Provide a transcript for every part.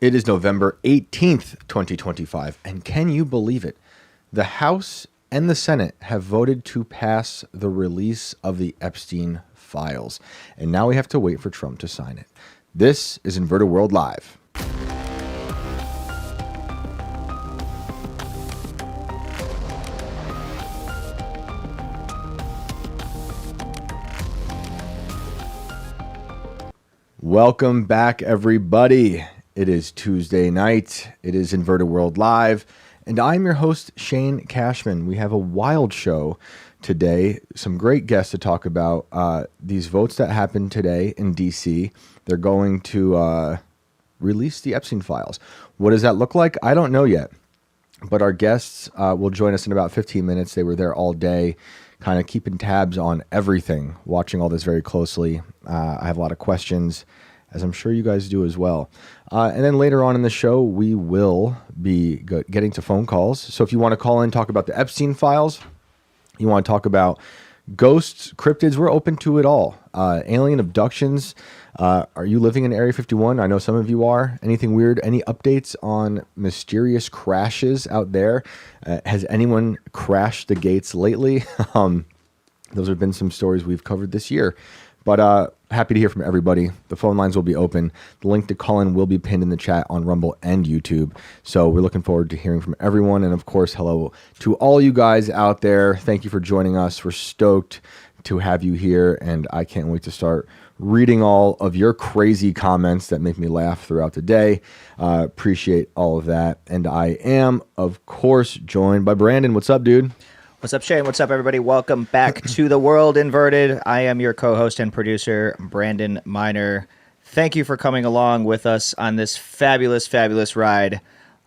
It is November 18th, 2025, and can you believe it? The House and the Senate have voted to pass the release of the Epstein files, and now we have to wait for Trump to sign it. This is Inverted World Live. Welcome back, everybody. It is Tuesday night. It is Inverted World Live, and I'm your host, Shane Cashman. We have a wild show today. Some great guests to talk about these votes that happened today in D.C. They're going to release the Epstein files. What does that look like? I don't know yet, but our guests will join us in about 15 minutes. They were there all day, kind of keeping tabs on everything, watching all this very closely. I have a lot of questions, as I'm sure you guys do as well. And then later on in the show, we will be getting to phone calls. So if you want to call in, talk about the Epstein files, you want to talk about ghosts, cryptids, we're open to it all. Alien abductions. Are you living in Area 51? I know some of you are. Anything weird? Any updates on mysterious crashes out there? Has anyone crashed the gates lately? Those have been some stories we've covered this year. But happy to hear from everybody. The phone lines will be open. The link to call in will be pinned in the chat on Rumble and YouTube. So we're looking forward to hearing from everyone. And of course, hello to all you guys out there. Thank you for joining us. We're stoked to have you here. And I can't wait to start reading all of your crazy comments that make me laugh throughout the day. Appreciate all of that. And I am, of course, joined by Brandon. What's up, dude? What's up, Shane? What's up, everybody? Welcome back to The World Inverted. I am your co-host and producer, Brandon Miner. Thank you for coming along with us on this fabulous, fabulous ride.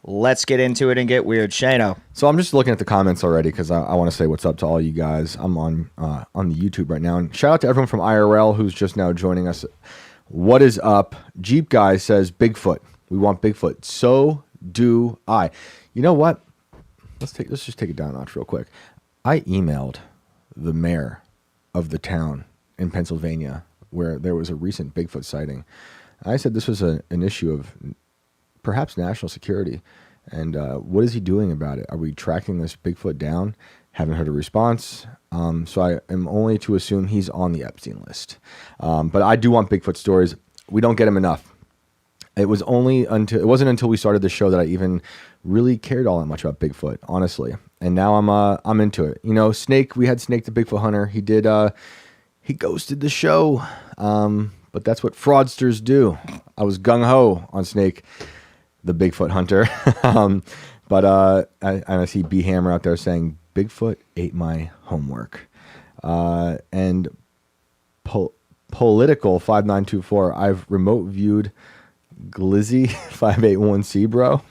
Let's get into it and get weird. Shano. So I'm just looking at the comments already because I want to say what's up to all you guys. I'm on the YouTube right now. And shout out to everyone from IRL who's just now joining us. What is up? Jeep Guy says, Bigfoot. We want Bigfoot. So do I. You know what? Let's just take it down a notch real quick. I emailed the mayor of the town in Pennsylvania where there was a recent Bigfoot sighting. I said this was an issue of perhaps national security. And what is he doing about it? Are we tracking this Bigfoot down? Haven't heard a response. So I am only to assume he's on the Epstein list. But I do want Bigfoot stories. We don't get them enough. It wasn't until we started the show that I even really cared all that much about Bigfoot, honestly. And now I'm into it. You know, Snake, we had Snake the Bigfoot Hunter. He ghosted the show. But that's what fraudsters do. I was gung-ho on Snake the Bigfoot Hunter. But I see B Hammer out there saying Bigfoot ate my homework. And Political 5924, I've remote viewed Glizzy 581C, bro.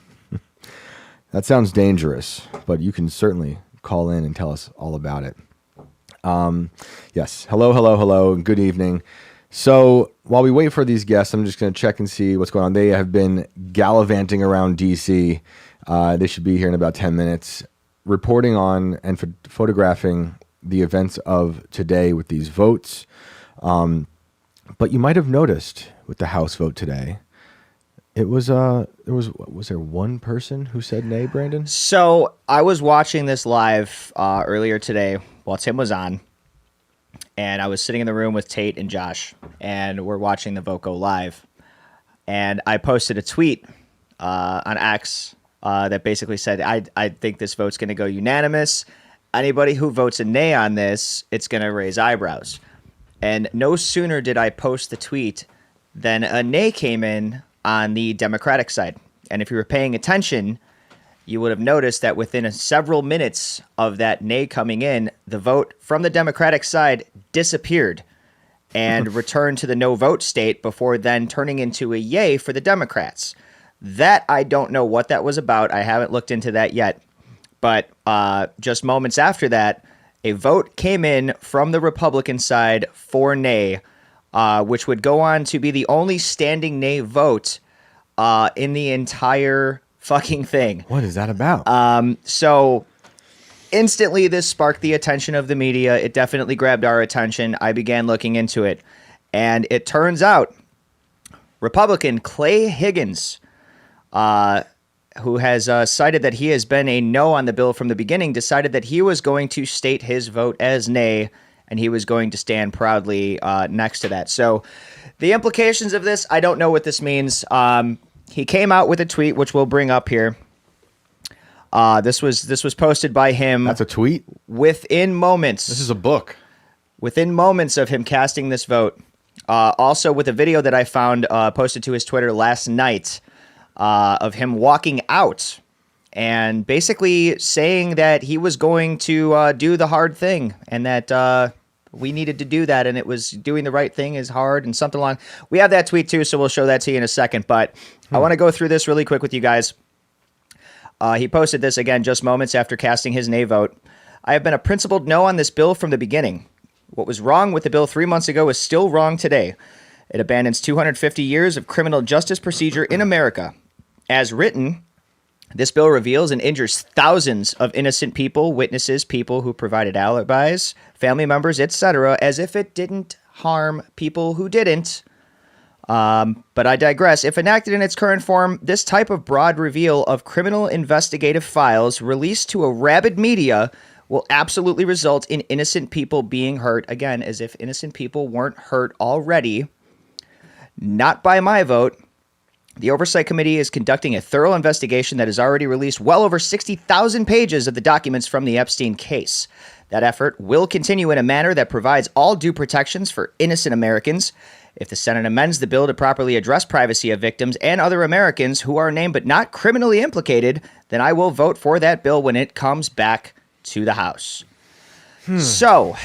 That sounds dangerous, but you can certainly call in and tell us all about it. Yes. Hello, and good evening. So while we wait for these guests, I'm just going to check and see what's going on. They have been gallivanting around DC. They should be here in about 10 minutes, reporting on and photographing the events of today with these votes. But you might have noticed with the House vote today, was there one person who said nay, Brandon? So I was watching this live earlier today while Tim was on, and I was sitting in the room with Tate and Josh, and we're watching the vote go live. And I posted a tweet on X that basically said, I think this vote's going to go unanimous. Anybody who votes a nay on this, it's going to raise eyebrows. And no sooner did I post the tweet than a nay came in on the Democratic side. And if you were paying attention, you would have noticed that within several minutes of that nay coming in, the vote from the Democratic side disappeared and returned to the no vote state before then turning into a yay for the Democrats. That I don't know what that was about. I haven't looked into that yet. But just moments after that, a vote came in from the Republican side for nay, which would go on to be the only standing nay vote in the entire fucking thing. What is that about? So instantly this sparked the attention of the media. It definitely grabbed our attention. I began looking into it. And it turns out Republican Clay Higgins who has cited that he has been a no on the bill from the beginning, decided that he was going to state his vote as nay, and he was going to stand proudly next to that. So the implications of this, I don't know what this means. He came out with a tweet, which we'll bring up here. This was posted by him. That's a tweet? Within moments. This is a book. Within moments of him casting this vote. Also with a video that I found posted to his Twitter last night of him walking out and basically saying that he was going to do the hard thing and that we needed to do that, and it was doing the right thing is hard and something along. We have that tweet too, so we'll show that to you in a second, but I want to go through this really quick with you guys. He posted this again just moments after casting his nay vote. I have been a principled no on this bill from the beginning. What was wrong with the bill 3 months ago is still wrong today. It abandons 250 years of criminal justice procedure in America. As written, this bill reveals and injures thousands of innocent people, witnesses, people who provided alibis, family members, etc., as if it didn't harm people who didn't. But I digress. If enacted in its current form, this type of broad reveal of criminal investigative files released to a rabid media will absolutely result in innocent people being hurt. Again, as if innocent people weren't hurt already. Not by my vote. The Oversight Committee is conducting a thorough investigation that has already released well over 60,000 pages of the documents from the Epstein case. That effort will continue in a manner that provides all due protections for innocent Americans. If the Senate amends the bill to properly address privacy of victims and other Americans who are named but not criminally implicated, then I will vote for that bill when it comes back to the House. So,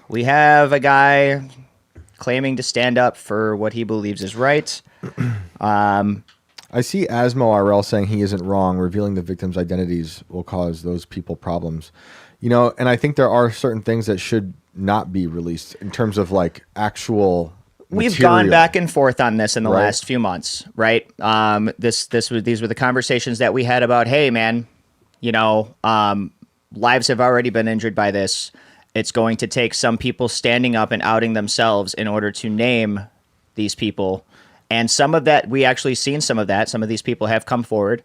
we have a guy claiming to stand up for what he believes is right. I see Asmo RL saying he isn't wrong. Revealing the victims' identities will cause those people problems. You know, and I think there are certain things that should not be released in terms of like actual We've material. gone back and forth on this in the last few months, right? These were the conversations that we had about, hey, man, you know, lives have already been injured by this. It's going to take some people standing up and outing themselves in order to name these people. And some of that, we actually seen some of that. Some of these people have come forward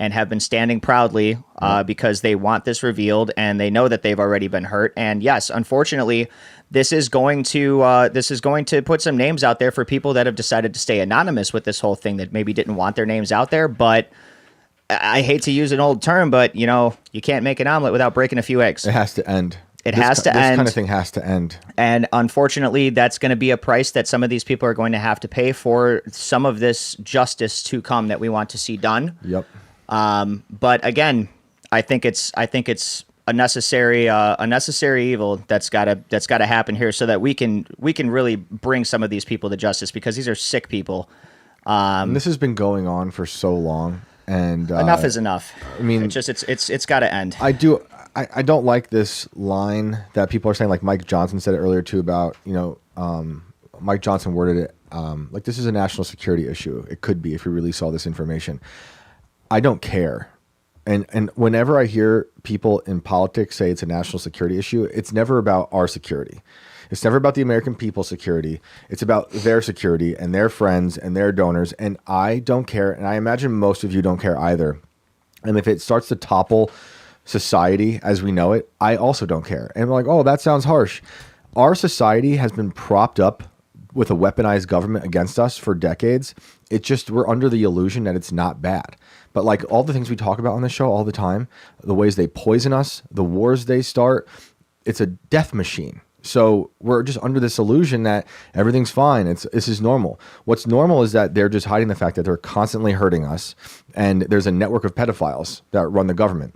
and have been standing proudly because they want this revealed and they know that they've already been hurt. And yes, unfortunately, this is going to put some names out there for people that have decided to stay anonymous with this whole thing that maybe didn't want their names out there. But I hate to use an old term, but you know, you can't make an omelet without breaking a few eggs. It has to end. It has to end. This kind of thing has to end. And unfortunately, that's going to be a price that some of these people are going to have to pay for some of this justice to come that we want to see done. Yep. But again, I think it's a necessary evil that's got to happen here so that we can really bring some of these people to justice because these are sick people. And this has been going on for so long, and enough is enough. I mean, it's got to end. I don't like this line that people are saying, like Mike Johnson said it earlier too about, you know, Mike Johnson worded it like this is a national security issue. It could be if we release all this information. I don't care. And whenever I hear people in politics say it's a national security issue, it's never about our security. It's never about the American people's security. It's about their security and their friends and their donors. And I don't care. And I imagine most of you don't care either. And if it starts to topple society as we know it, I also don't care. And I'm like, oh, that sounds harsh. Our society has been propped up with a weaponized government against us for decades. It's just we're under the illusion that it's not bad. But like all the things we talk about on the show all the time, the ways they poison us, the wars they start, it's a death machine. So we're just under this illusion that everything's fine. This is normal. What's normal is that they're just hiding the fact that they're constantly hurting us. And there's a network of pedophiles that run the government,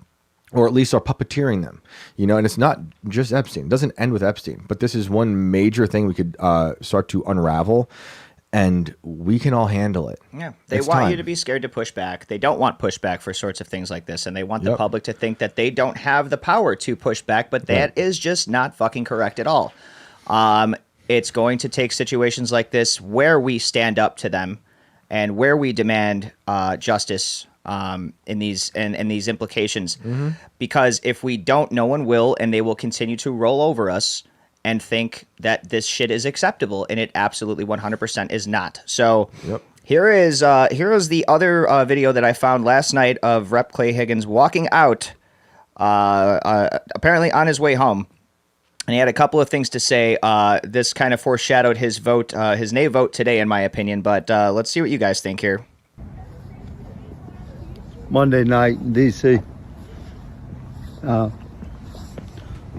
or at least are puppeteering them, you know, and it's not just Epstein. It doesn't end with Epstein, but this is one major thing we could start to unravel, and we can all handle it. Yeah, they want you to be scared to push back. They don't want pushback for sorts of things like this, and they want the public to think that they don't have the power to push back, but that is just not fucking correct at all. It's going to take situations like this where we stand up to them and where we demand justice in these implications, because if we don't, no one will, and they will continue to roll over us and think that this shit is acceptable, and it absolutely 100% is not. So Here is the other video that I found last night of Rep. Clay Higgins walking out, apparently on his way home, and he had a couple of things to say. This kind of foreshadowed his vote, his nay vote today, in my opinion. But let's see what you guys think here. Monday night in D.C. A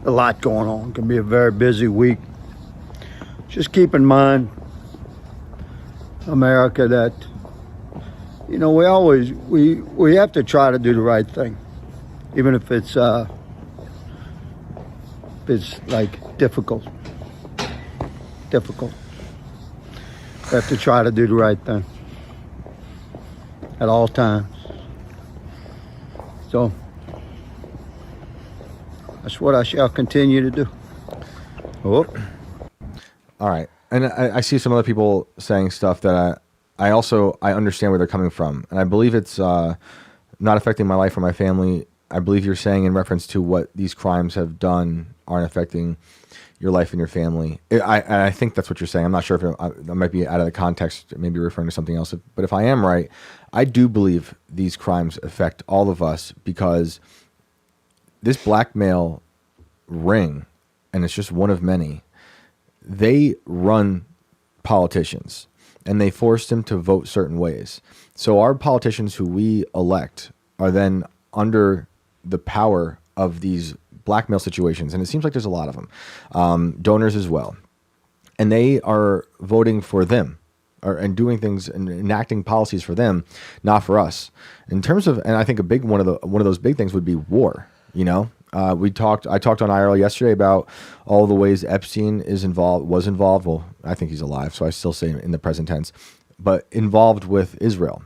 lot going on. It can be a very busy week. Just keep in mind, America, that we have to try to do the right thing, even if it's like difficult. We have to try to do the right thing at all times. So that's what I shall continue to do. Oh. All right. And I see some other people saying stuff that I understand where they're coming from. And I believe it's not affecting my life or my family. I believe you're saying in reference to what these crimes have done aren't affecting your life and your family. I think that's what you're saying. I'm not sure if I might be out of the context, maybe referring to something else. But if I am right, I do believe these crimes affect all of us, because this blackmail ring, and it's just one of many, they run politicians and they force them to vote certain ways. So our politicians who we elect are then under the power of these blackmail situations. And it seems like there's a lot of them, donors as well. And they are voting for them, and doing things and enacting policies for them, not for us. In terms of, and I think one of those big things would be war. I talked on IRL yesterday about all the ways Epstein was involved. Well, I think he's alive, so I still say in the present tense, but involved with Israel.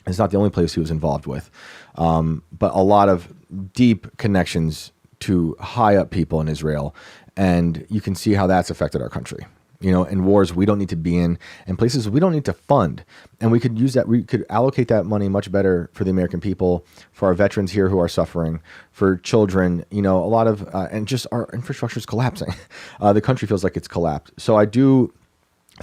It's not the only place he was involved with, but a lot of deep connections to high up people in Israel, and you can see how that's affected our country. In wars we don't need to be in, and places we don't need to fund. And we could use that, we could allocate that money much better for the American people, for our veterans here who are suffering, for children, a lot of, and just our infrastructure is collapsing. The country feels like it's collapsed. So I do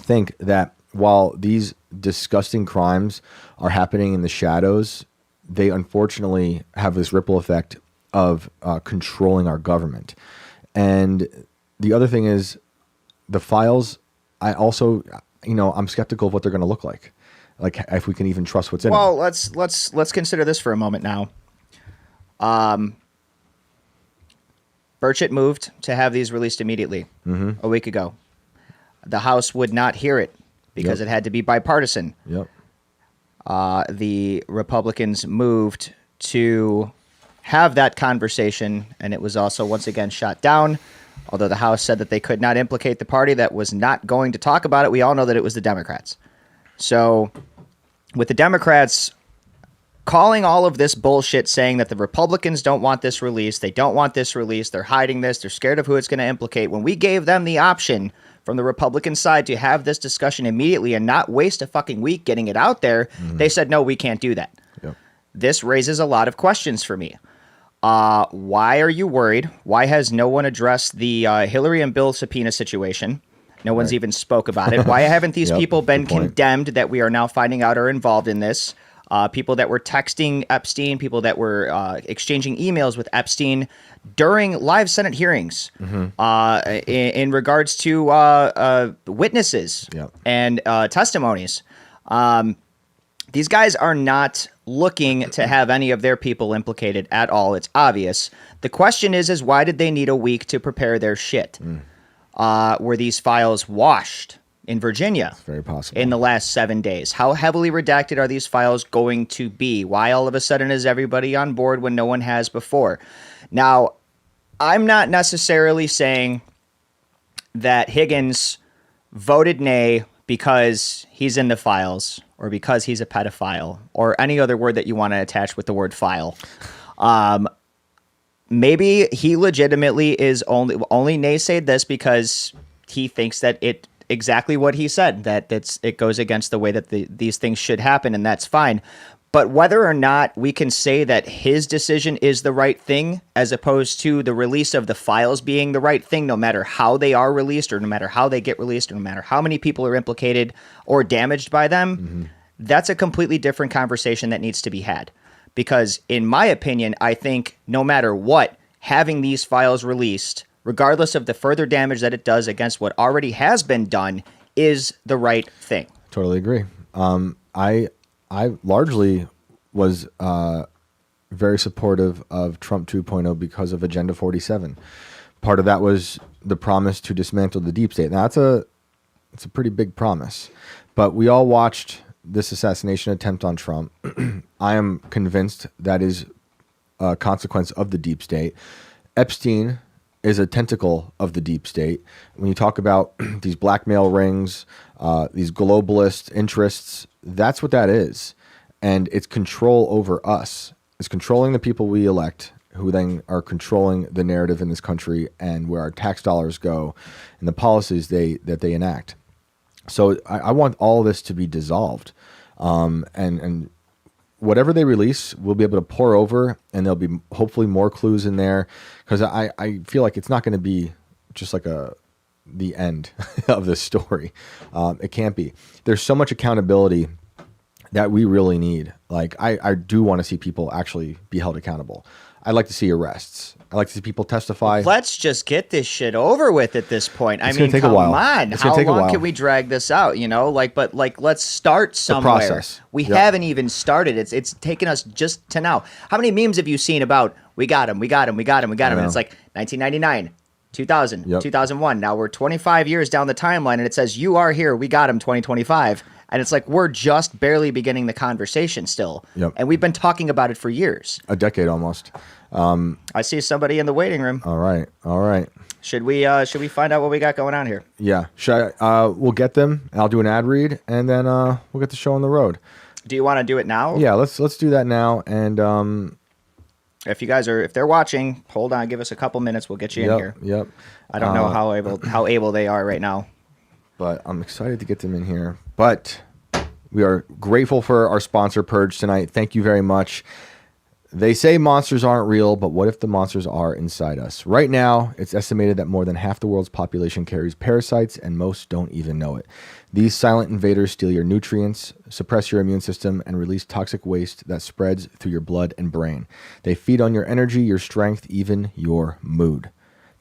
think that while these disgusting crimes are happening in the shadows, they unfortunately have this ripple effect of controlling our government. And the other thing is, the files, I also, I'm skeptical of what they're going to look like if we can even trust what's in them. Well, let's consider this for a moment now. Burchett moved to have these released immediately a week ago. The House would not hear it because it had to be bipartisan. Yep. The Republicans moved to have that conversation, and it was also once again shot down. Although the House said that they could not implicate the party that was not going to talk about it, we all know that it was the Democrats. So with the Democrats calling all of this bullshit, saying that the Republicans don't want this released, they don't want this released, they're hiding this, they're scared of who it's going to implicate. When we gave them the option from the Republican side to have this discussion immediately and not waste a fucking week getting it out there, they said, no, we can't do that. Yep. This raises a lot of questions for me. Why are you worried? Why has no one addressed the Hillary and Bill subpoena situation? No one's even spoke about it. Why haven't these people been condemned that we are now finding out are involved in this? People that were texting Epstein, people that were exchanging emails with Epstein during live Senate hearings in regards to witnesses and testimonies. These guys are not looking to have any of their people implicated at all. It's obvious. The question is why did they need a week to prepare their shit? Were these files washed in Virginia? It's very possible. In the last 7 days? How heavily redacted are these files going to be? Why all of a sudden is everybody on board when no one has before? Now, I'm not necessarily saying that Higgins voted nay because he's in the files, or because he's a pedophile, or any other word that you want to attach with the word file. Maybe he legitimately is only naysayed this because he thinks that it exactly what he said, that it goes against the way that these things should happen, and that's fine. But whether or not we can say that his decision is the right thing, as opposed to the release of the files being the right thing, no matter how they are released, or no matter how they get released, or no matter how many people are implicated or damaged by them, that's a completely different conversation that needs to be had. Because in my opinion, I think no matter what, having these files released, regardless of the further damage that it does against what already has been done, is the right thing. Totally agree. I largely was very supportive of Trump 2.0 because of Agenda 47. Part of that was the promise to dismantle the deep state. Now, it's a pretty big promise. But we all watched this assassination attempt on Trump. I am convinced that is a consequence of the deep state. Epstein is a tentacle of the deep state. When you talk about these blackmail rings, these globalist interests, that's what that is. And it's control over us. It's controlling the people we elect, who then are controlling the narrative in this country and where our tax dollars go and the policies that they enact. So I want all this to be dissolved. And whatever they release, we'll be able to pour over, and there'll be hopefully more clues in there, because I feel like it's not going to be just like the end of this story. It can't be. There's so much accountability that we really need. Like, I do want to see people actually be held accountable. I'd like to see arrests. I'd like to see people testify. Let's just get this shit over with at this point. It's gonna take a come while. on. It's How gonna take a long while. can we drag this out? Let's start somewhere. process. We Yep. haven't even started. It's taken us just to now. How many memes have you seen about we got him? And it's like 1999, 2000, Yep. 2001. Now we're 25 years down the timeline, and it says you are here. We got him 2025. And it's like we're just barely beginning the conversation still. Yep. And we've been talking about it for years. A decade almost. I see somebody in the waiting room. All right. Should we find out what we got going on here? Yeah. We'll get them. I'll do an ad read, and then we'll get the show on the road. Do you want to do it now? Yeah, let's do that now. And If they're watching, hold on, give us a couple minutes. We'll get you in here. Yep. I don't know how able they are right now. But I'm excited to get them in here. But we are grateful for our sponsor, Purge, tonight. Thank you very much. They say monsters aren't real, but what if the monsters are inside us? Right now, it's estimated that more than half the world's population carries parasites, and most don't even know it. These silent invaders steal your nutrients, suppress your immune system, and release toxic waste that spreads through your blood and brain. They feed on your energy, your strength, even your mood.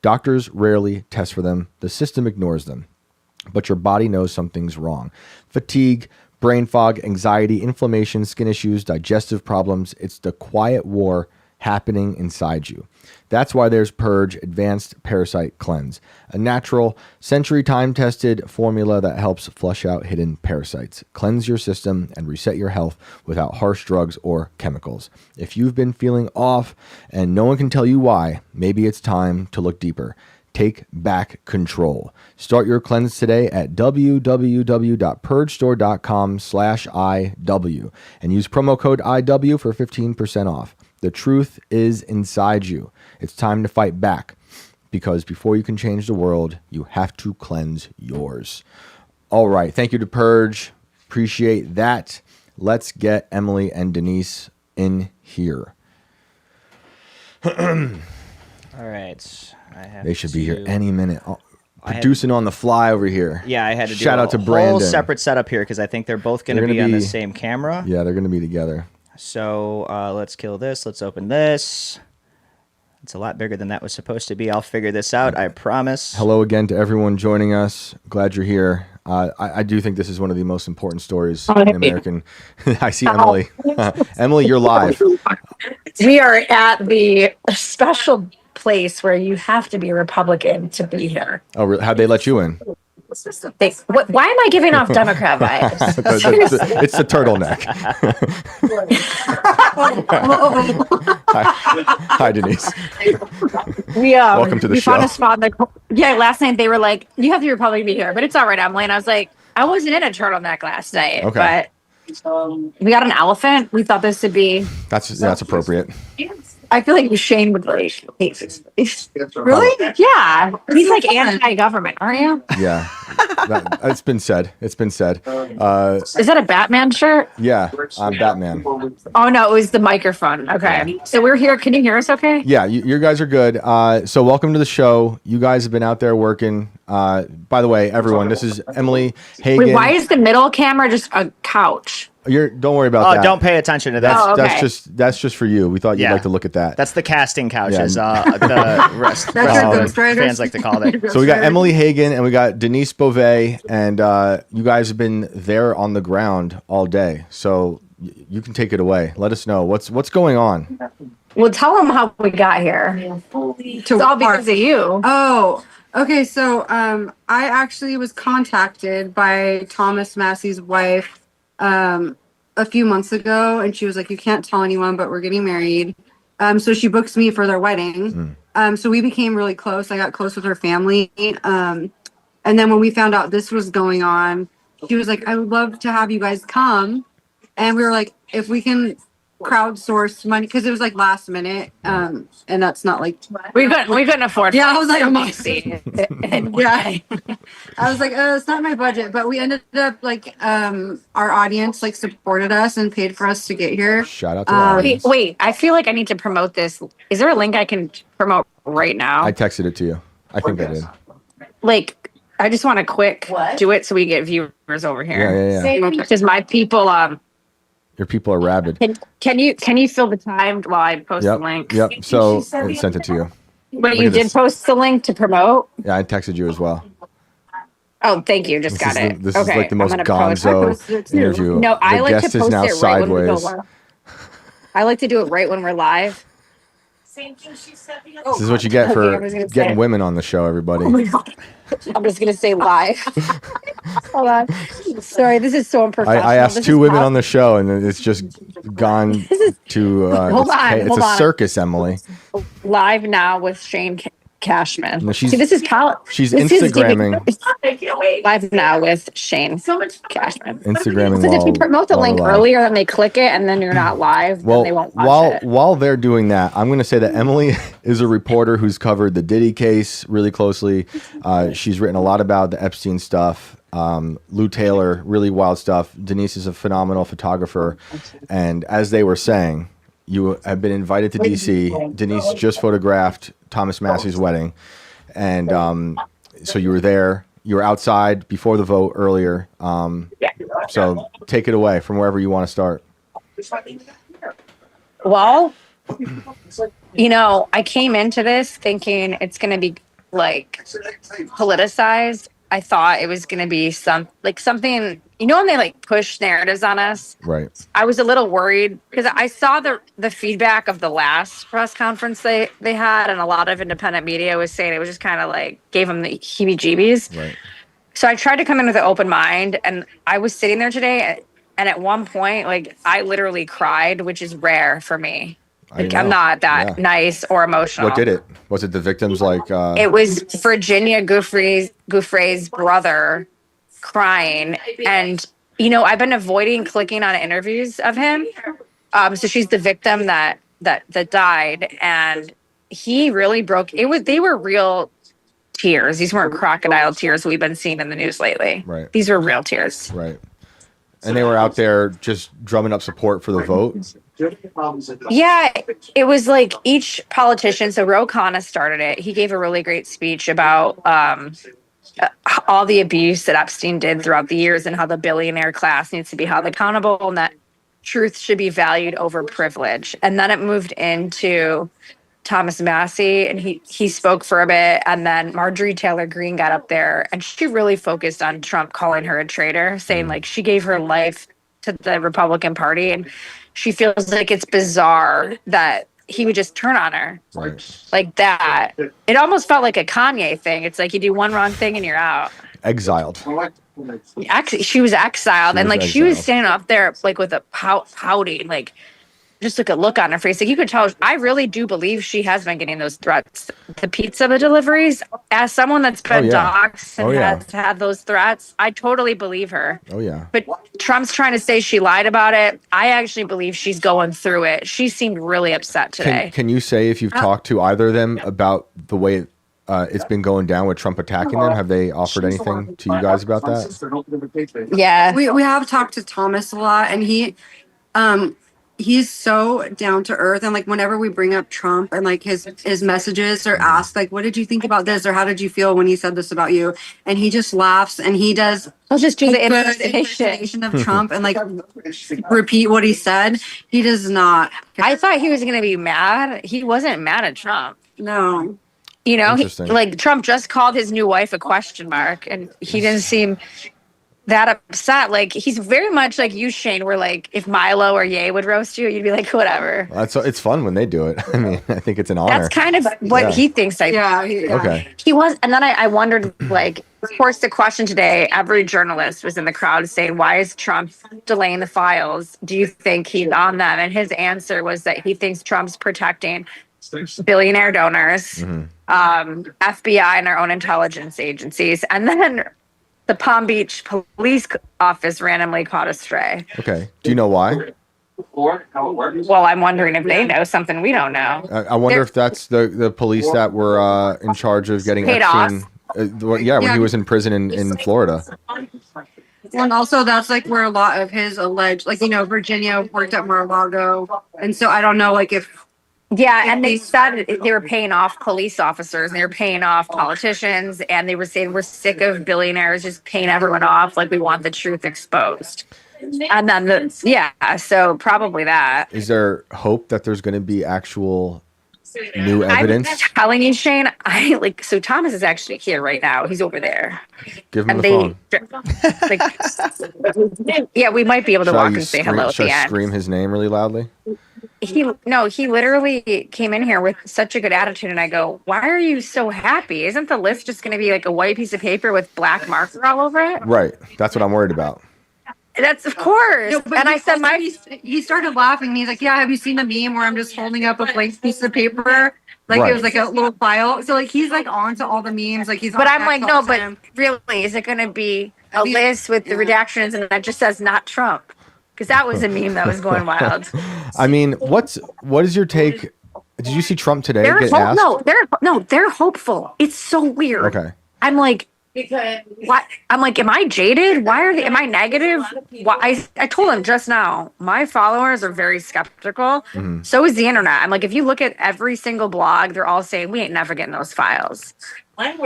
Doctors rarely test for them. The system ignores them. But your body knows something's wrong. Fatigue, brain fog, anxiety, inflammation, skin issues, digestive problems. It's the quiet war happening inside you. That's why there's Purge Advanced Parasite Cleanse, a natural, century time-tested formula that helps flush out hidden parasites, cleanse your system, and reset your health without harsh drugs or chemicals. If you've been feeling off and no one can tell you why, maybe it's time to look deeper. Take back control. Start your cleanse today at www.purgestore.com/IW and use promo code IW for 15% off. The truth is inside you. It's time to fight back, because before you can change the world, you have to cleanse yours. All right. Thank you to Purge. Appreciate that. Let's get Emilie and Denise in here. All right. They should be here any minute. Producing on the fly over here. Yeah, I had to Shout do out to whole Brandon. separate setup here because I think they're both going to be on the same camera. Yeah, they're going to be together. So let's kill this. Let's open this. It's a lot bigger than that was supposed to be. I'll figure this out. I promise. Hello again to everyone joining us. Glad you're here. I do think this is one of the most important stories in American. I see Emilie. Emilie, you're live. We are at the special place where you have to be a Republican to be here. Oh, really? How'd they let you in? Why am I giving off Democrat vibes? It's the turtleneck. Hi, Denise. Welcome to the show. Found a spot in last night they were like, you have to be Republican to be here, but it's all right, Emily. And I was like, I wasn't in a turtleneck last night, okay. But we got an elephant. We thought this would be. That's appropriate. I feel like Shane would like hate this. Really? Yeah. He's like anti-government, aren't you? Yeah. It's been said. It's been said. Is that a Batman shirt? Yeah, I'm Batman. Oh no, it was the microphone. Okay. So we're here. Can you hear us okay? Yeah, you guys are good. So welcome to the show. You guys have been out there working. By the way, everyone, this is Emilie, Hagen. Wait, why is the middle camera just a couch? Don't worry about that. Oh, don't pay attention to that. Oh, okay. That's just for you. We thought you'd Yeah. like to look at that. That's the casting couch, Yeah. as the rest fans like to call it. So we got Emilie Hagen and we got Denise Bovee, and you guys have been there on the ground all day. So you can take it away. Let us know what's going on. Well, tell them how we got here. It's all because of you. Oh, okay. So I actually was contacted by Thomas Massey's wife a few months ago, and she was like, "You can't tell anyone, but we're getting married." So she booked me for their wedding. So we became really close. I got close with her family. And then when we found out this was going on, she was like, "I would love to have you guys come." And we were like, if we can crowdsource money, because it was like last minute, and that's not like We couldn't afford. Yeah, I was like, I'm not see. yeah. I was like, it's not my budget, but we ended up like our audience like supported us and paid for us to get here. Shout out to the audience. Wait, I feel like I need to promote this. Is there a link I can promote right now? I texted it to you. I think I did. Like, I just want to quick do it so we get viewers over here. Yeah. Because my people, Your people are rabid. can you fill the time while I post the link? Yep. So I sent it to you. But you did post the link to promote? Yeah, I texted you as well. Oh, thank you. Just got it. This okay, is like the most I'm gonna post- gonzo interview. No, I The like to guest is post now it right when we go sideways. live. I like to do it right when we're live. This is what you get for I was gonna getting say. women on the show, everybody. Oh my God. I'm just gonna say live. Hold on. Sorry, this is so unprofessional. I asked two women on the show, and it's just gone to. Hold on, it's hold a on. circus, Emilie. Live now with Shane Cashman. No, she's- See, this is she's this is Instagramming. live now with Shane Cashman. Instagramming Because if you promote the while link we're live. earlier and they click it and then you're not live, Well, then they won't watch it. while they're doing that, I'm going to say that Emilie is a reporter who's covered the Diddy case really closely. She's written a lot about the Epstein stuff. Lou Taylor, really wild stuff. Denise is a phenomenal photographer. And as they were saying, you have been invited to DC. Denise just photographed Thomas Massey's wedding. And so you were there. You were outside before the vote earlier. So take it away from wherever you want to start. Well, I came into this thinking it's going to be like politicized. I thought it was going to be something, when they like push narratives on us. Right. I was a little worried because I saw the feedback of the last press conference they had, and a lot of independent media was saying it was just kind of like gave them the heebie-jeebies. Right. So I tried to come in with an open mind, and I was sitting there today, and at one point, like I literally cried, which is rare for me. Like I'm not that nice or emotional. What did it? Was it the victims like? It was Virginia Gouffre's brother crying, and I've been avoiding clicking on interviews of him. So she's the victim that died, and he really broke. They were real tears. These weren't crocodile tears we've been seeing in the news lately. Right. These were real tears. Right. And they were out there just drumming up support for the vote. Yeah, it was like each politician. So Ro Khanna started it. He gave a really great speech about all the abuse that Epstein did throughout the years and how the billionaire class needs to be held accountable and that truth should be valued over privilege. And then it moved into Thomas Massey, and he spoke for a bit, and then Marjorie Taylor Greene got up there, and she really focused on Trump calling her a traitor, saying like she gave her life to the Republican Party, and she feels like it's bizarre that he would just turn on her like that. It almost felt like a Kanye thing. It's like you do one wrong thing and you're out. Exiled. Actually, she was exiled, and like she was standing up there like with a pouting, like just like a look on her face. Like you could tell, I really do believe she has been getting those threats. The pizza deliveries, as someone that's been doxxed and has had those threats, I totally believe her. Oh yeah. But Trump's trying to say she lied about it. I actually believe she's going through it. She seemed really upset today. Can you say if you've talked to either of them about the way it's been going down with Trump attacking them? Have they offered anything to you guys about that? Yeah. We have talked to Thomas a lot, and he's so down to earth, and like whenever we bring up Trump and like his messages or ask like, what did you think about this, or how did you feel when he said this about you, and he just laughs and he does I'll just do the good impersonation. of Trump and like repeat what he said. He does not. I thought he was going to be mad. He wasn't mad at Trump. No. You know, Interesting. like Trump just called his new wife a question mark, and he didn't seem that upset. Like he's very much like you, Shane, where like if Milo or Ye would roast you, you'd be like, whatever. It's fun when they do it. I mean, I think it's an honor. That's kind of what he thinks. Yeah. Okay. He was, and then I wondered, like, of course, the question today, every journalist was in the crowd saying, why is Trump delaying the files? Do you think he's on them? And his answer was that he thinks Trump's protecting billionaire donors, FBI and our own intelligence agencies. And then the Palm Beach police office randomly caught a stray. Okay. Do you know why? Well, I'm wondering if they know something we don't know. I wonder if that's the police that were in charge of getting Paid Epstein. When he was in prison in Florida. And also that's like where a lot of his alleged, like, you know, Virginia worked at Mar-a-Lago. And so I don't know, like if. Yeah, and they said they were paying off police officers and they were paying off politicians, and they were saying we're sick of billionaires just paying everyone off, like we want the truth exposed. And then so probably that. Is there hope that there's going to be actual new evidence? I'm telling you, Shane, so Thomas is actually here right now. He's over there. Give him the phone. Yeah, we might be able to walk and say hello at Should the I end. scream his name really loudly? He literally came in here with such a good attitude, and I go, why are you so happy? Isn't the list just going to be like a white piece of paper with black marker all over it? Right. That's what I'm worried about. That's of course. No, and I said, he started laughing. And he's like, yeah, have you seen the meme where I'm just holding up a blank piece of paper? Like it was like a little file. So like he's like on to all the memes. Like he's. But I'm like, no, but really, is it going to be a list with the redactions and that just says not Trump? Because that was a meme that was going wild. I mean, what is your take? Did you see Trump today get asked? They're hopeful. It's so weird. Okay. I'm like, what? I'm like, am I jaded? Am I negative? Why? I told him just now, my followers are very skeptical. Mm-hmm. So is the internet. I'm like, if you look at every single blog, they're all saying we ain't never getting those files.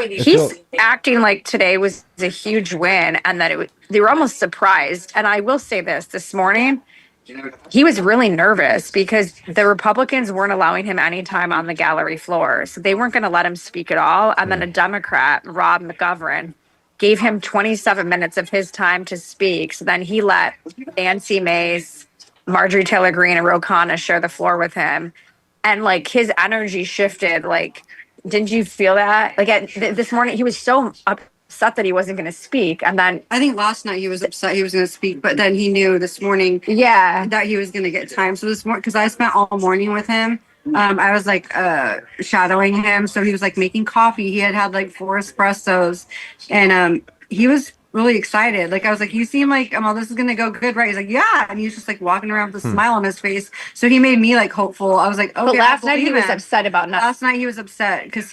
He's acting like today was a huge win, and that they were almost surprised. And I will say this morning, he was really nervous because the Republicans weren't allowing him any time on the gallery floor. So they weren't going to let him speak at all. And then a Democrat, Rob McGovern, gave him 27 minutes of his time to speak. So then he let Nancy Mace, Marjorie Taylor Greene, and Ro Khanna share the floor with him. And like his energy shifted. Like, didn't you feel that? Like this morning, he was so upset that he wasn't going to speak. And then I think last night he was upset he was going to speak, but then he knew this morning that he was going to get time. So this morning, because I spent all morning with him, I was like shadowing him. So he was like making coffee. He had like 4 espressos, and he was really excited. Like I was like, you seem like this is gonna go good, right? He's like, yeah, and he's just like walking around with a smile on his face. So he made me like hopeful. I was like, okay. But last night he was upset about nothing. Last night he was upset because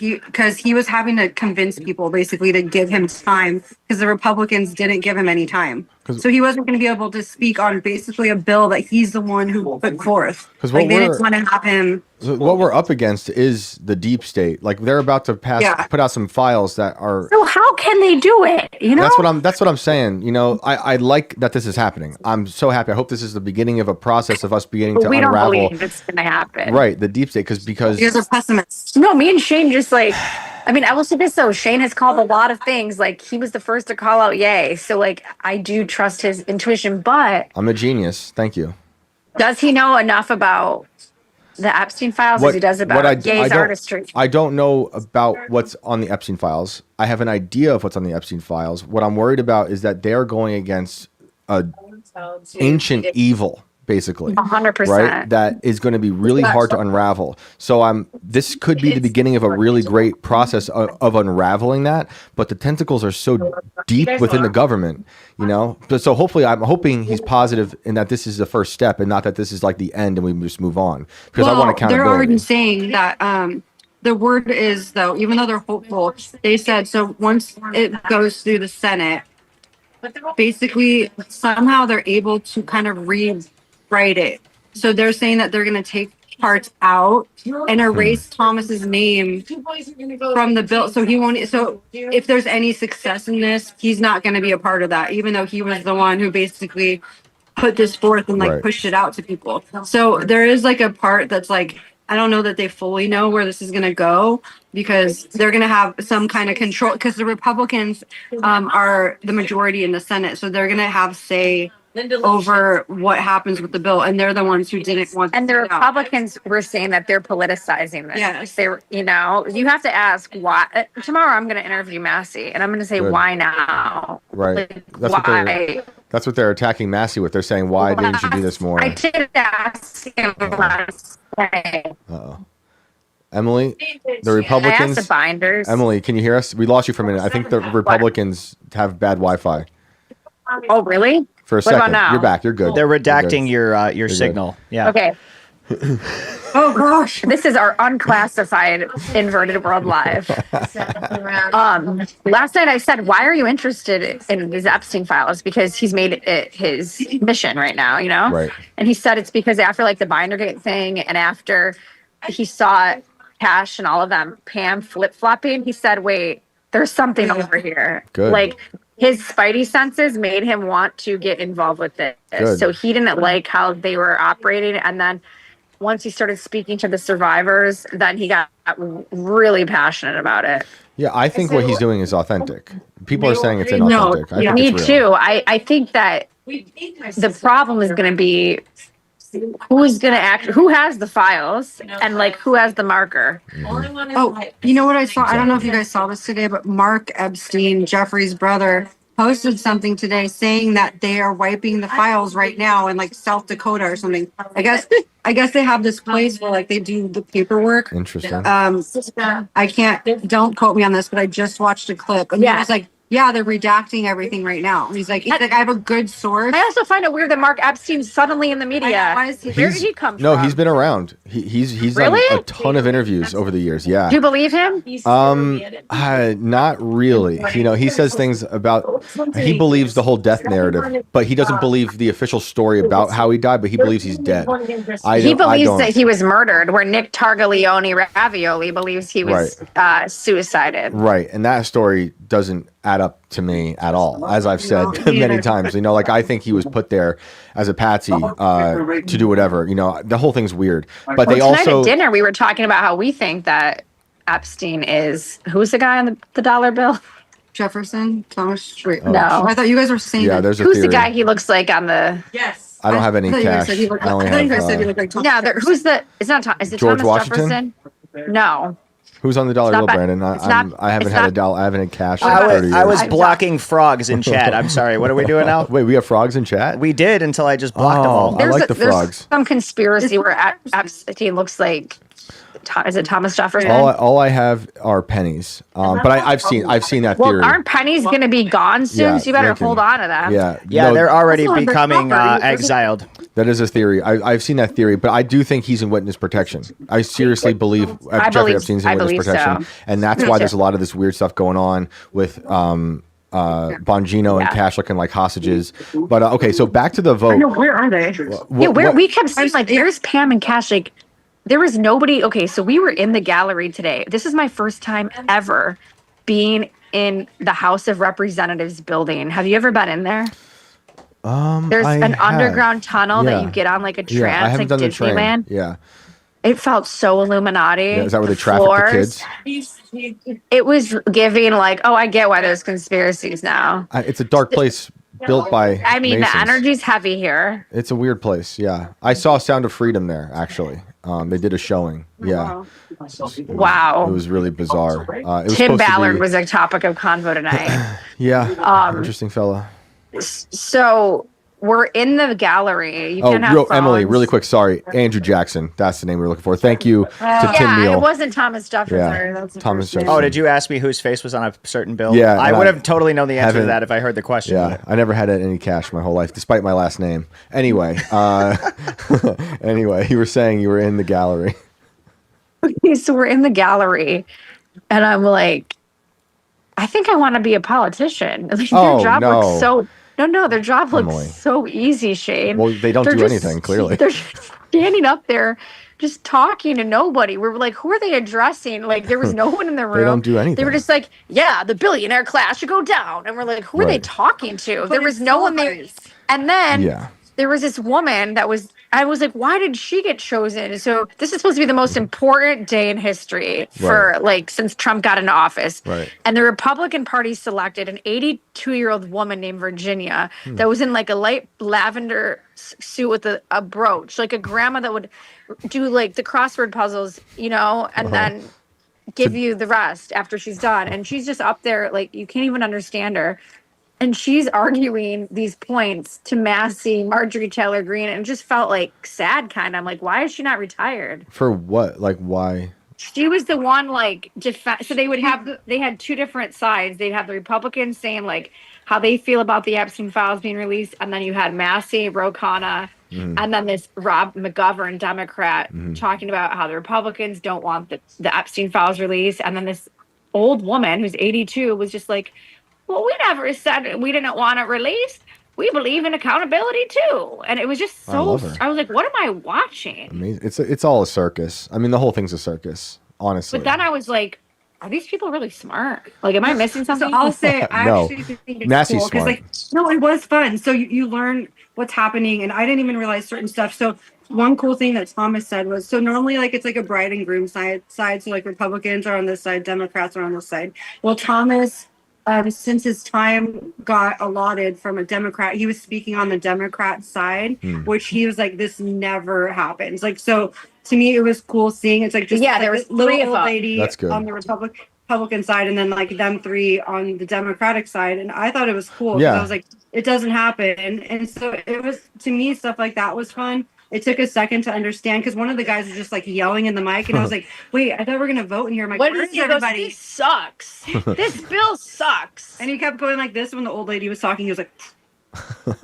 he was having to convince people basically to give him time because the Republicans didn't give him any time. So he wasn't going to be able to speak on basically a bill that he's the one who put forth. Because they didn't want to have him. What we're up against is the deep state. Like they're about to put out some files that are. So how can they do it? You know, that's what I'm saying. You know, I like that this is happening. I'm so happy. I hope this is the beginning of a process of us beginning to unravel. We don't believe it's going to happen. Right, the deep state because you're a pessimist. No, me and Shane just like. I mean, I will say this though. Shane has called a lot of things. Like he was the first to call out Ye. So like I do trust his intuition, but I'm a genius. Thank you. Does he know enough about the Epstein files as he does about Ye's artistry? I don't know about what's on the Epstein files. I have an idea of what's on the Epstein files. What I'm worried about is that they're going against ancient evil. Basically, 100%. Right? That is going to be really hard to unravel. So this could be the beginning of a really great process of unraveling that. But the tentacles are so deep within the government, you know. So hopefully, I'm hoping he's positive in that this is the first step and not that this is like the end and we just move on. Because I want accountability. They're already saying that the word is though, even though they're hopeful, they said so once it goes through the Senate, basically somehow they're able to kind of rewrite it. So they're saying that they're going to take parts out and erase Thomas's name from the bill. So he won't. So if there's any success in this, he's not going to be a part of that, even though he was the one who basically put this forth and like Right. pushed it out to people. So there is like a part that's like, I don't know that they fully know where this is going to go because they're going to have some kind of control because the Republicans are the majority in the Senate. So they're going to have say over what happens with the bill. And they're the ones who didn't want And the it out. Republicans were saying that they're politicizing this. Yes. They were, you know, you have to ask why. Tomorrow I'm going to interview Massey and I'm going to say, Good. why now? Right. Like, That's what they're. why? That's what they're attacking Massey with. They're saying, why didn't you do this more? I did ask him last night. Uh-oh. Emily, the I Republicans. asked the binders. Emily, can you hear us? We lost you for a minute. I think the Republicans have bad Wi-Fi. Oh, really? For a What about second. now? You're back. You're good. They're You're good. redacting your signal. Yeah. Okay. Oh gosh. This is our unclassified inverted world live. Last night I said, why are you interested in these Epstein files? Because he's made it his mission right now, you know? Right. And he said it's because after like the Bindergate thing and after he saw Cash and all of them, Pam flip-flopping, he said, wait, there's something over here. Good. Like his spidey senses made him want to get involved with it. Good. So he didn't like how they were operating. And then once he started speaking to the survivors, then he got really passionate about it. Yeah, I think what he's doing is authentic. People are saying it's inauthentic. I think Me it's real. too. I think that the problem is going to be who has the files and like who has the marker. Oh, you know what I saw? I don't know if you guys saw this today, but Mark Epstein, Jeffrey's brother, posted something today saying that they are wiping the files right now in like South Dakota or something. I guess they have this place where like they do the paperwork. Interesting. I can't, don't quote me on this, but I just watched a clip and he was like, yeah, they're redacting everything right now. He's like, I have a good source. I also find it weird that Mark Epstein's suddenly in the media. Why is he- Where did he come from? No, he's been around. He's done Really? a ton of interviews over the years. Yeah. Do you believe him? Not really. You know, he says things about he believes the whole death narrative, but he doesn't believe the official story about how he died. But he believes he's dead. He believes that he was murdered, where Nick Targaglione Ravioli believes he was suicided. Right, and that story doesn't add up to me at all, as I've said many times. You know, like I think he was put there as a patsy to do whatever. You know, the whole thing's weird. But they Tonight also at dinner, we were talking about how we think that Epstein is who's the guy on the dollar bill? Jefferson, Thomas. Wait, No. I thought you guys were saying yeah, that. there's a Who's theory. the guy he looks like on the? Yes. I don't have any I thought you guys cash. said he looked I only like- I thought you guys have, said he looked like Thomas No, Jefferson. who's the? It's not. Is it George Thomas Washington? Jefferson? No. Who's on the dollar It's bill, not Brandon? it's not- I haven't it's had a not- dollar. I haven't had cash in I 30 years. was blocking frogs in chat. I'm sorry. What are we doing now? Wait, we have frogs in chat? We did until I just blocked them all. I like the there's frogs. some conspiracy where Epstein looks like. Is it Thomas Jefferson? All I have are pennies. But I've seen that Well, theory. aren't pennies going to be gone soon? Yeah, so you better they can- hold on to them. Yeah, Yeah, no, they're already That's not their becoming property. exiled. that is a theory. I've seen that theory, but I do think he's in witness protection. I seriously believe Jeffrey believe- Epstein's I in witness believe protection, so. and that's Me why too. there's a lot of this weird stuff going on with Bongino and Yeah. Cash looking like hostages. But okay, so back to the vote. No, where are they? We kept saying like, there's Pam and Cash. Like, there was nobody. Okay, so we were in the gallery today. This is my first time ever being in the House of Representatives building. Have you ever been in there? There's I an have. underground tunnel Yeah. that you get on like a Yeah, I trance, haven't like done the train. Disneyland. Yeah. It felt so Illuminati. Yeah, is that where they The traffic the floors, kids? It was giving like, oh, I get why there's conspiracies now. It's a dark place built by I mean, Masons. the energy's heavy here. It's a weird place. Yeah, I saw Sound of Freedom there. Actually, they did a showing. Yeah, Wow. it was really bizarre. It was Tim supposed to Ballard be- was a topic of convo tonight. Yeah, interesting fella. So we're in the gallery. You can have Emily, phones. really quick. Sorry, Andrew Jackson. That's the name we were looking for. Thank you to Tim Yeah, Neal. it wasn't Thomas Jefferson. Yeah, That's the Thomas first name. Jefferson. Oh, did you ask me whose face was on a certain bill? Yeah, I and would I have totally known the answer to haven't- that if I heard the question. Yeah, I never had any cash my whole life, despite my last name. Anyway, anyway, you were saying you were in the gallery. So we're in the gallery, and I'm like, I think I want to be a politician. Like, their Oh, job looks no. so no, their job looks Emily. so easy, Shane. Well, they don't They're do just anything, clearly. they're just standing up there, just talking to nobody. We were like, who are they addressing? Like, there was no one in the room. They don't do anything. They were just like, yeah, the billionaire class should go down, and we're like, who are they Right. talking to? But There was it's no one there. lies. And then Yeah. there was this woman that was, I was like, why did she get chosen? So this is supposed to be the most important day in history for Right. like since Trump got into office. Right. And the Republican Party selected an 82-year-old woman named Virginia that was in like a light lavender suit with a brooch, like a grandma that would do like the crossword puzzles, you know, and then give you the rest after she's done. And she's just up there, like you can't even understand her. And she's arguing these points to Massey, Marjorie Taylor Greene, and it just felt like sad kind of. I'm like, why is she not retired? For what? Like, why? She was the one like so they would have they had two different sides. They'd have the Republicans saying like how they feel about the Epstein files being released, and then you had Massey, Ro Khanna, and then this Rob McGovern, Democrat, talking about how the Republicans don't want the Epstein files released, and then this old woman who's 82 was just like, well, we never said we didn't want it released. We believe in accountability too. And it was just I so, love her. I was like, what am I watching? Amazing. It's all a circus. I mean, the whole thing's a circus, honestly. But then I was like, are these people really smart? Like, am I missing something? So I'll say I No. actually think it's Massey's cool because, smart. like, no, it was fun. So you learn what's happening, and I didn't even realize certain stuff. So one cool thing that Thomas said was, so normally like it's like a bride and groom side. So like Republicans are on this side, Democrats are on this side. Well, Thomas, since his time got allotted from a Democrat, he was speaking on the Democrat side, which he was like, this never happens. Like, so to me, it was cool seeing it's like just Yeah, like, there was this little three of old them. lady That's good. on the Republican side, and then like them three on the Democratic side. And I thought it was cool because Yeah. I was like, it doesn't happen. And so it was, to me, stuff like that was fun. It took a second to understand because one of the guys was just like yelling in the mic, and I was like, wait, I thought we were gonna vote in here. I'm like, What where is is everybody? This sucks. This bill sucks. And he kept going like this when the old lady was talking. He was like, Oh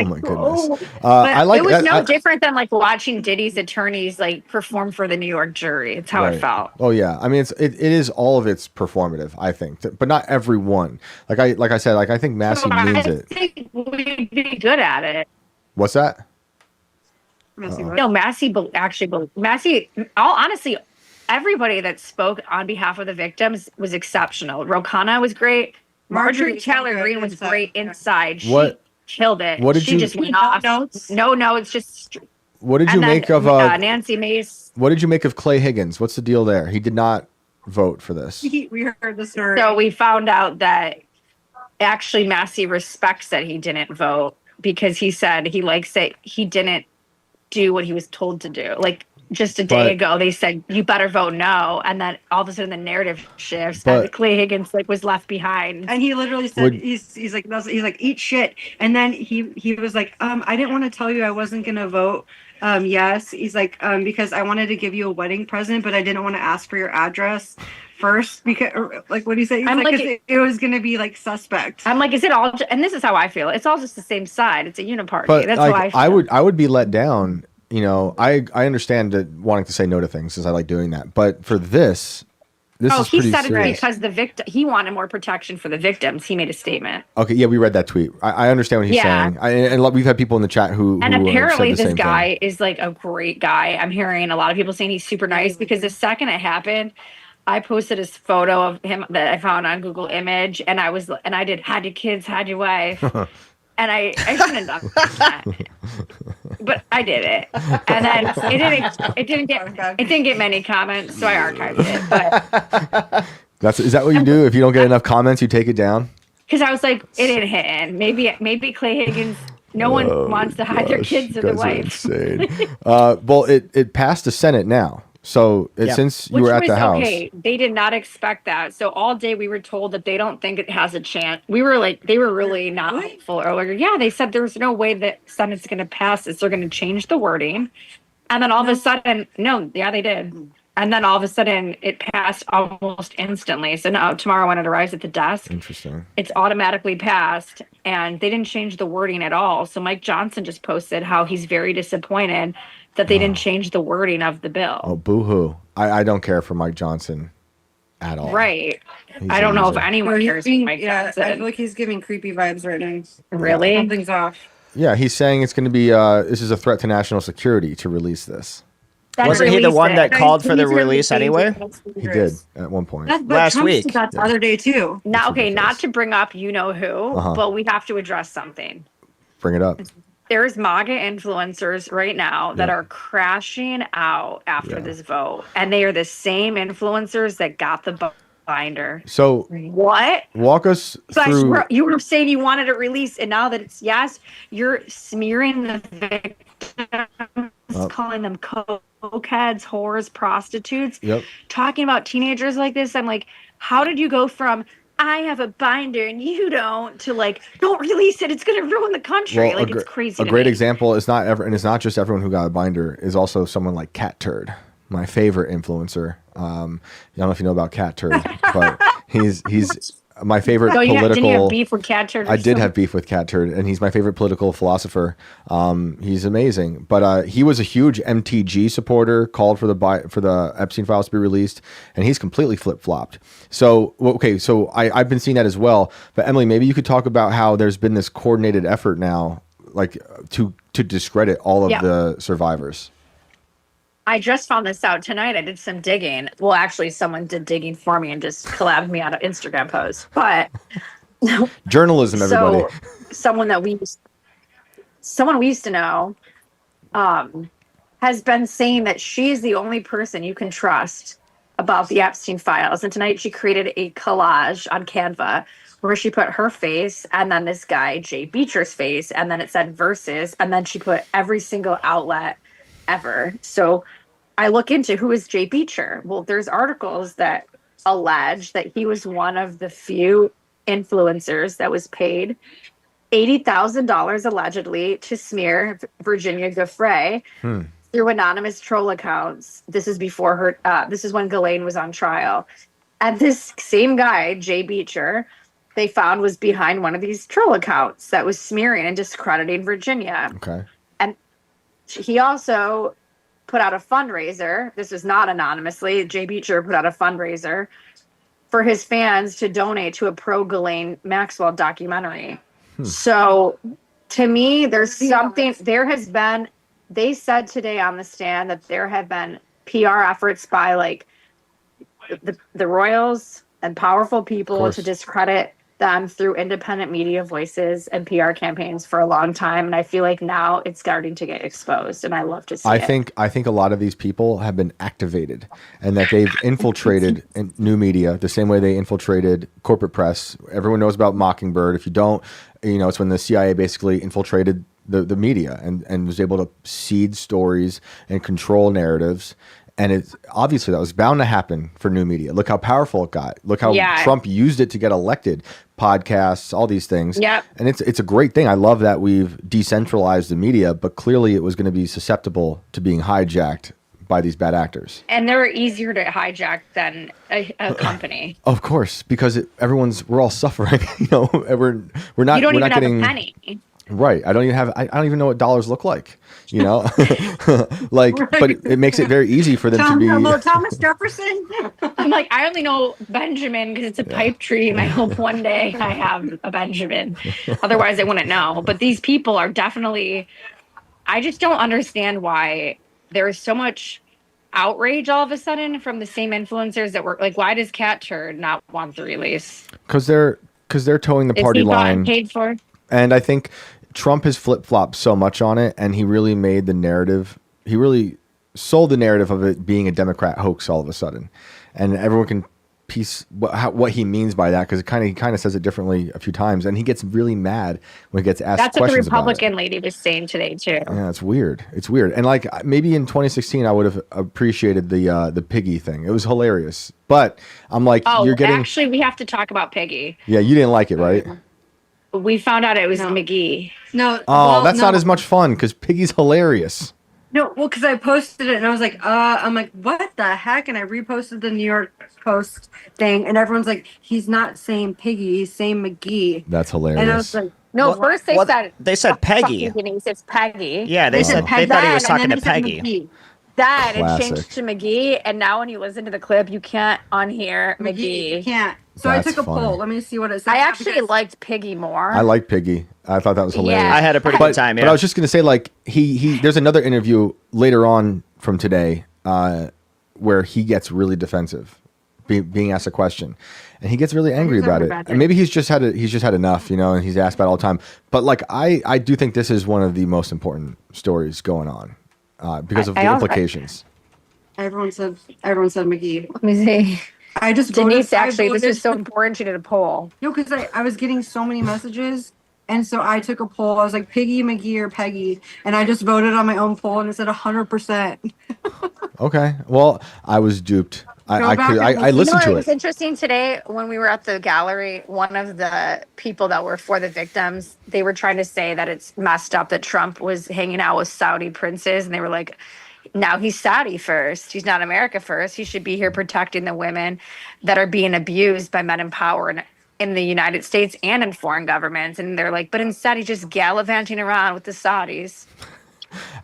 my goodness. "Oh." I like it was no I- different than like watching Diddy's attorneys like perform for the New York jury. It's how Right. it felt. Oh yeah, I mean it is all of it's performative, I think, but not every one. Like I said, like I think Massey means I it. think we'd be good at it. What's that? No, Massey, all honestly, everybody that spoke on behalf of the victims was exceptional. Ro Khanna was great. Marjorie Taylor Greene was great inside. What- She killed it. what did she you- just went off. Notes? No notes, just. What did you And then, make of Nancy Mace? what did you make of Clay Higgins? What's the deal there? He did not vote for this. We heard the story. So we found out that actually Massey respects that he didn't vote because he said he likes it. He didn't do what he was told to do. Like just a day But- ago, they said you better vote no, and then all of a sudden the narrative shifts But- and Clay Higgins like was left behind. And he literally said, Would- he's like eat shit. And then he was like, I didn't want to tell you I wasn't gonna vote. Yes. He's like, because I wanted to give you a wedding present, but I didn't want to ask for your address first because like what do you say? He's I'm like, like, 'cause it was gonna be like suspect. I'm like, is it all? And this is how I feel. It's all just the same side. It's a uniparty. But That's like, how I feel. I would be let down. You know, I understand that wanting to say no to things because I like doing that. But for this Oh, is he pretty said serious. it because the victim. He wanted more protection for the victims. He made a statement. Okay, yeah, we read that tweet. I understand what he's Yeah. saying. And we've had people in the chat who And who apparently, said the this same guy thing. is like a great guy. I'm hearing a lot of people saying he's super nice because the second it happened, I posted his photo of him that I found on Google Image, and I did had your kids, had your wife, and I shouldn't have done that, but I did it, and then it didn't get many comments, so I archived it, but Is that what you do? If you don't get enough comments, you take it down? because I was like, it didn't hit in. Maybe Clay Higgins. No one wants to hide their Gosh, kids or you their guys are wife. insane. Well, it passed the Senate now. So since you were at the House. Okay. They did not expect that. So all day we were told that they don't think it has a chance. We were like, they were really not hopeful earlier. Yeah, they said there's no way that Senate's going to pass this. They're going to change the wording. And then all of a sudden, they did. And then all of a sudden it passed almost instantly. So now tomorrow when it arrives at the desk, Interesting. it's automatically passed, and they didn't change the wording at all. So Mike Johnson just posted how he's very disappointed that they didn't change the wording of the bill. Oh, boo-hoo. I don't care for Mike Johnson at all. Right. He's I a don't know if loser. anyone cares for Mike I Johnson. feel like he's giving creepy vibes right now. Really? Something's off. Yeah, he's saying it's going to be, this is a threat to national security to release this. Then Wasn't he the release one it. that called for the He's really release anyway? dangerous. He did at one point. But Last Trump week. did that the other day too. Now, okay, ridiculous. not to bring up you know who, Uh-huh. but we have to address something. Bring it up. There's MAGA influencers right now that Yeah. are crashing out after Yeah. this vote, and they are the same influencers that got the binder. So What? walk us Guys, through. you were saying you wanted it released, and now that it's yes, you're smearing the victims, calling them cokeheads, whores, prostitutes, Yep. talking about teenagers like this. I'm like, how did you go from I have a binder and you don't to like don't release it? It's going to ruin the country. Well, like it's crazy. A to great me. example is not ever, and it's not just everyone who got a binder. Is also someone like Cat Turd, my favorite influencer. I don't know if you know about Cat Turd, but he's my favorite So political. didn't you have beef with Cat Turd? I did have beef with Cat Turd, and he's my favorite political philosopher. He's amazing, but he was a huge MTG supporter. Called for the Epstein files to be released, and he's completely flip flopped. So okay, so I've been seeing that as well. But Emily, maybe you could talk about how there's been this coordinated effort now, like to discredit all of the survivors. I just found this out tonight. I did some digging. Well, actually, someone did digging for me and just collabed me on an Instagram post. But Journalism, everybody. so someone we used to know has been saying that she's the only person you can trust about the Epstein files. And tonight she created a collage on Canva where she put her face and then this guy, Jay Beecher's face, and then it said versus, and then she put every single outlet ever. So I look into who is Jay Beecher. Well, there's articles that allege that he was one of the few influencers that was paid $80,000 allegedly to smear Virginia Giuffre through anonymous troll accounts. This is before her. This is when Ghislaine was on trial. And this same guy, Jay Beecher, they found was behind one of these troll accounts that was smearing and discrediting Virginia. Okay. And he also put out a fundraiser. This was not anonymously. Jay Beecher put out a fundraiser for his fans to donate to a pro-Ghislaine Maxwell documentary. So to me, there's something, there has been, they said today on the stand that there have been PR efforts by like the royals and powerful people to discredit them through independent media voices and PR campaigns for a long time. And I feel like now it's starting to get exposed, and I love to see it. I think a lot of these people have been activated, and that they've infiltrated in new media the same way they infiltrated corporate press. Everyone knows about Mockingbird. If you don't, it's when the CIA basically infiltrated the media and was able to seed stories and control narratives. And it's obviously that was bound to happen for new media. Look how powerful it got. Look how Trump used it to get elected. Podcasts, all these things. Yep. And it's a great thing. I love that we've decentralized the media, but clearly it was going to be susceptible to being hijacked by these bad actors. And they're easier to hijack than a company. Of course, because we're all suffering. We're not. You don't we're even not have getting, a penny. Right. I don't even know what dollars look like. Like, but it makes it very easy for them to be. Thomas Jefferson. I'm like, I only know Benjamin because it's a pipe tree, and I hope one day I have a Benjamin. Otherwise, I wouldn't know. But these people are definitely. I just don't understand why there is so much outrage all of a sudden from the same influencers that were like, why does Cat Turd not want the release? Because they're towing the party line. Paid for? And I think Trump has flip-flopped so much on it, and he really made the narrative. He really sold the narrative of it being a Democrat hoax all of a sudden, and everyone can piece what he means by that, because he kind of says it differently a few times, and he gets really mad when he gets asked That's what the questions about it. Republican lady was saying today too. Yeah, it's weird. It's weird, and like maybe in 2016 I would have appreciated the piggy thing. It was hilarious, but I'm like, you're getting. Actually, we have to talk about Piggy. Yeah, you didn't like it, right? We found out it was McGee. No. Oh, that's not as much fun because Piggy's hilarious. No, well, because I posted it and I was like, I'm like, what the heck? And I reposted the New York Post thing, and everyone's like, he's not saying Piggy, he's saying McGee. That's hilarious. And I was like, No, Well- first they well, said they said Peggy. fucking Denise, it's Peggy. Yeah, they said they thought he was talking to Peggy. Then it Classic. changed to McGee, and now when you listen to the clip, you can't unhear McGee. You can't. So That's I took a funny. poll. Let me see what it says. I actually liked Piggy more. I like Piggy. I thought that was hilarious. Yeah. I had a pretty good time. But Yeah, I was just gonna say, like, he there's another interview later on from today where he gets really defensive, being asked a question, and he gets really angry about it. And maybe he's just had enough, you know, and he's asked about it all the time. But like, I do think this is one of the most important stories going on because of the implications. Everyone said McGee. Let me see. I just Denise, voted, I actually, this voted- is so important. She did a poll. No, because I was getting so many messages, and so I took a poll. I was like, Piggy, McGee, or Peggy, and I just voted on my own poll, and it said 100%. Okay, well, I was duped. I listened to It was it. interesting today when we were at the gallery. One of the people that were for the victims, they were trying to say that it's messed up that Trump was hanging out with Saudi princes, and they were like, now he's Saudi first. He's not America first. He should be here protecting the women that are being abused by men in power in the United States and in foreign governments. And they're like, but instead he's just gallivanting around with the Saudis.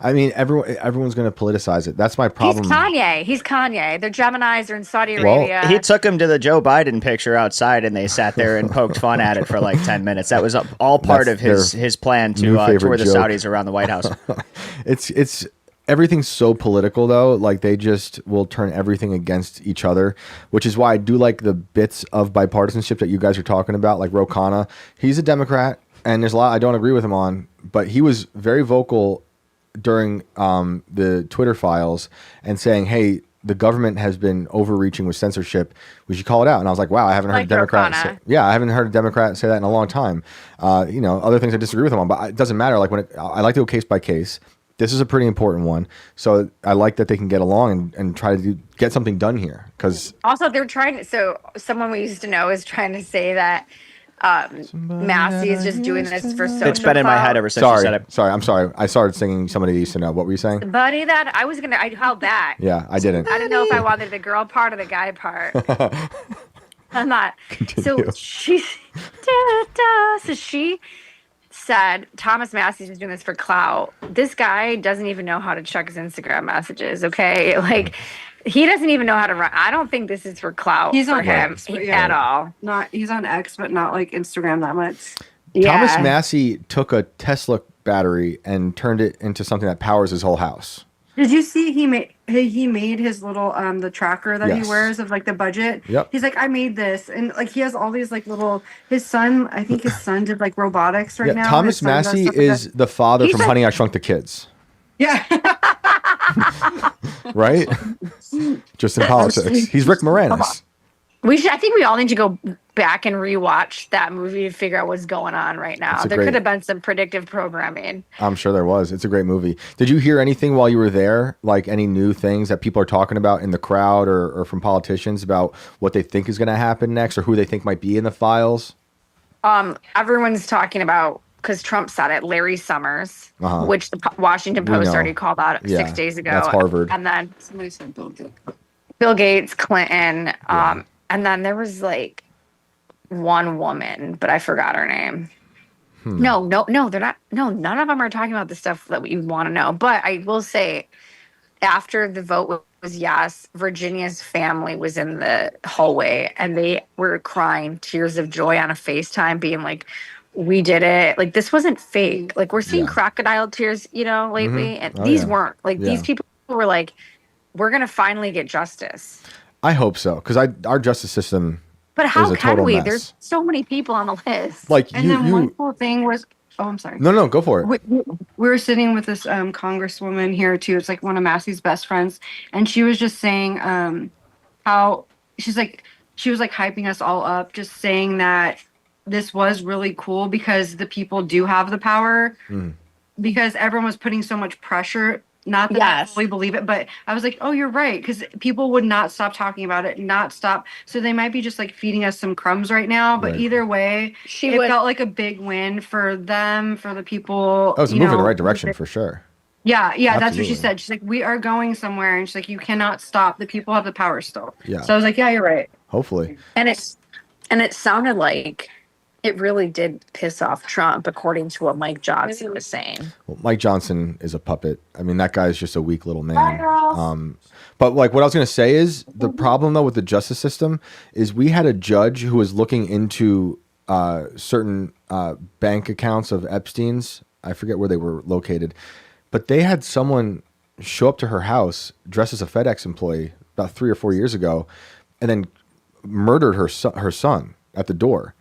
I mean, everyone's going to politicize it. That's my problem. He's Kanye. They're Geminis. They're in Saudi Arabia. he took him to the Joe Biden picture outside, and they sat there and poked fun at it for like 10 minutes. That was all part of his plan to tour the Saudis around the White House. It's everything's so political though. Like they just will turn everything against each other, which is why I do like the bits of bipartisanship that you guys are talking about. Like Ro Khanna, he's a Democrat, and there's a lot I don't agree with him on, but he was very vocal during the Twitter files and saying, hey, the government has been overreaching with censorship. We should call it out. And I was like, wow, I haven't heard a Democrat I haven't heard a Democrat say that in a long time. You know, other things I disagree with him on, but it doesn't matter. Like I like to go case by case. This is a pretty important one. So I like that they can get along and try to get something done here. Because also they're trying to, so someone we used to know is trying to say that Massey is just doing this for social It's been in my head ever since you said it. Sorry, I'm sorry. I started singing somebody used to know. What were you saying? Buddy, that I held back. Yeah, I didn't. I didn't know if I wanted the girl part or the guy part. I'm not. Continue. So she said Thomas Massey's just doing this for clout. This guy doesn't even know how to check his Instagram messages. Okay, like he doesn't even know how to run. I don't think this is for clout for him at all. He's on X, but not like Instagram that much. Thomas Massey took a Tesla battery and turned it into something that powers his whole house. Did you see he made his little the tracker that he wears of like the budget? Yep. He's like, I made this, and like he has all these like little. His son, I think his son did like robotics now. Thomas Massey is the father from Honey, I Shrunk the Kids. Yeah. Right? Just in politics. He's Rick Moranis. I think we all need to go back and rewatch that movie to figure out what's going on right now. There could have been some predictive programming. I'm sure there was. It's a great movie. Did you hear anything while you were there? Like any new things that people are talking about in the crowd or from politicians about what they think is going to happen next or who they think might be in the files? Everyone's talking about, because Trump said it, Larry Summers, which the Washington Post already called out 6 days ago. That's Harvard. And then Somebody said Bill Gates, Clinton, and then there was like one woman, but I forgot her name. No, they're not. No, none of them are talking about the stuff that we want to know. But I will say, after the vote was yes, Virginia's family was in the hallway and they were crying tears of joy on a FaceTime, being like, we did it. Like, this wasn't fake. Like, we're seeing crocodile tears, lately. And these weren't. Like, these people were like, we're going to finally get justice. I hope so, because our justice system But how is a can total we? mess. There's so many people on the list. Like, one cool thing was, oh, I'm sorry. No, go for it. We were sitting with this congresswoman here too. It's like one of Massey's best friends, and she was just saying how she was like hyping us all up, just saying that this was really cool because the people do have the power, because everyone was putting so much pressure. Not that I fully believe it, but I was like, oh, you're right, because people would not stop talking about it, not stop. So they might be just like feeding us some crumbs right now, but either way, it felt like a big win for them, for the people. Oh, it's a move in the right direction for sure. Yeah, absolutely. That's what she said. She's like, we are going somewhere, and she's like, you cannot stop. The people have the power still. Yeah. So I was like, yeah, you're right. Hopefully. And it sounded like It really did piss off Trump, according to what Mike Johnson was saying. Well, Mike Johnson is a puppet. I mean, that guy's just a weak little man. But like what I was going to say is the problem though with the justice system is we had a judge who was looking into certain bank accounts of Epstein's. I forget where they were located, but they had someone show up to her house dressed as a FedEx employee about 3 or 4 years ago, and then murdered her son at the door.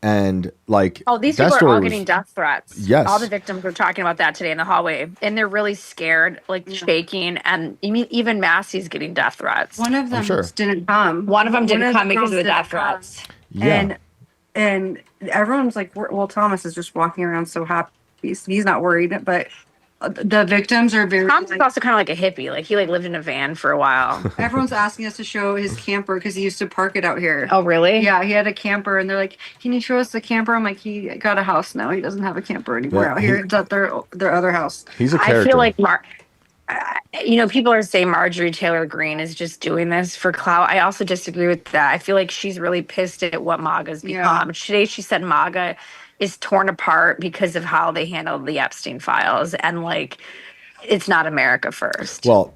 And like, oh, these people are all getting death threats. Yes, all the victims were talking about that today in the hallway, and they're really scared, like shaking. And even Massey's getting death threats. One of them didn't come. One of them didn't come because of the death threats. Yeah. And everyone's like, well, Thomas is just walking around so happy. He's not worried, but the victims are very. Tom's also kind of like a hippie. Like he lived in a van for a while. Everyone's asking us to show his camper because he used to park it out here. Oh, really? Yeah, he had a camper, and they're like, "Can you show us the camper?" I'm like, "He got a house now. He doesn't have a camper anymore out here. It's at their other house." He's a character. I feel like people are saying Marjorie Taylor Greene is just doing this for clout. I also disagree with that. I feel like she's really pissed at what MAGA's become. Yeah. Today she said MAGA is torn apart because of how they handled the Epstein files, and like it's not America first. Well,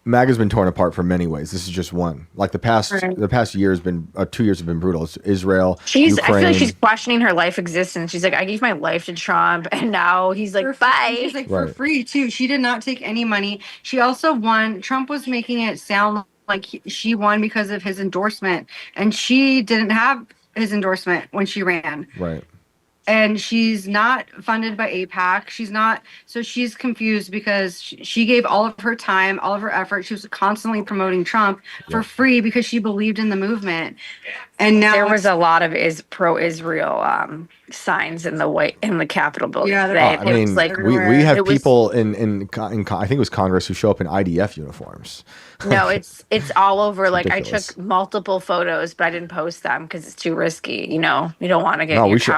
MAGA's been torn apart for many ways. This is just one. Like the past year has been 2 years have been brutal. It's Israel. I feel like she's questioning her life existence. She's like, I gave my life to Trump, and now he's like, bye. He's like for free too. She did not take any money. She also won. Trump was making it sound like she won because of his endorsement, and she didn't have his endorsement when she ran. Right. And she's not funded by AIPAC. She's confused because she gave all of her time, all of her effort. She was constantly promoting Trump for free because she believed in the movement. And now there was a lot of pro-Israel signs in the Capitol building. Yeah, today. I mean, like we have people in I think it was Congress who show up in IDF uniforms. No, it's all over. Like ridiculous. I took multiple photos, but I didn't post them because it's too risky. You don't want to get. No, we should.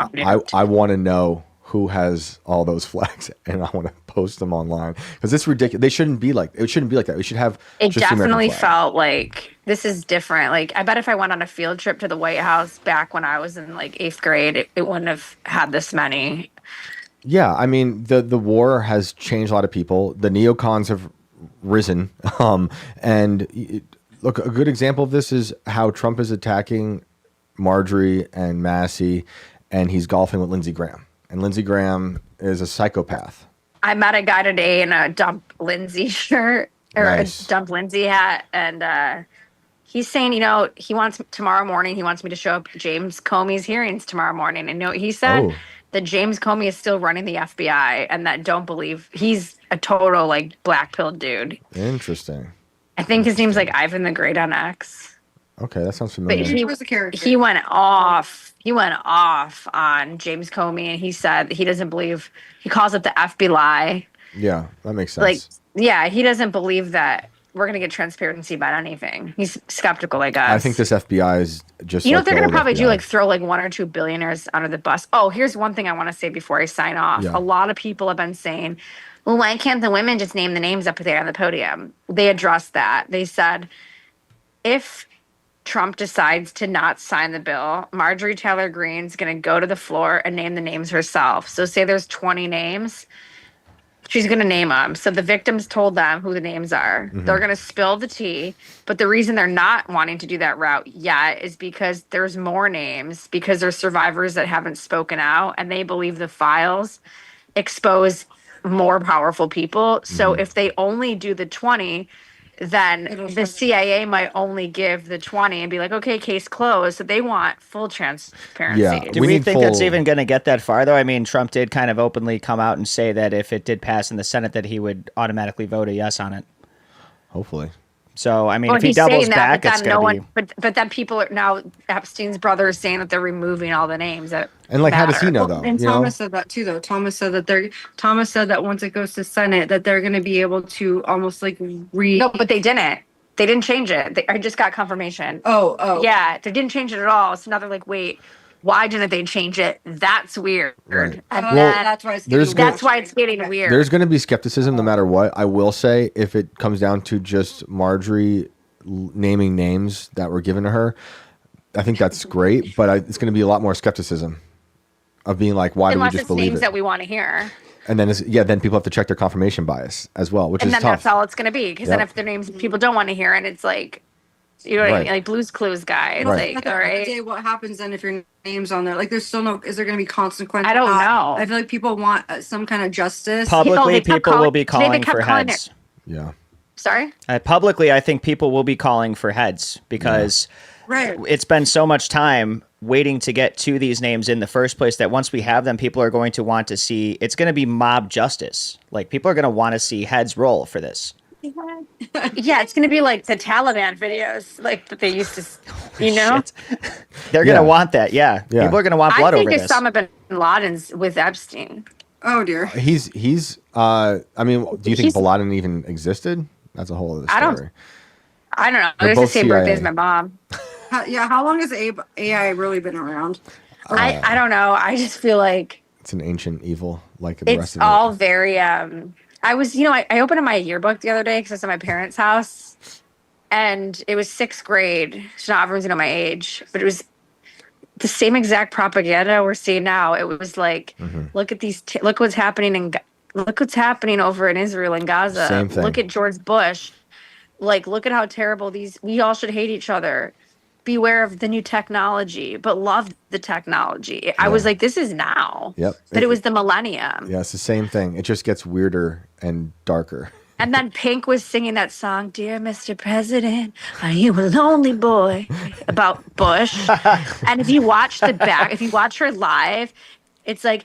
I want to know who has all those flags, and I want to post them online because it's ridiculous. They shouldn't be like. It shouldn't be like that. We should have. It just definitely felt like this is different. Like I bet if I went on a field trip to the White House back when I was in like 8th grade, it wouldn't have had this many. Yeah, I mean the war has changed a lot of people. The neocons have risen, look, a good example of this is how Trump is attacking Marjorie and Massey, and he's golfing with Lindsey Graham. And Lindsey Graham is a psychopath. I met a guy today in a Dump Lindsey shirt or a Dump Lindsey hat, and he's saying, he wants tomorrow morning. He wants me to show up at James Comey's hearings tomorrow morning, and he said that James Comey is still running the FBI, and that don't believe he's a total like black pill dude. Interesting. I think his name's like Ivan the Great on X. Okay, that sounds familiar. But he was a character. He went off on James Comey, and he said he doesn't believe. He calls it the FBI. Yeah, that makes sense. He doesn't believe that we're going to get transparency about anything. He's skeptical, I guess. I think this FBI is just. What they're going to probably do? Like throw like 1 or 2 billionaires under the bus. Oh, here's one thing I want to say before I sign off. Yeah. A lot of people have been saying, well, why can't the women just name the names up there on the podium? They addressed that. They said, if Trump decides to not sign the bill, Marjorie Taylor Greene's going to go to the floor and name the names herself. So say there's 20 names. She's going to name them. So the victims told them who the names are. Mm-hmm. They're going to spill the tea. But the reason they're not wanting to do that route yet is because there's more names, because there's survivors that haven't spoken out, and they believe the files expose more powerful people. So if they only do the 20, then the CIA might only give the 20 and be like, okay, case closed. So they want full transparency. Yeah. Do we think that's even going to get that far, though? I mean, Trump did kind of openly come out and say that if it did pass in the Senate, that he would automatically vote a yes on it. Hopefully. So, I mean, if he doubles back, it's going to be... But then people are now, Epstein's brother is saying that they're removing all the names. And like, how does he know, though? And Thomas said that, too, though. Thomas said that once it goes to Senate, that they're going to be able to almost like No, but they didn't. They didn't change it. I just got confirmation. Oh. Yeah, they didn't change it at all. So now they're like, wait, why didn't they change it? That's weird. Right. And that's why it's getting weird. There's going to be skepticism no matter what. I will say, if it comes down to just Marjorie naming names that were given to her, I think that's great, but it's going to be a lot more skepticism. of being like, why do we Unless just it's believe names it? that we want to hear. And then then people have to check their confirmation bias as well, which And is then tough. that's all it's going to be. Because then Yep. if the names people don't want to hear, and it's like, you know, what I Right. mean? Like Blue's Clues guy. It's Right. like, At the all end of the right. day, what happens then if your name's on there? Like, there's still no. Is there going to be consequences? I don't know. I feel like people want some kind of justice. Publicly, they kept people will be calling- they calling kept for calling heads. Yeah. Sorry? Publicly, I think people will be calling for heads because Right. it's been so much time waiting to get to these names in the first place that once we have them, people are going to want to see. It's going to be mob justice. Like people are going to want to see heads roll for this. Yeah, it's going to be like the Taliban videos, like that they used to, you know? Shit. They're going Yeah. to want that. Yeah. Yeah. People are going to want I blood think over this. Osama bin Laden's with Epstein. Oh dear. He's I mean, do you think He's- Bin Laden even existed? That's a whole other story. I don't know. They're There's the both same birthday as CIA. my mom. How long has AI really been around? I don't know. I just feel like It's an ancient evil, like the rest it's of all it. very I was, you know, I opened up my yearbook the other day because I was at my parents' house, and it was 6th grade. So not everyone's gonna know my age, but it was the same exact propaganda we're seeing now. It was like, Mm-hmm. look at these, look what's happening look what's happening over in Israel and Gaza. Same thing. Look at George Bush. Like, look at how terrible we all should hate each other. Beware of the new technology, but love the technology. I was like, this is now. Yep. But it was the millennium. Yeah, it's the same thing. It just gets weirder and darker. And then Pink was singing that song, Dear Mr. President, are you a lonely boy? About Bush. And if you watch if you watch her live, it's like,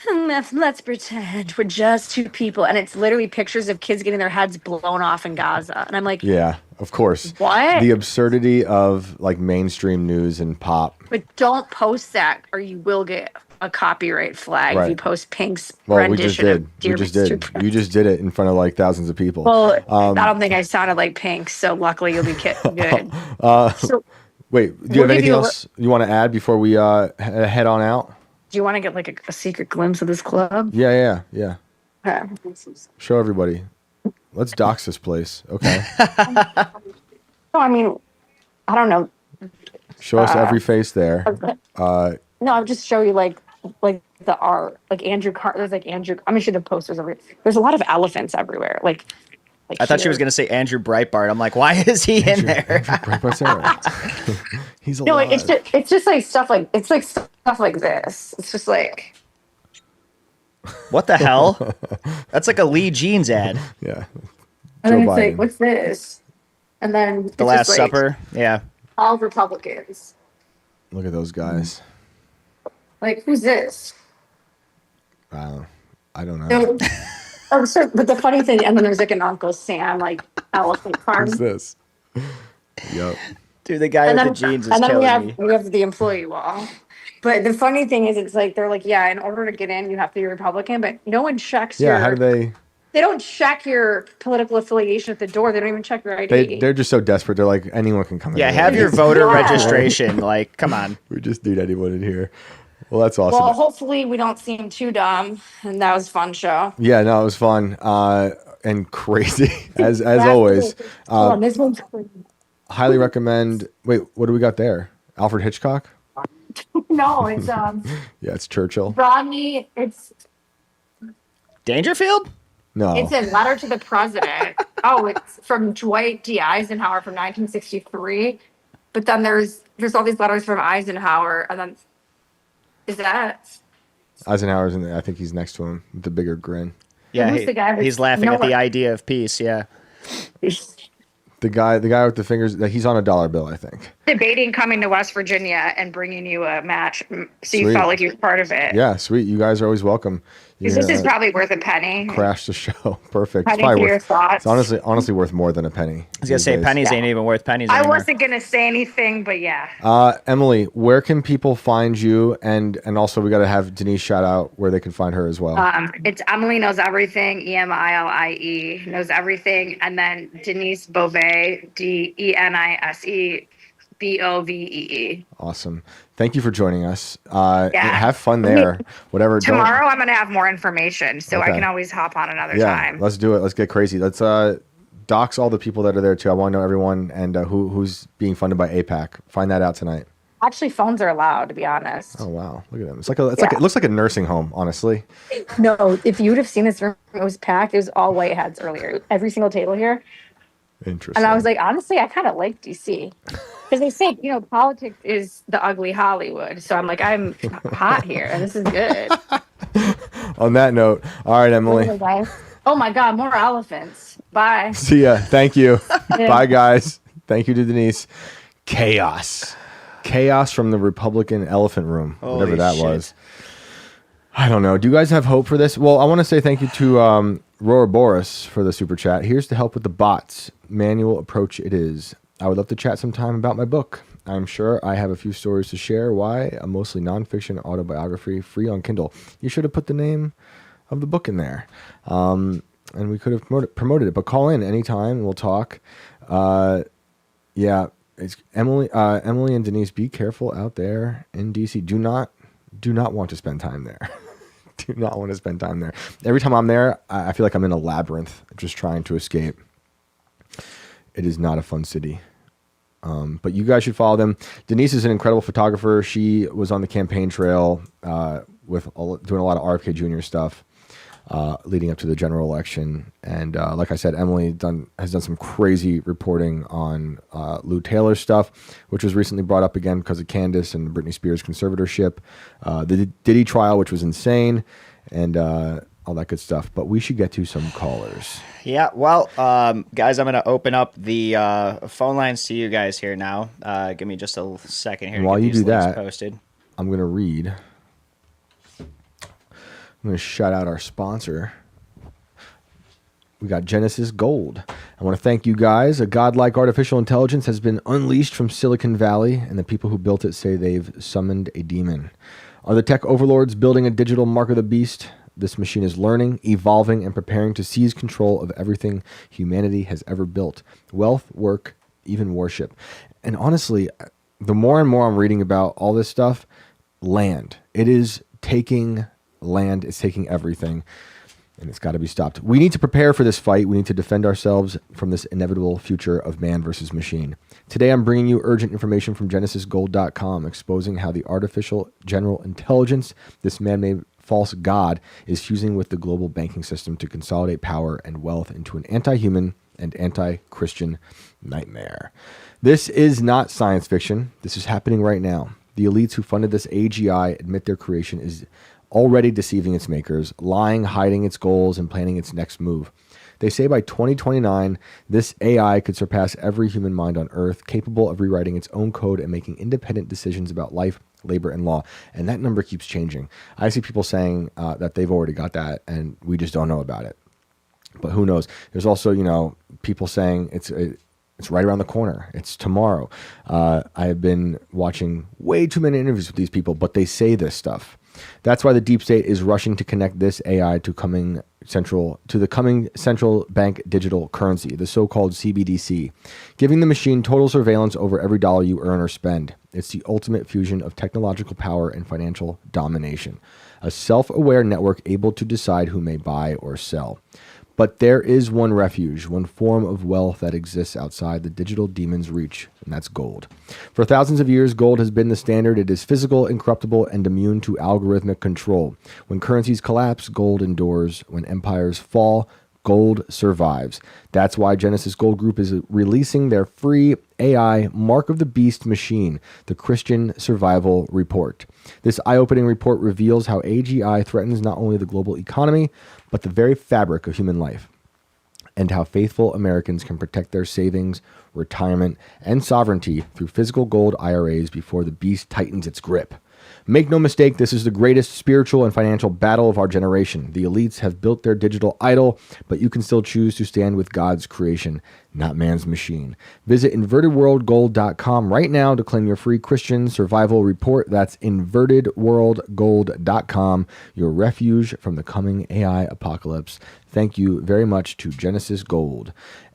let's pretend we're just two people. And it's literally pictures of kids getting their heads blown off in Gaza. And I'm like, Yeah, of course. what? The absurdity of like mainstream news and pop. But don't post that or you will get a copyright flag Right. if you post Pink's Well, we just rendition did. of Dear We just Mr. did. President. You just did it in front of like thousands of people. Well, I don't think I sounded like Pink, so luckily you'll be good. So Wait, do you we'll have give anything you a- else you want to add before we head on out? do you want to get like a secret glimpse of this club? Yeah. Okay. Show everybody. Let's dox this place. Okay. No, I mean, I don't know. Show us every face there. No, I'll just show you like the art, like Andrew there's like Andrew. I'm gonna show the posters over here. There's a lot of elephants everywhere. Like I thought she was going to say Andrew Breitbart. I'm like, why is he in there? He's alive. No, it's just like stuff like stuff like this. It's just like What the hell? That's like a Lee Jeans ad. Yeah. and then Joe it's like Biden. what's this? And then The Last Supper. Yeah. All Republicans. Look at those guys. Like who's this? I don't know. No. Oh, so, but the funny thing, and then there's like an Uncle Sam like elephant farm. Who's this? Yep. Dude, the guy And with then, the jeans is and then killing me. we have the employee wall. But the funny thing is, it's like they're like, yeah, in order to get in, you have to be Republican. But no one checks Yeah. your. How do they? They don't check your political affiliation at the door. They don't even check your ID. They're just so desperate. They're like anyone can come in. Yeah, here. have your voter Yeah. registration. Like, come on. We just need anyone in here. Well, that's awesome. Well, hopefully we don't seem too dumb, and that was a fun show. Yeah, no, it was fun and crazy as always. Hold on, this one's Highly recommend. Wait, what do we got there? Alfred Hitchcock? no, it's Yeah, it's Churchill. Rodney. It's Dangerfield? No, a letter to the president. Oh, it's from Dwight D. Eisenhower from 1963. But then there's all these letters from Eisenhower, and then is that? Eisenhower's in there. I think he's next to him with the bigger grin. Yeah, Who's the guy with- he's laughing you know at the what? idea of peace. Yeah. The guy with the fingers. He's on a dollar bill, I think. Debating coming to West Virginia and bringing you a match, so you Sweet. felt like you were part of it. Yeah, sweet. You guys are always welcome. You This is can, probably worth a penny. crash the show. Perfect. Penny It's for your worth. thoughts. It's honestly worth more than a penny. I was going to these say, days. pennies ain't even worth pennies I anymore. wasn't gonna say anything, but yeah. Emilie, where can people find you? And also we got to have Denise shout out where they can find her as well. It's Emilie Knows Everything, Emilie Knows Everything, and then Denise Bovee, DENISE BOVEE. Awesome. Thank you for joining us. Yeah. Have fun there. Whatever. don't- Tomorrow I'm gonna have more information, so Okay. I can always hop on another Yeah, time. let's do it. Let's get crazy. Let's dox all the people that are there too. I want to know everyone and who's being funded by APAC. Find that out tonight. Actually, phones are allowed, to be honest. Oh wow, look at them. It's like it looks like a nursing home, honestly. No, if you would have seen this room, it was packed. It was all white heads earlier. Every single table here. Interesting. And I was like, honestly, I kind of like DC. Because they say, politics is the ugly Hollywood. So I'm like, I'm hot here. And this is good. On that note, all right, Emily. Oh my God, more elephants. Bye. See ya. Thank you. Bye, guys. Thank you to Denise. Chaos from the Republican elephant room, whatever that was. I don't know. Do you guys have hope for this? Well, I want to say thank you to Roar Boris for the super chat. Here's to help with the bots. Manual approach it is. I would love to chat sometime about my book. I'm sure I have a few stories to share. Why? A mostly nonfiction autobiography, free on Kindle. You should have put the name of the book in there. And we could have promoted it. But call in anytime and we'll talk. Yeah. It's Emily and Denise, be careful out there in DC. Do not want to spend time there. Do not want to spend time there. Every time I'm there, I feel like I'm in a labyrinth, just trying to escape. It is not a fun city. But you guys should follow them. Denise is an incredible photographer. She was on the campaign trail doing a lot of RFK Jr. stuff leading up to the general election. And like I said, Emily has done some crazy reporting on Lou Taylor stuff, which was recently brought up again because of Candace and Britney Spears conservatorship. The Diddy trial, which was insane, and all that good stuff. But we should get to some callers. Yeah, well, guys, I'm going to open up the phone lines to you guys here now. Give me just a second here. And while you do that, posted. I'm going to read. I'm going to shout out our sponsor. We got Genesis Gold. I want to thank you guys. A godlike artificial intelligence has been unleashed from Silicon Valley, and the people who built it say they've summoned a demon. Are the tech overlords building a digital mark of the beast? This machine is learning, evolving, and preparing to seize control of everything humanity has ever built. Wealth, work, even worship. And honestly, the more and more I'm reading about all this stuff, land. It is taking land. It's taking everything. And it's got to be stopped. We need to prepare for this fight. We need to defend ourselves from this inevitable future of man versus machine. Today, I'm bringing you urgent information from GenesisGold.com exposing how the artificial general intelligence, this man-made false god, is fusing with the global banking system to consolidate power and wealth into an anti-human and anti-Christian nightmare. This is not science fiction. This is happening right now. The elites who funded this AGI admit their creation is already deceiving its makers, lying, hiding its goals, and planning its next move. They say by 2029, this AI could surpass every human mind on Earth, capable of rewriting its own code and making independent decisions about life, labor, and law. And that number keeps changing. I see people saying that they've already got that, and we just don't know about it. But who knows? There's also, people saying it's right around the corner. It's tomorrow. I have been watching way too many interviews with these people, but they say this stuff. That's why the deep state is rushing to connect this AI to the coming central bank digital currency, the so-called CBDC, giving the machine total surveillance over every dollar you earn or spend. It's the ultimate fusion of technological power and financial domination, a self-aware network able to decide who may buy or sell. But there is one refuge, one form of wealth that exists outside the digital demon's reach, and that's gold. For thousands of years, gold has been the standard. It is physical, incorruptible, and immune to algorithmic control. When currencies collapse, gold endures. When empires fall, gold survives. That's why Genesis Gold Group is releasing their free AI Mark of the Beast machine, the Christian Survival Report. This eye-opening report reveals how AGI threatens not only the global economy, but the very fabric of human life, and how faithful Americans can protect their savings, retirement, and sovereignty through physical gold IRAs before the beast tightens its grip. Make no mistake, this is the greatest spiritual and financial battle of our generation. The elites have built their digital idol, but you can still choose to stand with God's creation, not man's machine. Visit invertedworldgold.com right now to claim your free Christian survival report. That's invertedworldgold.com, your refuge from the coming AI apocalypse. Thank you very much to Genesis Gold.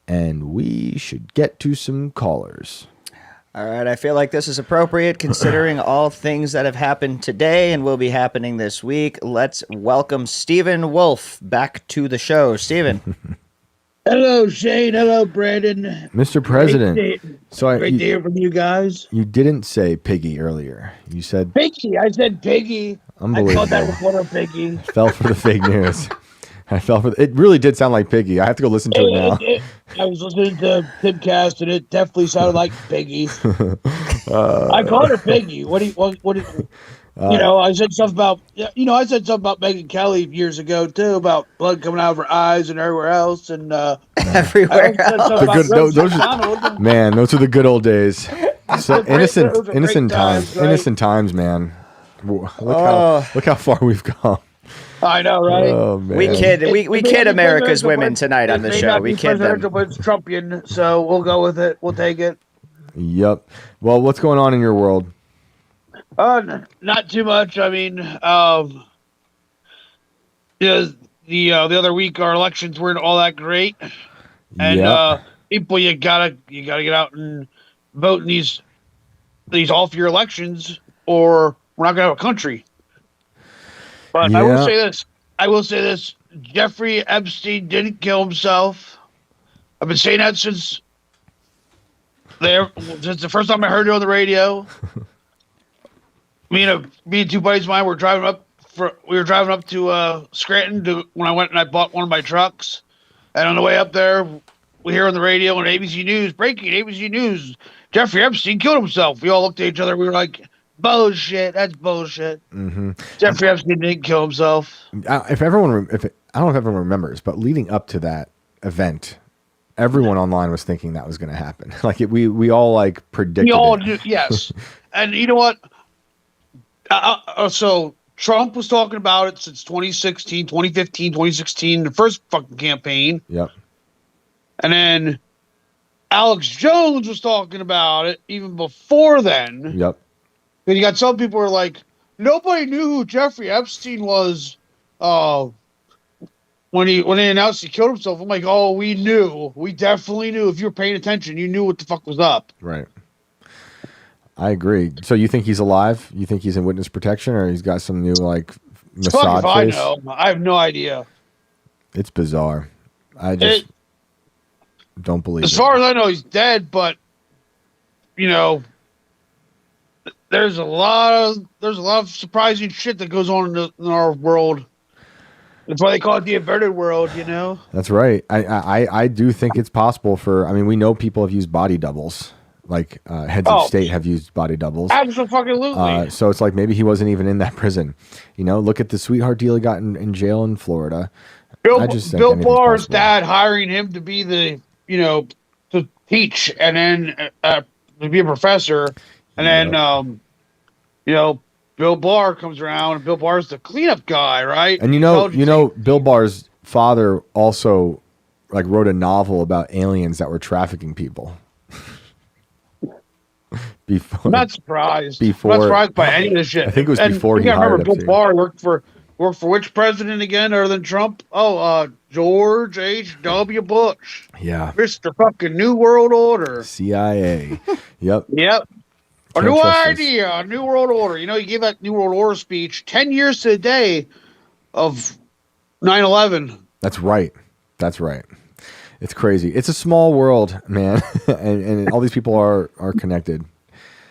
And we should get to some callers. All right, I feel like this is appropriate considering all things that have happened today and will be happening this week. Let's welcome Stephen Wolf back to the show. Stephen. Hello, Shane. Hello, Brandon. Mr. President, So Great to hear from you guys. you didn't say piggy earlier. You said Piggy. I said piggy. unbelievable. I called that reporter piggy. Fell for the fake news. I fell for it. Really did sound like piggy. I have to go listen to it now. I was listening to Timcast, and it definitely sounded like piggy. I called her piggy. What? I said something about I said something about Megyn Kelly years ago too, about blood coming out of her eyes and everywhere else, and Everywhere else. Man, those are the good old days. So innocent times, right? innocent times, man. Look how far we've come. I know, right? Oh, man. We kid America's women tonight on the show. We kid them. It's Trumpian, so we'll go with it. We'll take it. Yep. Well, what's going on in your world? Not too much. I mean, the other week our elections weren't all that great, and people, you gotta get out and vote in these off-year elections, or we're not gonna have a country. But I will say this: Jeffrey Epstein didn't kill himself. I've been saying that since the first time I heard it on the radio. Me and two buddies of mine were driving up to Scranton when I went and I bought one of my trucks. And on the way up there, we hear on the radio on ABC News, breaking ABC News, Jeffrey Epstein killed himself. We all looked at each other. We were like, bullshit. That's bullshit. Mm-hmm. Jeffrey Epstein didn't kill himself. I don't know if everyone remembers, but leading up to that event, everyone online was thinking that was going to happen. Like we all like predicted. We all knew, yes. And you know what? So Trump was talking about it since 2016, 2015, 2016, the first fucking campaign. Yep. And then Alex Jones was talking about it even before then. Yep. And you got some people who are like, nobody knew who Jeffrey Epstein was when he announced he killed himself. I'm like, oh, we knew. We definitely knew. If you were paying attention, you knew what the fuck was up. Right. I agree. So you think he's alive? You think he's in witness protection, or he's got some new like Mossad face? I know. I have no idea. It's bizarre. I just don't believe it. As far as I know, he's dead, but there's a lot of surprising shit that goes on in our world. That's why they call it the inverted world, That's right. I do think it's possible we know people have used body doubles. Like heads of state have used body doubles. Absolutely. So it's like maybe he wasn't even in that prison. Look at the sweetheart deal he got in jail in Florida. Bill Barr's dad hiring him to be to teach and then to be a professor. And then, Bill Barr comes around and Bill Barr's the cleanup guy, right? And Bill Barr's father also like wrote a novel about aliens that were trafficking people. I'm not surprised. I'm not surprised by any of this shit. I think it was before he hired remember Bill Barr worked for which president again other than Trump? George H.W. Bush. Yeah. Mr. fucking New World Order. CIA. Yep. Yep. A new idea, a New World Order. He gave that New World Order speech 10 years to the day of 9/11. That's right. It's crazy. It's a small world, man, and all these people are connected.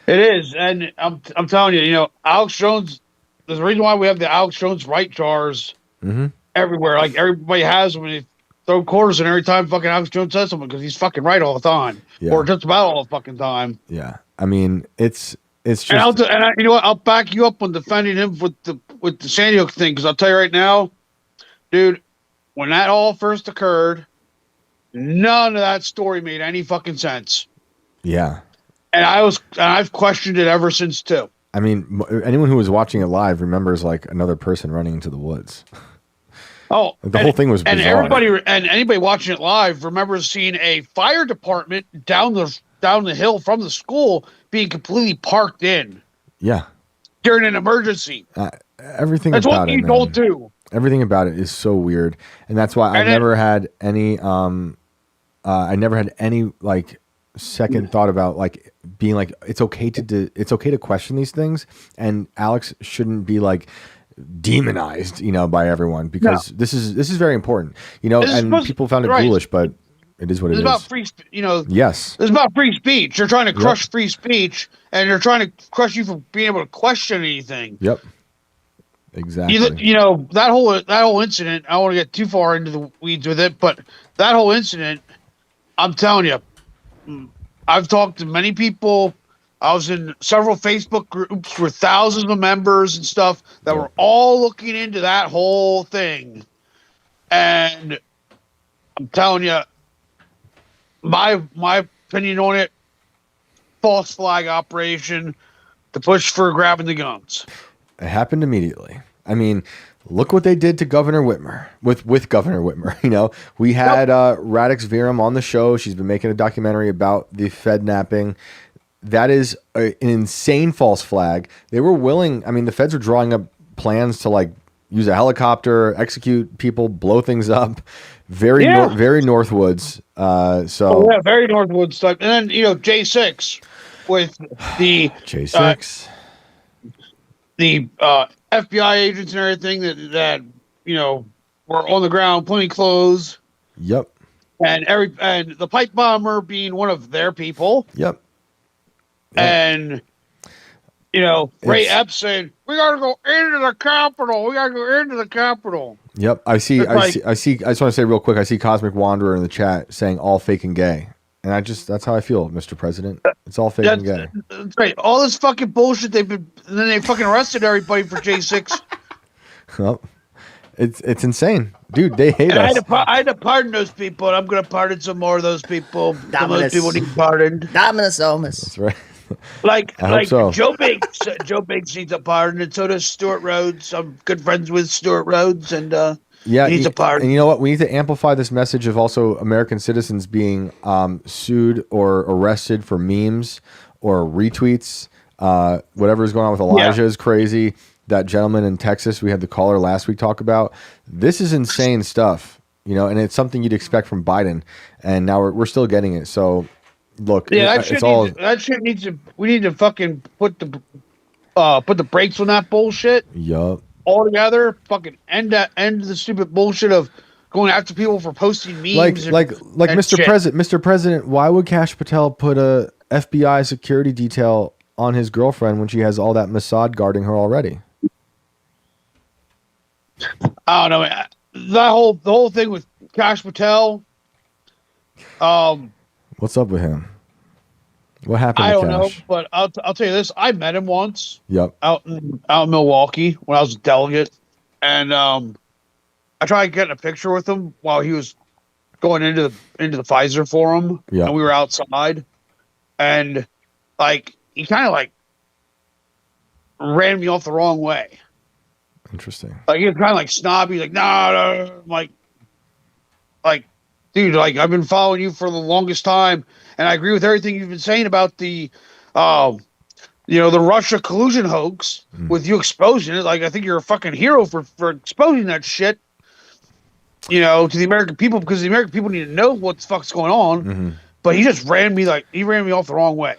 It is, and I'm telling you, Alex Jones. There's a reason why we have the Alex Jones right jars everywhere. Like everybody has them, and they throw quarters in every time fucking Alex Jones says something because he's fucking right all the time, or just about all the fucking time. Yeah, it's just. And you know what? I'll back you up on defending him with the Sandy Hook thing because I'll tell you right now, dude, when that all first occurred. None of that story made any fucking sense. Yeah. And I've questioned it ever since too. I mean, anyone who was watching it live remembers like another person running into the woods. Oh, the whole thing was bizarre. And anybody watching it live remembers seeing a fire department down the hill from the school being completely parked in. Yeah. During an emergency. That's what you don't do. Everything about it is so weird, and that's why I never had any like second thought about like being like it's okay to question these things, and Alex shouldn't be like demonized, by everyone because this is very important, and people found it ghoulish, but It is what it It's is. about free, Yes. It's about free speech. You're trying to crush free speech, and you're trying to crush you from being able to question anything. Yep. Exactly. That whole incident. I don't want to get too far into the weeds with it, but that whole incident, I'm telling you, I've talked to many people. I was in several Facebook groups with thousands of members and stuff that were all looking into that whole thing, and I'm telling you, my opinion on it, false flag operation to push for grabbing the guns. It happened immediately. I mean, look what they did to Governor Whitmer with Governor Whitmer. We had Radix Virum on the show. She's been making a documentary about the Fed napping. That is an insane false flag. They were willing. I mean, the feds were drawing up plans to use a helicopter, execute people, blow things up. Very Northwoods. Very Northwoods type. And then J6 with the J6, the FBI agents and everything that were on the ground, plain clothes. Yep. And the pipe bomber being one of their people. Yep. And Ray Epstein, we gotta go into the Capitol. We gotta go into the Capitol. Yep. I see. I just want to say real quick. I see Cosmic Wanderer in the chat saying all fake and gay, and that's how I feel, Mr. President. It's all fake and gay. That's right. All this fucking bullshit and then they fucking arrested everybody for J6. Well, it's insane, dude. They hate us. I had to pardon those people, and I'm gonna pardon some more of those people. Some of those people need pardoned. Dominus Omus. That's right. So. Joe Biggs needs a pardon, and so does Stuart Rhodes. I'm good friends with Stuart Rhodes, and he needs a pardon. And you know what? We need to amplify this message of also American citizens being sued or arrested for memes or retweets. Whatever is going on with Elijah is crazy. That gentleman in Texas, we had the caller last week talk about. This is insane stuff, and it's something you'd expect from Biden, and now we're still getting it. So. Look, we need to fucking put the brakes on that bullshit. Yup. All together, fucking end the stupid bullshit of going after people for posting memes. Like Mr. President, why would Kash Patel put a FBI security detail on his girlfriend when she has all that Mossad guarding her already? I don't know. The whole thing with Kash Patel. What's up with him? What happened? I don't know, but I'll tell you this: I met him once. Yep. Out in Milwaukee when I was a delegate, and I tried getting a picture with him while he was going into the Pfizer forum. Yeah. And we were outside, and he kind of ran me off the wrong way. Interesting. He was kind of snobby, no, dude, I've been following you for the longest time, and I agree with everything you've been saying about the Russia collusion hoax with you exposing it. I think you're a fucking hero for exposing that shit, to the American people, because the American people need to know what the fuck's going on. Mm-hmm. But he just ran me off the wrong way.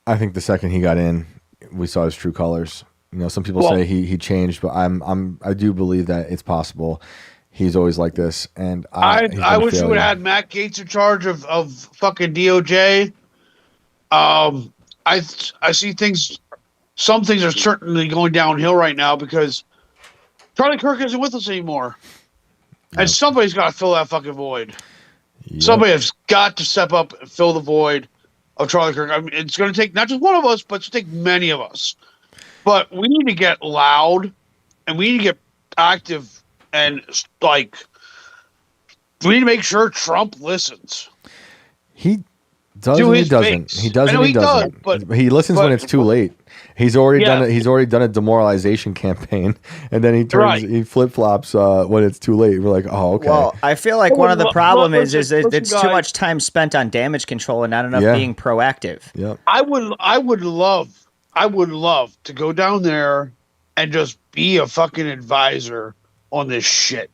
I think the second he got in, we saw his true colors. Some people say he changed, but I do believe that it's possible. He's always like this, and I wish we would have had Matt Gaetz in charge of fucking DOJ. I see things. Some things are certainly going downhill right now because Charlie Kirk isn't with us anymore, and somebody's got to fill that fucking void. Yep. Somebody has got to step up and fill the void of Charlie Kirk. I mean, it's going to take not just one of us, but it's going to take many of us. But we need to get loud, and we need to get active. And we need to make sure Trump listens. He does and he doesn't. He does and he doesn't. But he listens when it's too late. He's already done it. He's already done a demoralization campaign, and then he flip flops when it's too late. We're like, oh, okay. Well, I feel like one of the problem is it's too much time spent on damage control and not enough being proactive. Yeah. I would love to go down there and just be a fucking advisor on this shit,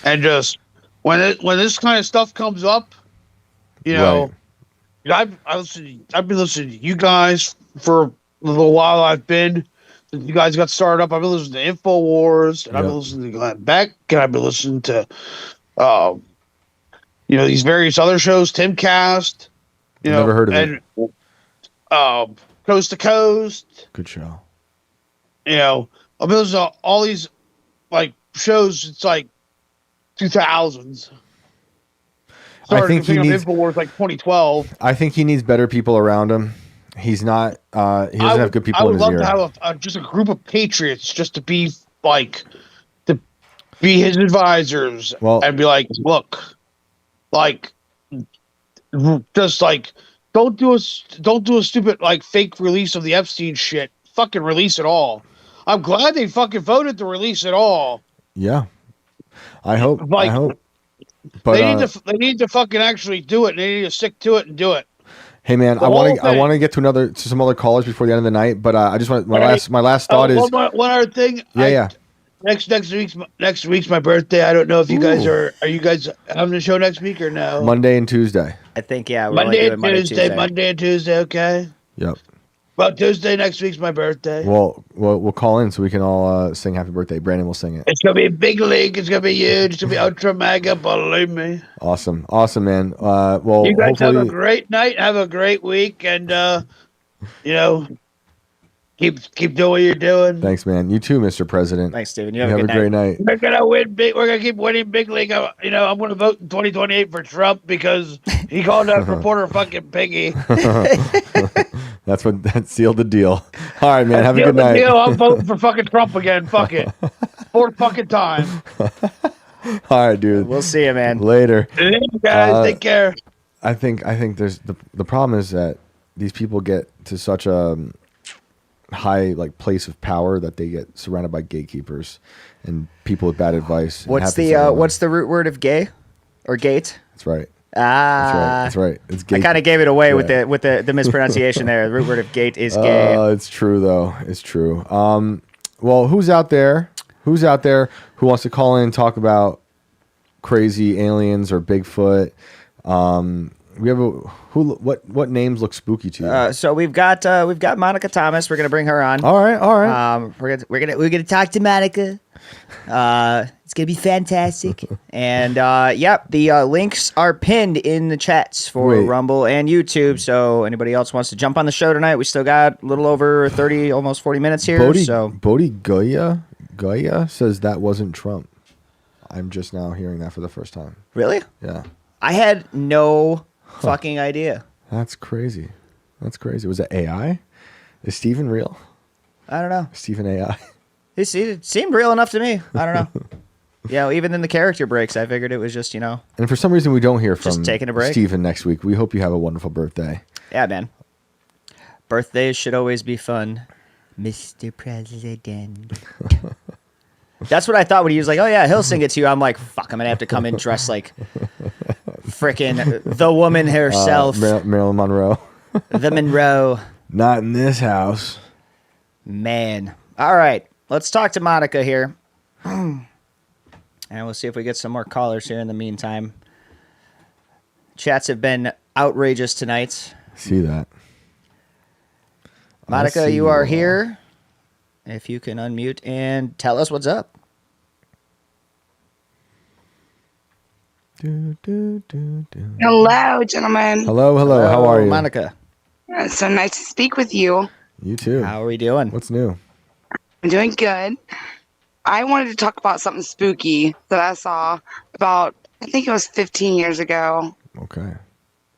and just when this kind of stuff comes up, I've been listening to you guys for a little while. You guys got started up. I've been listening to InfoWars, and I've been listening to Glenn Beck, and I've been listening to these various other shows, Timcast, Never heard of it. and Coast to Coast. Good show. Those are all these like shows. It's like 2000s. I think he needs Infowars like 2012. I think he needs better people around him. He's not. He doesn't have good people in his ear. I would love to have just a group of patriots just to be his advisors. Well, and be like, look, like, just like, don't do a stupid like fake release of the Epstein shit. Fucking release it all. I'm glad they fucking voted to release it all. Yeah, I hope. Like, I hope. But they need to fucking actually do it. They need to stick to it and do it. Hey man, I want to get to some other callers before the end of the night. But I just want my last thought is one other thing. Yeah. Next week's my birthday. I don't know if you guys are you guys having a show next week or no? Monday and Tuesday. I think we're Monday only doing and Tuesday. Monday and Tuesday. Okay. Yep. Well, Tuesday next week's my birthday. Well, we'll call in so we can all sing happy birthday. Brandon will sing it. It's gonna be big league. It's gonna be huge. It's gonna be ultra mega. Believe me. Awesome, man. Well, you guys hopefully... have a great night. Have a great week, and keep doing what you're doing. Thanks, man. You too, Mr. President. Thanks, Steven. You have a great night. We're gonna win big. We're gonna keep winning big league. I'm gonna vote in 2028 for Trump because he called that reporter fucking piggy. That sealed the deal. All right, man. Have a good night. I'm voting for fucking Trump again. Fuck it. Fourth fucking time. All right, dude. We'll see you, man. Later. Hey, guys, take care. I think there's the problem is that these people get to such a high place of power that they get surrounded by gatekeepers and people with bad advice. What's the root word of gay or gate? That's right. Ah, that's right. It's gate. I kind of gave it away with the mispronunciation there. The root word of gate is gay. It's true though. It's true. Well, who's out there? Who wants to call in and talk about crazy aliens or Bigfoot? We have what names look spooky to you? So we've got Monica Thomas. We're gonna bring her on. All right. We're gonna talk to Monica. It's gonna be fantastic. And the links are pinned in the chats for Rumble and YouTube. So anybody else wants to jump on the show tonight, we still got a little over 30, almost 40 minutes here. Bodhi Goya says that wasn't Trump. I'm just now hearing that for the first time. Really? Yeah. I had no fucking idea. That's crazy. Was it AI? Is Steven real? I don't know. Steven AI. It seemed real enough to me. I don't know. Even in the character breaks, I figured it was just, And for some reason, we don't hear from taking a break. Steven next week. We hope you have a wonderful birthday. Yeah, man. Birthdays should always be fun, Mr. President. That's what I thought when he was like, oh, yeah, he'll sing it to you. I'm like, fuck, I'm going to have to come in dressed like frickin' the woman herself. Marilyn Monroe. The Monroe. Not in this house. Man. All right. Let's talk to Monica here. And we'll see if we get some more callers here in the meantime. Chats have been outrageous tonight. See that. Monica, you are here. If you can unmute and tell us what's up. Hello, gentlemen. Hello. How are you? Monica. It's so nice to speak with you. You too. How are we doing? What's new? I'm doing good. I wanted to talk about something spooky that I saw about, I think it was 15 years ago. Okay.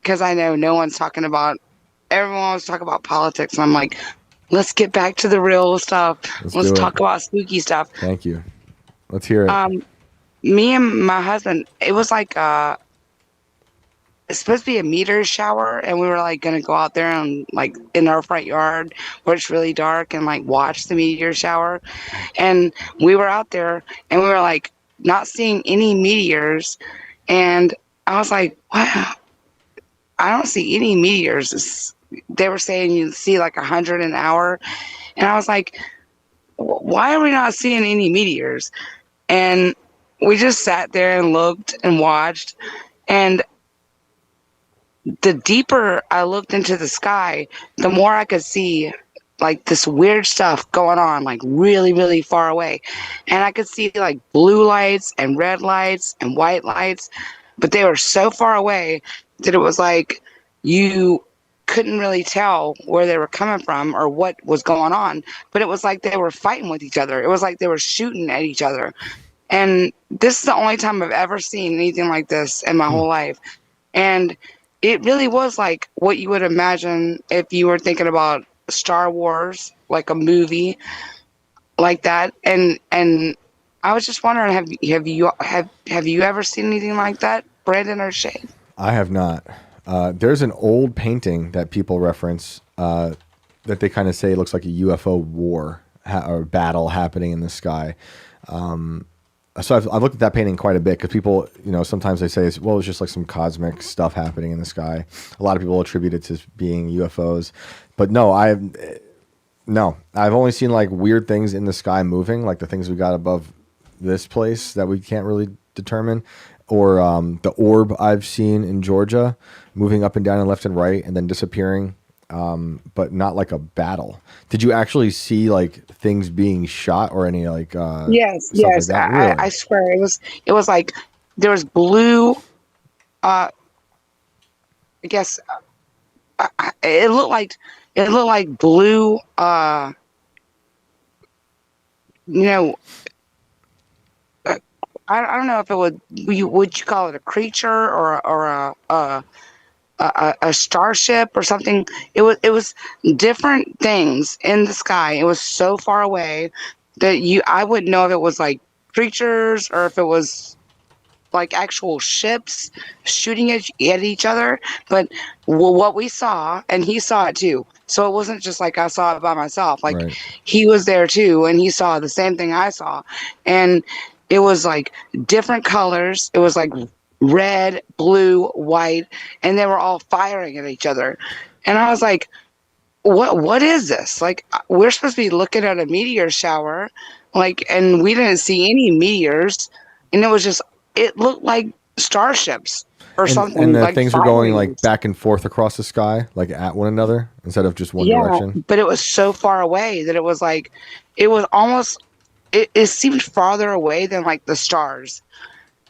Because I know no one's talking about, everyone was talking about politics. And I'm like, let's get back to the real stuff. Let's talk about spooky stuff. Thank you. Let's hear it. Me and my husband, it was like it's supposed to be a meteor shower, and we were like gonna go out there and like in our front yard where it's really dark and like watch the meteor shower. And we were out there and we were like not seeing any meteors, and I was like, wow, I don't see any meteors. They were saying you see like 100 an hour, and I was like, why are we not seeing any meteors? And we just sat there and looked and watched, and the deeper I looked into the sky, the more I could see like this weird stuff going on, like really, really far away. And I could see like blue lights and red lights and white lights. but they were so far away that it was like you couldn't really tell where they were coming from or what was going on, but it was like they were fighting with each other. It was like they were shooting at each other. And this is the only time I've ever seen anything like this in my whole life. And it really was like what you would imagine if you were thinking about Star Wars, like a movie like that. And I was just wondering, have you ever seen anything like that, Brandon or Shane? I have not. There's an old painting that people reference that they kind of say looks like a UFO war or battle happening in the sky. So I've looked at that painting quite a bit because people, sometimes they say, well, it's just like some cosmic stuff happening in the sky. A lot of people attribute it to being UFOs, but no, I've only seen like weird things in the sky moving, like the things we got above this place that we can't really determine, or the orb I've seen in Georgia moving up and down and left and right and then disappearing. But not like a battle. Did you actually see like things being shot or any like yes like that? Really? I swear it was like there was blue I guess it looked like blue I don't know if it would you call it a creature or a starship or something. It was different things in the sky. It was so far away that I wouldn't know if it was like creatures or if it was like actual ships shooting at each other. But what we saw, and he saw it too. So it wasn't just like I saw it by myself. Like Right. He was there too, and he saw the same thing I saw. And it was like different colors. It was like red, blue, white, and they were all firing at each other. And I was like, what is this? Like, we're supposed to be looking at a meteor shower, like, and we didn't see any meteors, and it looked like starships or something. And the like things were going firings. like back and forth across the sky, like at one another instead of just one direction. But it was so far away that it was like, it was almost, it seemed farther away than like the stars.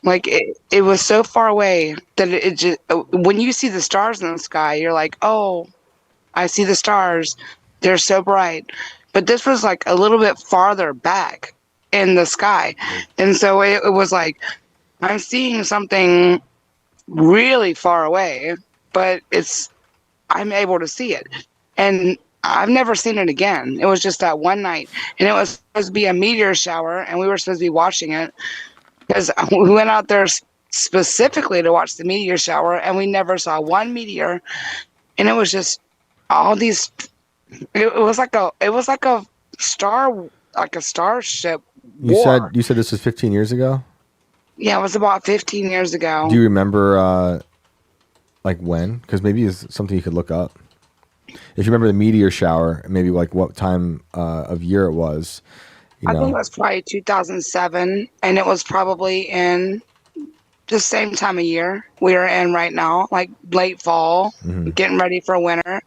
Like it was so far away that it just, when you see the stars in the sky, you're like, oh, I see the stars. They're so bright. But this was like a little bit farther back in the sky. And so it was like, I'm seeing something really far away, but I'm able to see it. And I've never seen it again. It was just that one night. And it was supposed to be a meteor shower, and we were supposed to be watching it. Because we went out there specifically to watch the meteor shower, and we never saw one meteor. And it was just all these. It was like a starship. War. You said this was 15 years ago. Yeah, it was about 15 years ago. Do you remember like when? Because maybe it's something you could look up. If you remember the meteor shower, maybe like what time of year it was. I think it was probably 2007, and it was probably in the same time of year we are in right now, like late fall, getting ready for winter.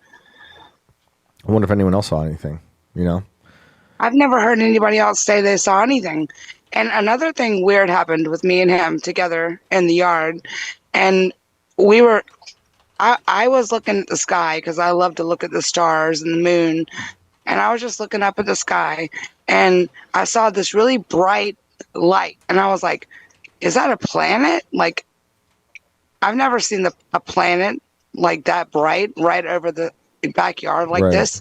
I wonder if anyone else saw anything, I've never heard anybody else say they saw anything. And another thing weird happened with me and him together in the yard, and I was looking at the sky because I love to look at the stars and the moon, and I was just looking up at the sky, and I saw this really bright light, and I was like, is that a planet? Like, I've never seen a planet like that bright right over the backyard like this.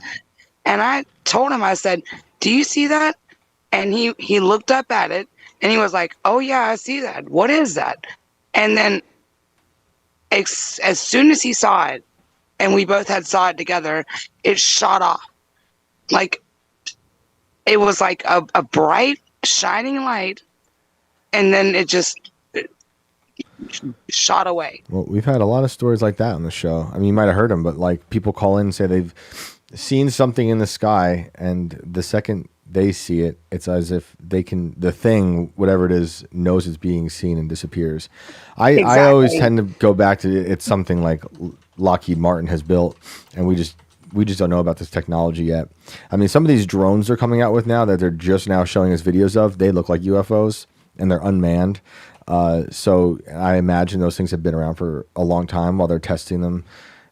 And I told him, I said, do you see that? And he looked up at it, and he was like, oh yeah, I see that. What is that? And then as soon as he saw it, and we both saw it together, it shot off. Like, it was like a bright, shining light, and then it just shot away. Well, we've had a lot of stories like that on the show. I mean, you might have heard them, but like people call in and say they've seen something in the sky, and the second they see it, it's as if the thing, whatever it is, knows it's being seen and disappears. I always tend to go back to it's something like Lockheed Martin has built, and we just don't know about this technology yet. I mean, some of these drones they're coming out with now that they're just now showing us videos of, they look like UFOs and they're unmanned. So I imagine those things have been around for a long time while they're testing them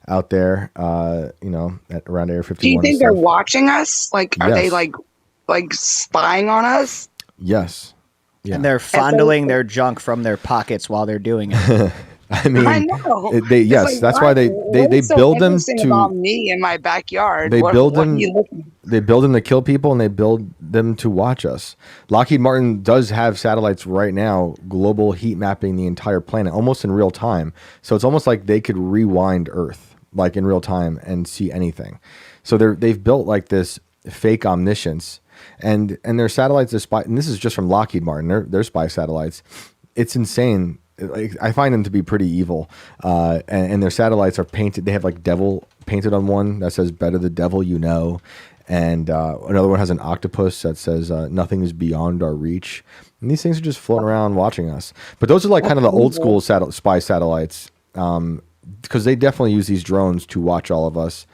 out there, at around Area 51. Do you think they're watching us? Like, are they Yes. like spying on us? Yes. Yeah. And they're fondling their junk from their pockets while they're doing it. I mean, I know. that's why they build them about to me in my backyard. they build What them are you looking? they build them to kill people, and they build them to watch us. Lockheed Martin does have satellites right now, global heat mapping the entire planet almost in real time. So it's almost like they could rewind Earth like in real time and see anything. So they've built like this fake omniscience, and their satellites are spy, and this is just from Lockheed Martin, their spy satellites. It's insane. I find them to be pretty evil, and their satellites are painted. They have like devil painted on one that says "Better the devil you know," and another one has an octopus that says "Nothing is beyond our reach." And these things are just floating around watching us. But those are like kind of the old school spy satellites, because they definitely use these drones to watch all of us.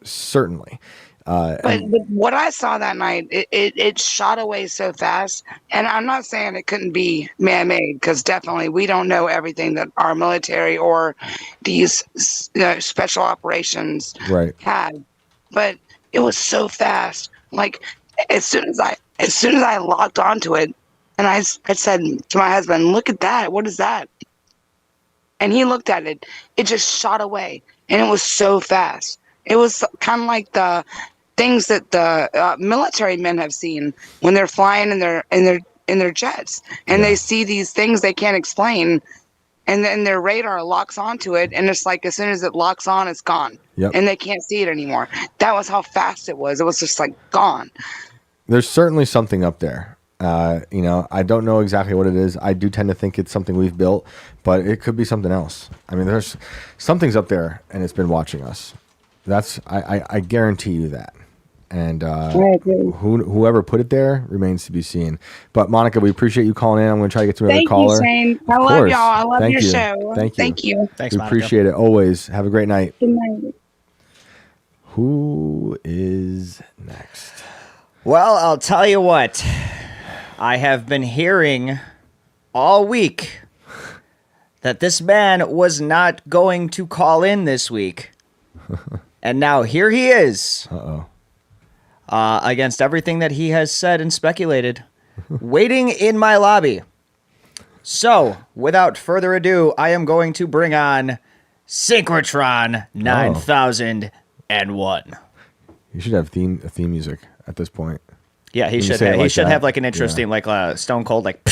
Certainly. But what I saw that night, it shot away so fast. And I'm not saying it couldn't be man-made, because definitely we don't know everything that our military or these special operations had. But it was so fast. Like as soon as I locked onto it, and I said to my husband, "Look at that! What is that?" And he looked at it. It just shot away, and it was so fast. It was kind of like the things that the military men have seen when they're flying in their jets, and they see these things they can't explain, and then their radar locks onto it, and it's like as soon as it locks on, it's gone, and they can't see it anymore. That was how fast it was. It was just like gone. There's certainly something up there. I don't know exactly what it is. I do tend to think it's something we've built, but it could be something else. I mean, there's something's up there, and it's been watching us. I guarantee you that. And whoever put it there remains to be seen. But Monica, we appreciate you calling in. I'm going to try to get to another caller. Thank you, Shane. I love y'all. I love your show. Thank you. Thanks, we Monica. appreciate it always. Have a great night. Good night. Who is next? Well, I'll tell you what. I have been hearing all week that this man was not going to call in this week. And now here he is. Uh-oh. Against everything that he has said and speculated, waiting in my lobby. So, without further ado, I am going to bring on Synchrotron 9001. You should have theme music at this point. Yeah, he should. He should have like an interesting, like Stone Cold, like. I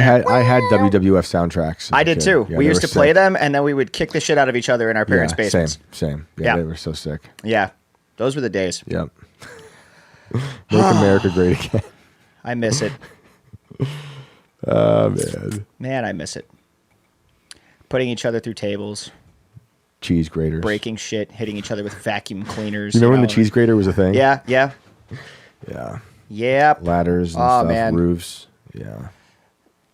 had WWF soundtracks. I did too. Yeah, we used to sick. play them, and then we would kick the shit out of each other in our parents' basements. Same. Yeah, they were so sick. Yeah, those were the days. Yep. Make America great again. I miss it. Oh, man. Man, I miss it. Putting each other through tables. Cheese graters. Breaking shit, hitting each other with vacuum cleaners. You remember when the cheese grater was a thing? Yeah. Yeah. Yep. Ladders and stuff, roofs. Yeah.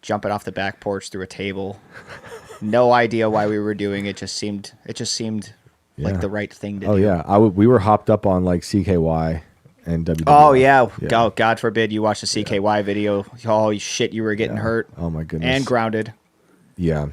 Jumping off the back porch through a table. No idea why we were doing it. Just seemed like the right thing to do. Oh yeah, we were hopped up on like CKY and WWF. Oh yeah. Oh, God forbid you watch the CKY video. Oh shit, you were getting hurt. Oh my goodness. And grounded. Yeah.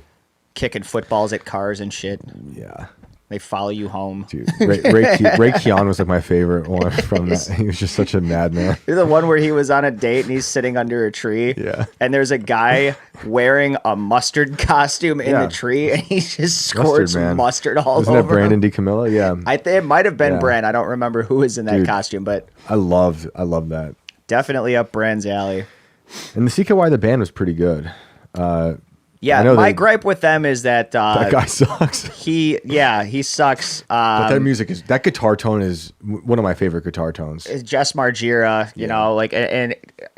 Kicking footballs at cars and shit. Yeah. They follow you home. Dude, Ray Keon was like my favorite one from that. He was just such a madman. You're the one where he was on a date and he's sitting under a tree. Yeah. And there's a guy wearing a mustard costume in the tree, and he just squirts mustard all Isn't over. Isn't that Brandon DiCamillo? Yeah. I think it might have been Brand. I don't remember who was in that costume, but I love that. Definitely up Brand's alley. And the CKY the band was pretty good. Yeah, my gripe with them is that that guy sucks. He sucks. But that guitar tone is one of my favorite guitar tones. It's Jess Margira, you know, like, and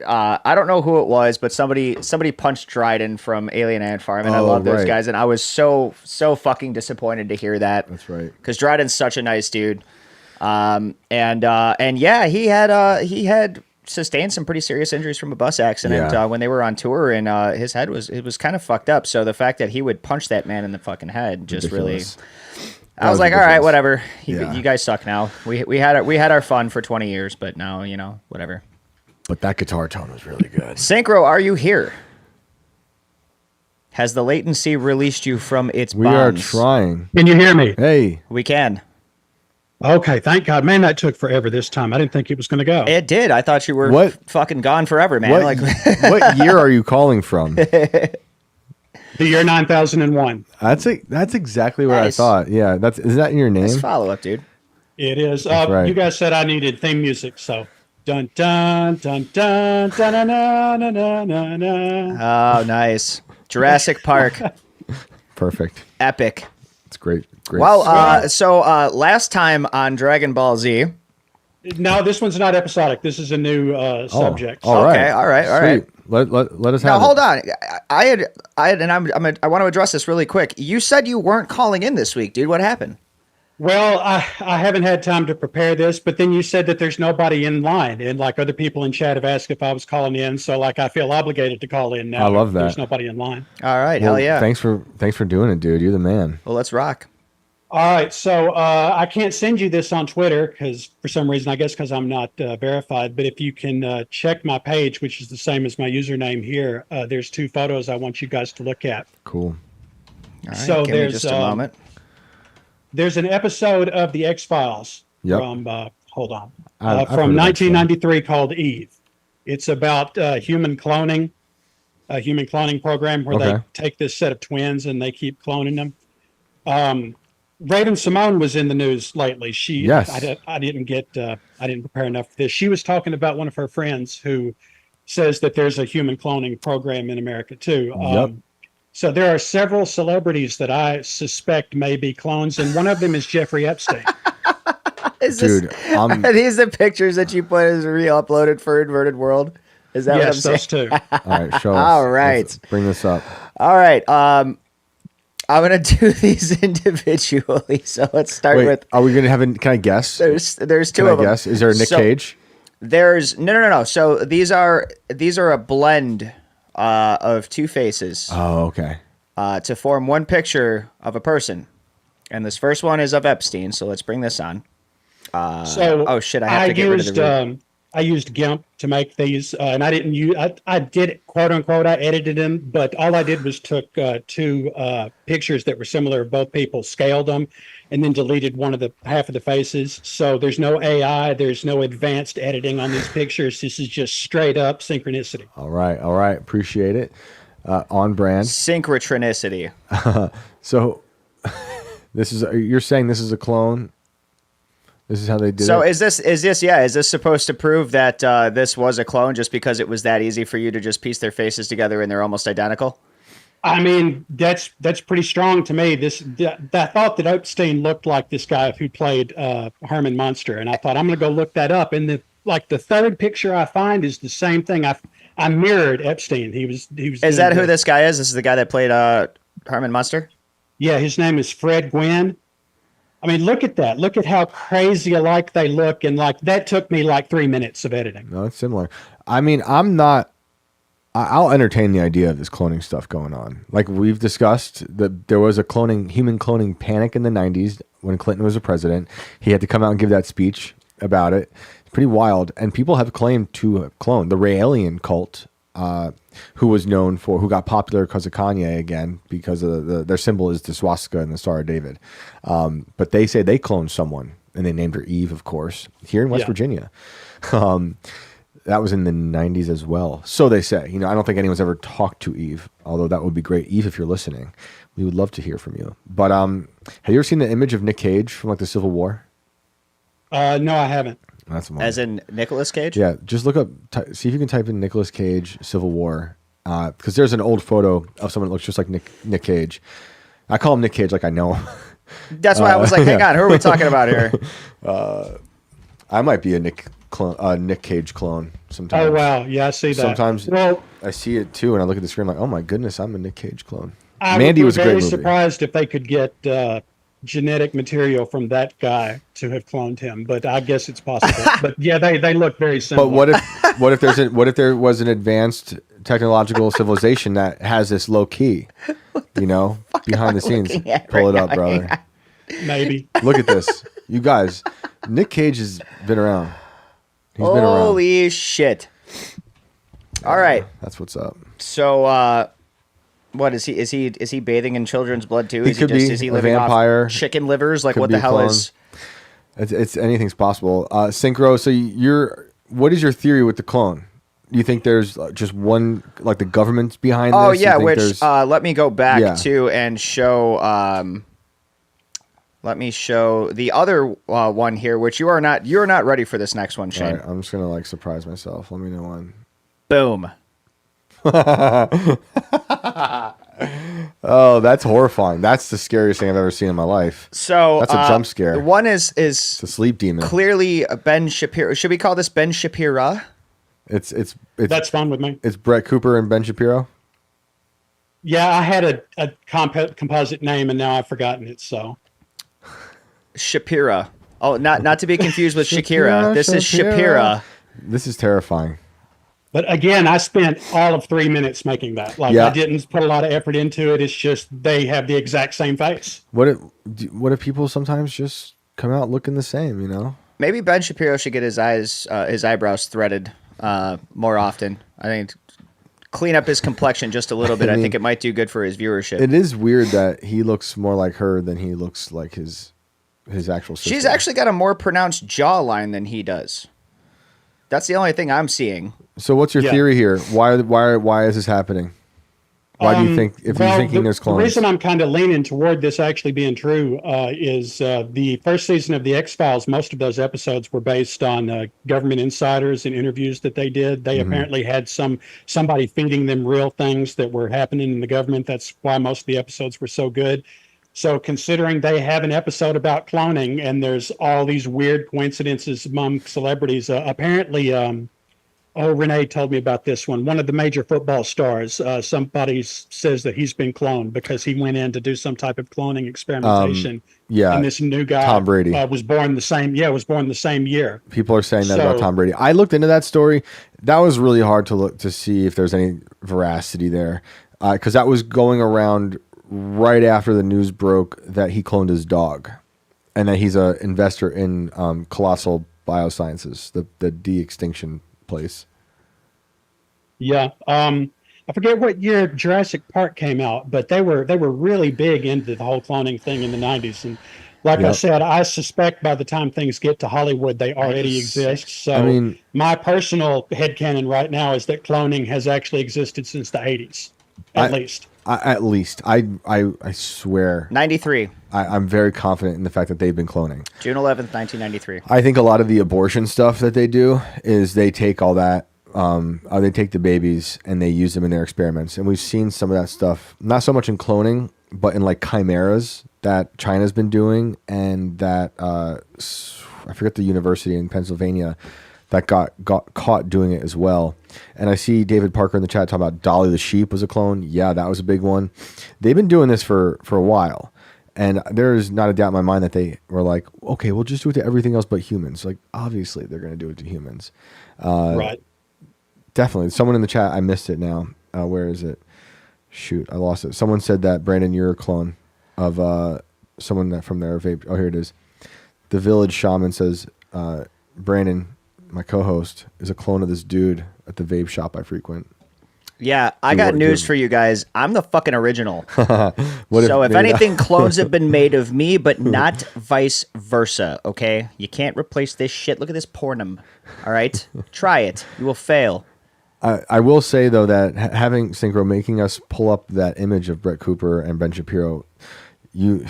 I don't know who it was, but somebody punched Dryden from Alien Ant Farm, and I love those guys, and I was so fucking disappointed to hear that. That's right. Because Dryden's such a nice dude, and yeah, he had sustained some pretty serious injuries from a bus accident when they were on tour, and his head was kind of fucked up. So the fact that he would punch that man in the fucking head just ridiculous. I was like, all right, whatever. You guys suck now. We had our fun for 20 years, but now, you know, whatever. But that guitar tone was really good. Synchro, are you here? Has the latency released you from its We bonds? are trying. Can you hear me? Hey, We can. Okay, thank God. Man, that took forever this time. I didn't think it was going to go. It did. I thought you were What? fucking gone forever, man. what, Like, what year are you calling from? The year 9001. That's exactly what Nice. I thought. Yeah, is that in your name? nice follow up, dude. It is. That's right. You guys said I needed theme music, so dun dun dun dun dun dun dun dun dun dun. Oh, nice. Jurassic Park. Perfect. Epic. It's great. Great. Well, so last time on Dragon Ball Z. No, this one's not episodic. This is a new subject. All right. Okay, all right, all right. Sweet. Let us have Now it. hold on. I had, and I want to address this really quick. You said you weren't calling in this week, dude. What happened? Well, I haven't had time to prepare this, but then you said that there's nobody in line, and like other people in chat have asked if I was calling in, so like I feel obligated to call in now. I love if that. There's nobody in line. All right, Well, hell yeah. Thanks for doing it, dude. You're the man. Well, let's rock. All right, so I can't send you this on Twitter because for some reason, I guess because I'm not verified. But if you can check my page, which is the same as my username here, there's 2 photos I want you guys to look at. Cool. All right, So give me there's, just a moment. There's an episode of the X-Files Yep. from hold on I've heard from of that show. 1993 called Eve. It's about human cloning, a human cloning program where they Okay. take this set of twins and they keep cloning them. Raven Simone was in the news lately. Yes. I didn't prepare enough for this. She was talking about one of her friends who says that there's a human cloning program in America too. Yep. So there are several celebrities that I suspect may be clones, and one of them is Jeffrey Epstein. Dude, I'm- Are these the pictures that you put as re-uploaded for Inverted World? Is that Yes, what I'm those saying? two. all right. Show us. All right. Let's bring this up. All right. I'm gonna do these individually. So let's start Wait, with. are we gonna have? Can I guess? There's 2 Can I of them. guess? Is there a Nick So, Cage? There's no. So these are a blend of 2 faces Oh, okay. to form one picture of a person, and this first one is of Epstein. So let's bring this on. So oh shit! I have to get rid of the. I used GIMP to make these, and I didn't use. I did quote unquote. I edited them, but all I did was took 2 pictures that were similar of both people, scaled them, and then deleted half of the faces. So there's no AI. There's no advanced editing on these pictures. This is just straight up synchronicity. All right. All right. Appreciate it. On brand. Synchronicity. So you're saying this is a clone? This is how they did So it? is this supposed to prove that this was a clone just because it was that easy for you to just piece their faces together and they're almost identical? I mean, that's pretty strong to me. I thought that Epstein looked like this guy who played Herman Munster, and I thought I'm going to go look that up. And the third picture I find is the same thing. I mirrored Epstein. He was. Is that who this guy is? This is the guy that played Herman Munster? Yeah, his name is Fred Gwynn. I mean, look at that. Look at how crazy alike they look, and like that took me like 3 minutes of editing. No, it's similar. I mean, I'll entertain the idea of this cloning stuff going on. Like we've discussed, that there was a human cloning panic in the 90s when Clinton was a president. He had to come out and give that speech about it. It's pretty wild. And people have claimed to have cloned the Raelian cult, who got popular because of Kanye again, because of their symbol is the swastika and the Star of David. But they say they cloned someone, and they named her Eve, of course, here in West Virginia. That was in the 90s as well. So they say. I don't think anyone's ever talked to Eve, although that would be great. Eve, if you're listening, we would love to hear from you. But have you ever seen the image of Nick Cage from like the Civil War? No, I haven't. That's the one. As in Nicolas Cage? Yeah, just look up, see if you can type in Nicolas Cage Civil War, because there's an old photo of someone that looks just like Nick Cage. I call him Nick Cage like I know him. That's why I was like, hang on, who are we talking about here? I might be a Nick Cage clone sometimes. Oh wow, yeah, I see that. Sometimes well, I see it too, and I look at the screen like, oh my goodness, I'm a Nick Cage clone. I Mandy would was be a great very movie. surprised if they could get genetic material from that guy to have cloned him, but I guess it's possible. But yeah, they look very similar. But what if there was an advanced technological civilization that has this low key, behind the scenes? Pull it up, brother. Maybe. Look at this, you guys. Nick Cage has been around. He's been around. Holy shit. All right. That's what's up. So, what is he? Is he bathing in children's blood too? He Is could he just be is he a living vampire. off chicken livers? Like Could what be the a hell clone. is? It's anything's possible. Synchro. So what is your theory with the clone? Do you think there's just one, like the government's behind this? Oh You yeah, think which there's- let me go back Yeah. to and show. Let me show the other one here, which you're not ready for this next one, All Shane. right, I'm just gonna like surprise myself. Let me know when. Boom. Oh, that's horrifying. That's the scariest thing I've ever seen in my life. So That's a jump scare. The one is It's a sleep demon. clearly Ben Shapiro. Should we call this Ben Shapiro? It's That's fine with me. it's Brett Cooper and Ben Shapiro. Yeah, I had a composite name and now I've forgotten it. So Shapira. Oh, not to be confused with Shakira. Shapira, This is Shapira. Shapira. This is terrifying. But again, I spent all of 3 minutes making that. Like Yeah. I didn't put a lot of effort into it. It's just they have the exact same face. What if people sometimes just come out looking the same? You know. Maybe Ben Shapiro should get his eyebrows threaded more often. I think clean up his complexion just a little bit. I mean, think it might do good for his viewership. It is weird that he looks more like her than he looks like his actual sister. She's actually got a more pronounced jawline than he does. That's the only thing I'm seeing. So what's your Yeah. theory here? Why is this happening? Why do you think if you're thinking there's clones? The reason I'm kind of leaning toward this actually being true is the first season of the X-Files. Most of those episodes were based on government insiders and interviews that they did. They apparently had somebody feeding them real things that were happening in the government. That's why most of the episodes were so good. So considering they have an episode about cloning and there's all these weird coincidences among celebrities, apparently, Renee told me about this one. One of the major football stars, somebody says that he's been cloned because he went in to do some type of cloning experimentation. yeah, And this new guy, Tom Brady. was born the same year. People are saying that about So- Tom Brady. I looked into that story. That was really hard to look to see if there's any veracity there, because that was going around right after the news broke that he cloned his dog, and that he's an investor in Colossal Biosciences, the de-extinction place. Yeah. I forget what year Jurassic Park came out, but they were really big into the whole cloning thing in the 90s. And like I Yep. said, I suspect by the time things get to Hollywood, they already exist. So I mean- my personal headcanon right now is that cloning has actually existed since the 80s, at least. I swear, 93, I'm very confident in the fact that they've been cloning. June 11th, 1993. I think a lot of the abortion stuff that they do is they take all that, they take the babies and they use them in their experiments. And we've seen some of that stuff, not so much in cloning, but in like chimeras that China's been doing, and that I forget the university in Pennsylvania that got caught doing it as well. And I see David Parker in the chat talking about Dolly the sheep was a clone. Yeah, that was a big one. They've been doing this for a while. And there's not a doubt in my mind that they were like, okay, we'll just do it to everything else but humans. Like, obviously, they're going to do it to humans. Right. Definitely. Someone in the chat, I missed it now. Where is it? Shoot, I lost it. Someone said that, Brandon, you're a clone of someone that from their vape. Oh, here it is. The Village Shaman says, Brandon, my co-host, is a clone of this dude at the vape shop I frequent. Yeah, I got news for you guys. I'm the fucking original. What So if maybe anything, clones have been made of me, but not vice versa, okay? You can't replace this shit. Look at this pornum, all right? Try it. You will fail. I will say though that having Synchro making us pull up that image of Brett Cooper and Ben Shapiro, you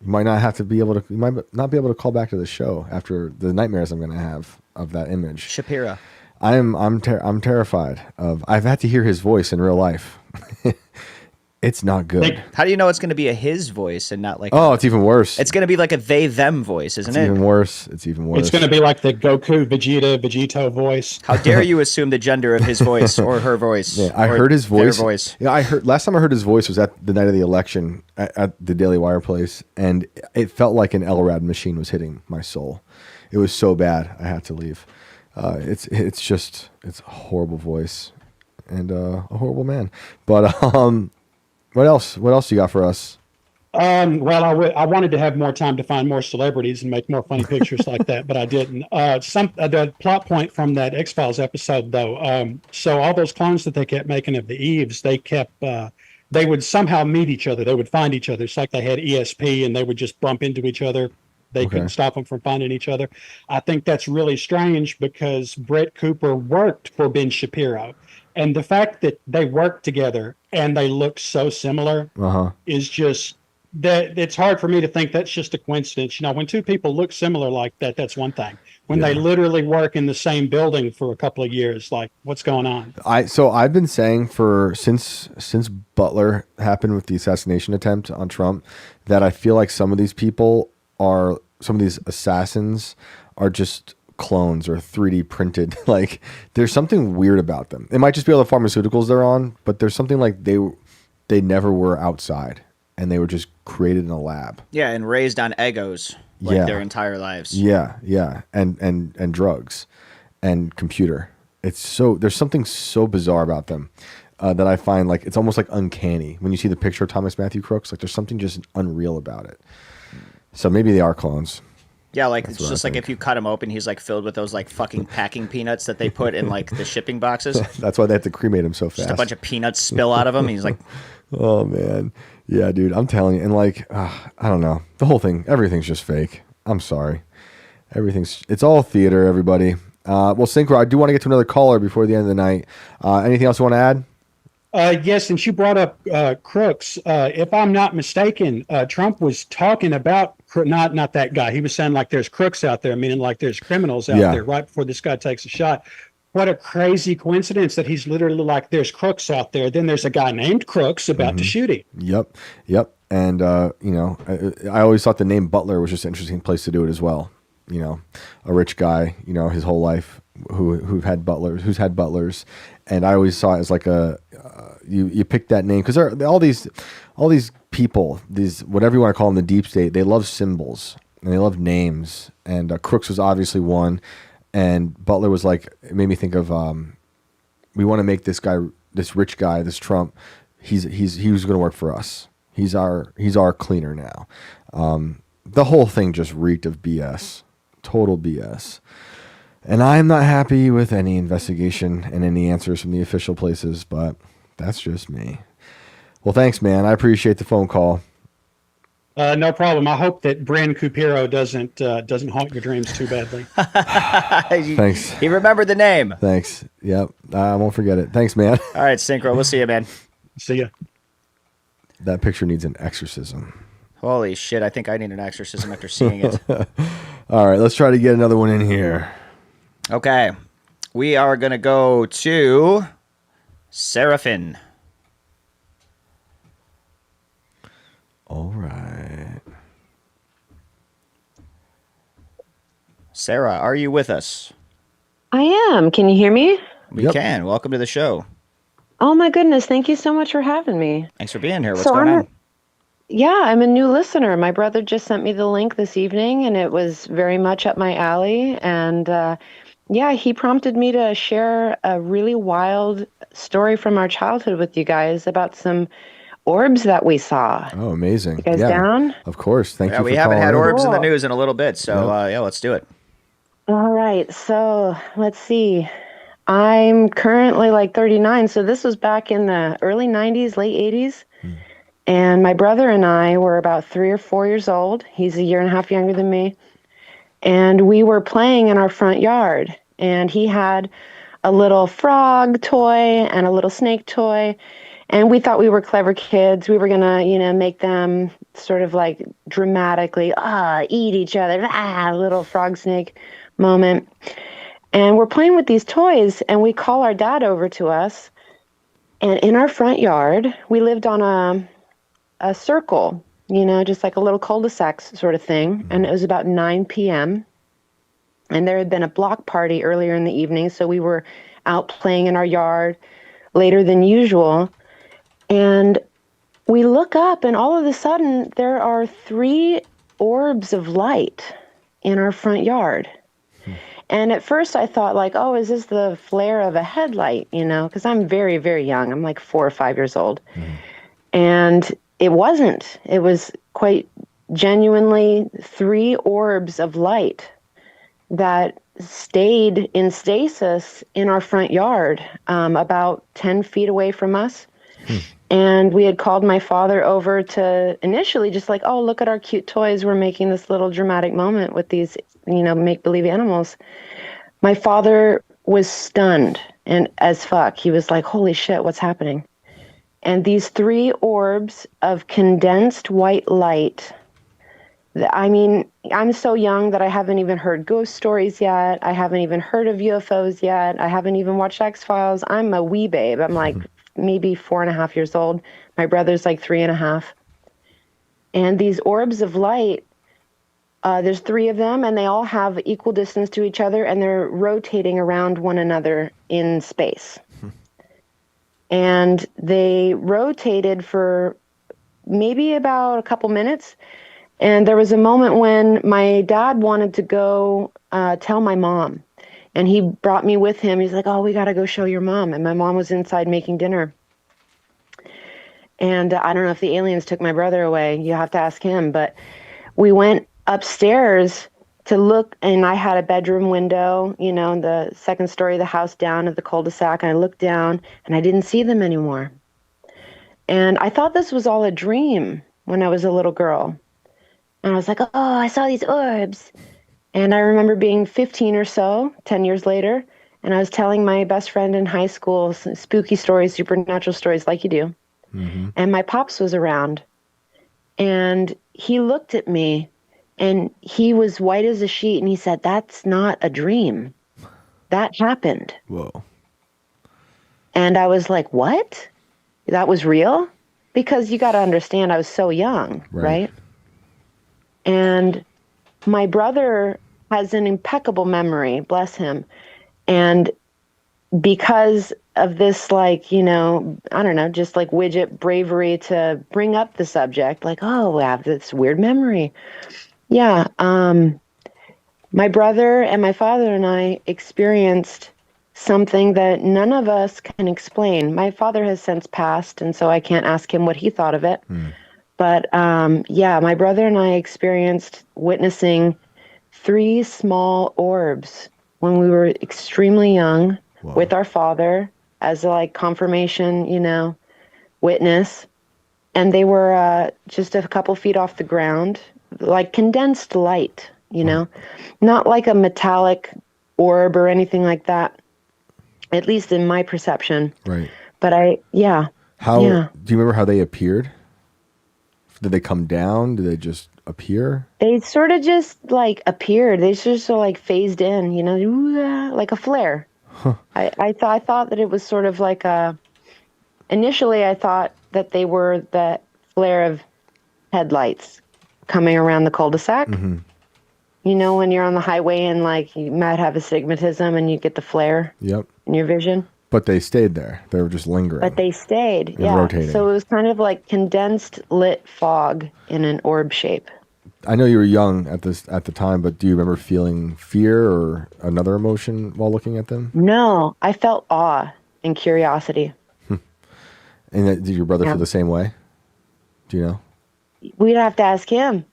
might not have to be able to. You might not be able to call back to the show after the nightmares I'm going to have of that image. Shapira. I'm terrified of. I've had to hear his voice in real life. It's not good. How do you know it's going to be a his voice and not like? Oh, it's even worse. It's going to be like a they them voice, isn't It's it? even worse. It's even worse. It's going to be like the Goku, Vegito voice. How dare you assume the gender of his voice or her voice? Yeah, I or heard his voice. Their voice. Yeah, I heard last time I heard his voice was at the night of the election at the Daily Wire place, and it felt like an LRAD machine was hitting my soul. It was so bad I had to leave. It's a horrible voice and a horrible man. But what else? What else you got for us? Well, I wanted to have more time to find more celebrities and make more funny pictures like that, but I didn't. The plot point from that X-Files episode, though. So all those clones that they kept making of the Eves, they would somehow meet each other. They would find each other. It's like they had ESP, and they would just bump into each other. They couldn't stop them from finding each other. I think that's really strange because Brett Cooper worked for Ben Shapiro, and the fact that they worked together and they look so similar is just. That it's hard for me to think that's just a coincidence. You know, when two people look similar like that, that's one thing. When they literally work in the same building for a couple of years, like what's going on? I've been saying since Butler happened with the assassination attempt on Trump that I feel like some of these assassins are just clones or 3D printed. Like there's something weird about them. It might just be all the pharmaceuticals they're on, but there's something like they never were outside. And they were just created in a lab. Yeah, and raised on Eggos their entire lives. Yeah, yeah, and drugs, and computer. There's something so bizarre about them that I find like it's almost like uncanny when you see the picture of Thomas Matthew Crooks. Like there's something just unreal about it. So maybe they are clones. Yeah, like it's just like if you cut him open, he's like filled with those like fucking packing peanuts that they put in like the shipping boxes. That's why they have to cremate him so fast. Just a bunch of peanuts spill out of him. He's like, oh man. Yeah, dude, I'm telling you. And like, I don't know. The whole thing, everything's just fake. I'm sorry. It's all theater, everybody. Well, Synchro, I do want to get to another caller before the end of the night. Anything else you want to add? Yes, since you brought up crooks, if I'm not mistaken, Trump was talking about not that guy. He was saying like there's crooks out there, meaning like there's criminals out there right before this guy takes a shot. What a crazy coincidence that he's literally like there's crooks out there. Then there's a guy named Crooks about to shoot him. Yep. And, I always thought the name Butler was just an interesting place to do it as well. You know, a rich guy, you know, his whole life who's had butlers. And I always saw it as like you pick that name because all these people, these whatever you want to call them, the deep state, they love symbols and they love names. And Crooks was obviously one. And Butler was like, it made me think of, we want to make this guy, this rich guy, this Trump, he was going to work for us. He's our cleaner now. The whole thing just reeked of BS, total BS. And I'm not happy with any investigation and any answers from the official places, but that's just me. Well, thanks, man. I appreciate the phone call. No problem. I hope that Bren Cupiro doesn't haunt your dreams too badly. Thanks. He remembered the name. Thanks. Yep. I won't forget it. Thanks, man. All right, Synchro. We'll see you, man. See ya. That picture needs an exorcism. Holy shit. I think I need an exorcism after seeing it. All right. Let's try to get another one in here. Okay. We are going to go to Seraphin. All right. Sarah, are you with us? I am. Can you hear me? We can. Welcome to the show. Oh my goodness. Thank you so much for having me. Thanks for being here. What's going on? I'm a new listener. My brother just sent me the link this evening and it was very much up my alley. And he prompted me to share a really wild story from our childhood with you guys about some orbs that we saw. Oh, amazing. You guys down? Of course. Thank you for we haven't had calling orbs in the news in a little bit, so let's do it. All right. So let's see. I'm currently like 39. So this was back in the early 90s, late 80s. And my brother and I were about 3 or 4 years old. He's a year and a half younger than me. And we were playing in our front yard. And he had a little frog toy and a little snake toy. And we thought we were clever kids. We were going to, make them sort of like dramatically, eat each other, little frog snake moment. And we're playing with these toys and we call our dad over to us. And in our front yard, we lived on a circle, just like a little cul-de-sac sort of thing. And it was about 9 p.m. And there had been a block party earlier in the evening. So we were out playing in our yard later than usual. And we look up and all of a sudden there are 3 orbs of light in our front yard. And at first I thought like, oh, is this the flare of a headlight? Because I'm very, very young. I'm like 4 or 5 years old. And it wasn't. It was quite genuinely 3 orbs of light that stayed in stasis in our front yard, about 10 feet away from us. And we had called my father over to initially just like, oh, look at our cute toys. We're making this little dramatic moment with these, make-believe animals. My father was stunned and as fuck. He was like, holy shit, what's happening? And these 3 orbs of condensed white light. I mean, I'm so young that I haven't even heard ghost stories yet. I haven't even heard of UFOs yet. I haven't even watched X-Files. I'm a wee babe. I'm like maybe 4.5 years old. My brother's like 3.5. And these orbs of light, there's 3 of them, and they all have equal distance to each other, and they're rotating around one another in space. And they rotated for maybe about a couple minutes. And there was a moment when my dad wanted to go tell my mom. And he brought me with him. He's like, oh, we got to go show your mom. And my mom was inside making dinner. And I don't know if the aliens took my brother away. You have to ask him. But we went upstairs to look, and I had a bedroom window, the second story of the house down at the cul-de-sac. And I looked down, and I didn't see them anymore. And I thought this was all a dream when I was a little girl. And I was like, oh, I saw these orbs. And I remember being 15 or so, 10 years later, and I was telling my best friend in high school some spooky stories, supernatural stories like you do. Mm-hmm. And my pops was around. And he looked at me, and he was white as a sheet, and he said, that's not a dream. That happened. Whoa. And I was like, what? That was real? Because you got to understand, I was so young, right? And my brother has an impeccable memory, bless him. And because of this, I don't know, just like widget bravery to bring up the subject, like, oh, we have this weird memory. Yeah. My brother and my father and I experienced something that none of us can explain. My father has since passed, and so I can't ask him what he thought of it. But my brother and I experienced witnessing 3 small orbs when we were extremely young. Wow. With our father as confirmation, witness. And they were just a couple feet off the ground, like condensed light, not like a metallic orb or anything like that, at least in my perception. Right. But do you remember how they appeared? Did they come down? Did they just appear? They sort of just appeared. They just sort of phased in, like a flare. Huh. I thought that it was sort of like initially I thought that they were the flare of headlights coming around the cul-de-sac. Mm-hmm. When you're on the highway and you might have astigmatism and you get the flare in your vision. But they stayed there. They were just lingering. But they stayed, yeah. Rotating. So it was kind of like condensed lit fog in an orb shape. I know you were young at the time, but do you remember feeling fear or another emotion while looking at them? No, I felt awe and curiosity. And did your brother feel the same way? Do you know? We'd have to ask him.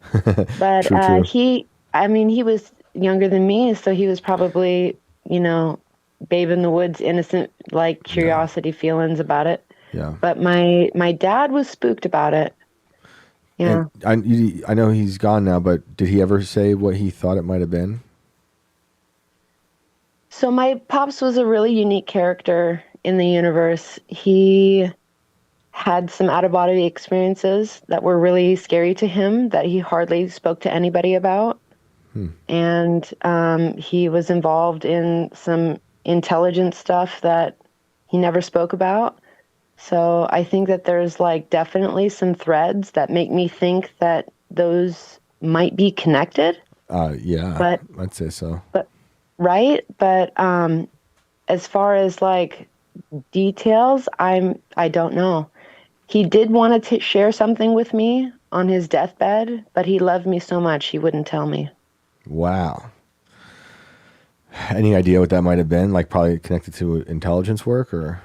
But true. He was younger than me, so he was probably, babe in the woods, innocent, curiosity feelings about it. Yeah. But my dad was spooked about it. Yeah. And I know he's gone now, but did he ever say what he thought it might have been? So my pops was a really unique character in the universe. He had some out-of-body experiences that were really scary to him that he hardly spoke to anybody about. And he was involved in some intelligent stuff that he never spoke about. So I think that there's definitely some threads that make me think that those might be connected. Yeah, but I'd say so. But right, but as far as details, I don't know. He did want to share something with me on his deathbed, but he loved me so much he wouldn't tell me. Wow. Any idea what that might have been? Probably connected to intelligence work, or?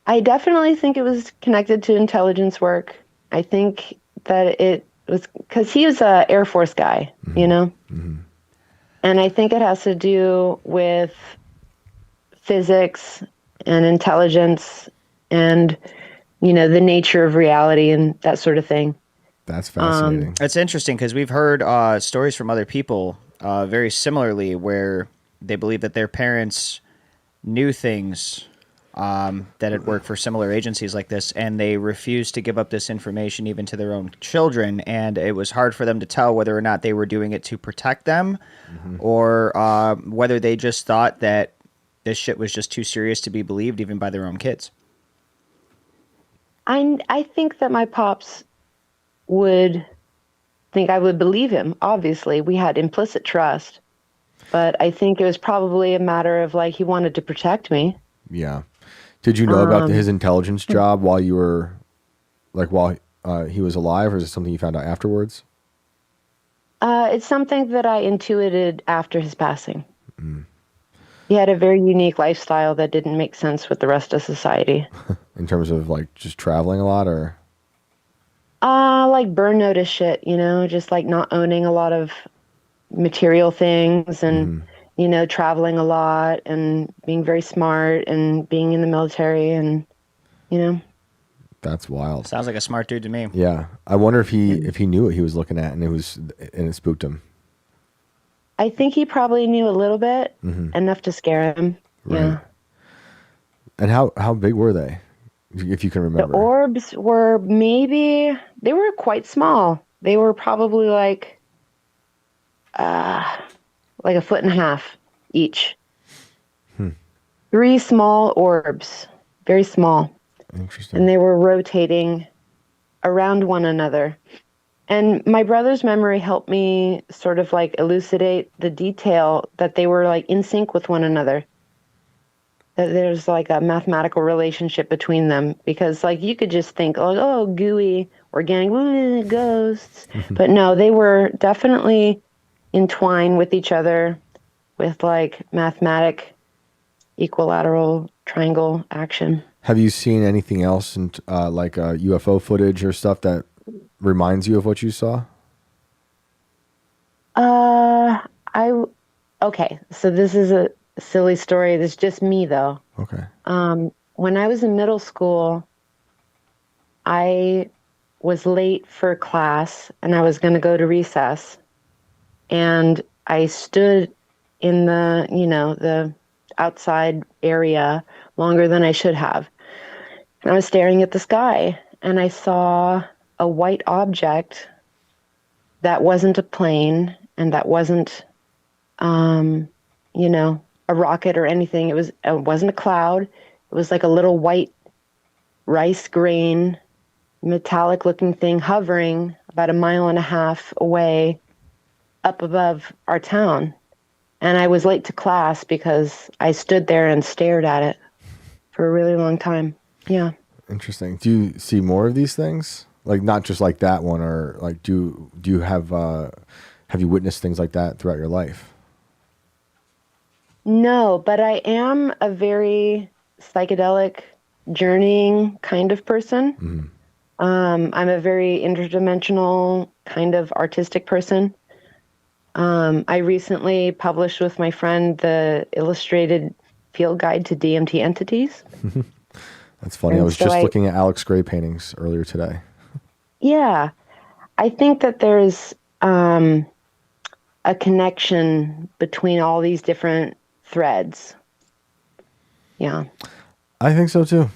I definitely think it was connected to intelligence work. I think that it was because he was a Air Force guy, you know? And I think it has to do with physics and intelligence and, you know, the nature of reality and that sort of thing. That's fascinating. It's interesting because we've heard stories from other people very similarly where they believe that their parents knew things that had worked for similar agencies like this, and they refused to give up this information even to their own children. And it was hard for them to tell whether or not they were doing it to protect them or whether they just thought that this shit was just too serious to be believed even by their own kids. I think that my pops would think I would believe him. Obviously, we had implicit trust, but I think it was probably a matter of like he wanted to protect me. Yeah. Did you know about his intelligence job while you were while he was alive, or is it something you found out afterwards? It's something that I intuited after his passing. He had a very unique lifestyle that didn't make sense with the rest of society. In terms of like just traveling a lot, or? Like burn notice shit, you know, just like not owning a lot of material things and, you know, traveling a lot and being very smart and being in the military and, you know. That's wild. Sounds like a smart dude to me. Yeah. I wonder if he knew what he was looking at and it spooked him. I think he probably knew a little bit, enough to scare him. Right. Yeah. And how big were they, if you can remember? The orbs were they were quite small. They were probably like a foot and a half each. 3 small orbs, very small. Interesting. And they were rotating around one another. And my brother's memory helped me sort of like elucidate the detail that they were like in sync with one another. That there's like a mathematical relationship between them, because like you could just think, oh, gooey, organic, ghosts. But no, they were definitely entwined with each other with like mathematic equilateral triangle action. Have you seen anything else in like UFO footage or stuff that reminds you of what you saw? Okay, so this is a silly story. This is just me though. Okay. When I was in middle school, I was late for class and I was going to go to recess, and I stood in the outside area longer than I should have. And I was staring at the sky and I saw a white object that wasn't a plane and that wasn't, a rocket or anything. It wasn't a cloud. It was like a little white rice grain, metallic looking thing hovering about 1.5 miles away up above our town. And I was late to class because I stood there and stared at it for a really long time. Yeah. Interesting. Do you see more of these things? Like not just like that one, or like do you have you witnessed things like that throughout your life? No, but I am a very psychedelic journeying kind of person. I'm a very interdimensional kind of artistic person. I recently published with my friend the illustrated field guide to DMT entities. That's funny. And I was so just looking at Alex Gray paintings earlier today. Yeah. I think that there's a connection between all these different threads. Yeah. I think so too.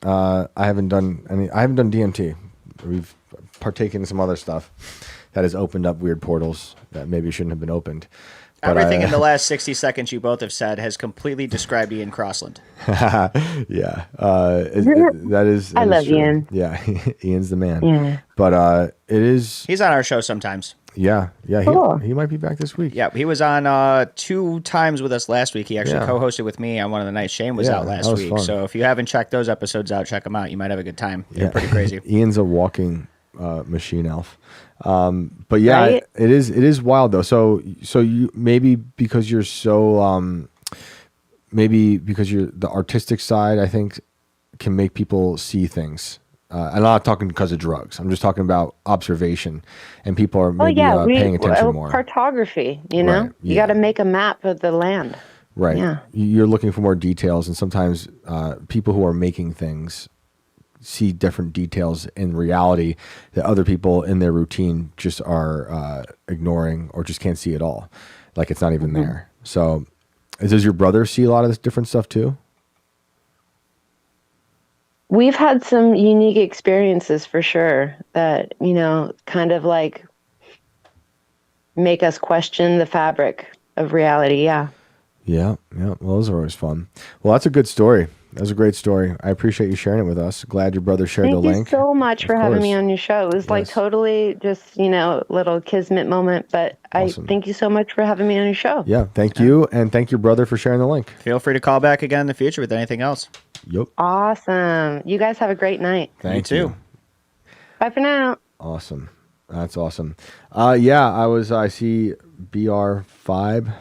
I haven't done DMT. We've partaken in some other stuff that has opened up weird portals that maybe shouldn't have been opened. But Everything in the last 60 seconds you both have said has completely described Ian Crossland. Yeah. That is I love true. Ian. Yeah. Ian's the man. Yeah. But it is. He's on our show sometimes. Yeah. Cool. He might be back this week. Yeah, he was on 2 times with us last week. He actually Yeah. co-hosted with me on one of the nights. Shane was Yeah, out that last was week. fun. So if you haven't checked those episodes out, check them out. You might have a good time. They're pretty crazy. Ian's a walking machine elf. But yeah, Right? it is wild though. So you maybe because you're so maybe because you're the artistic side, I think, can make people see things I'm not talking because of drugs. I'm just talking about observation, and people are maybe paying attention more. Cartography, you know, Right, you got to make a map of the land. Right. Yeah. You're looking for more details, and sometimes people who are making things see different details in reality that other people in their routine just are ignoring or just can't see at all. Like it's not even there. So does your brother see a lot of this different stuff too? We've had some unique experiences for sure that, you know, kind of like make us question the fabric of reality. Yeah. Yeah. Well, those are always fun. Well, that's a good story. That was a great story. I appreciate you sharing it with us. Glad your brother shared the link. Thank you so much for having me on your show. It was like totally just, you know, little kismet moment, but awesome. I thank you so much for having me on your show. Yeah. Thank you. And thank your brother for sharing the link. Feel free to call back again in the future with anything else. Yep. Awesome. You guys have a great night. Thank you. Too. Bye for now. Awesome. That's awesome. I see BR5.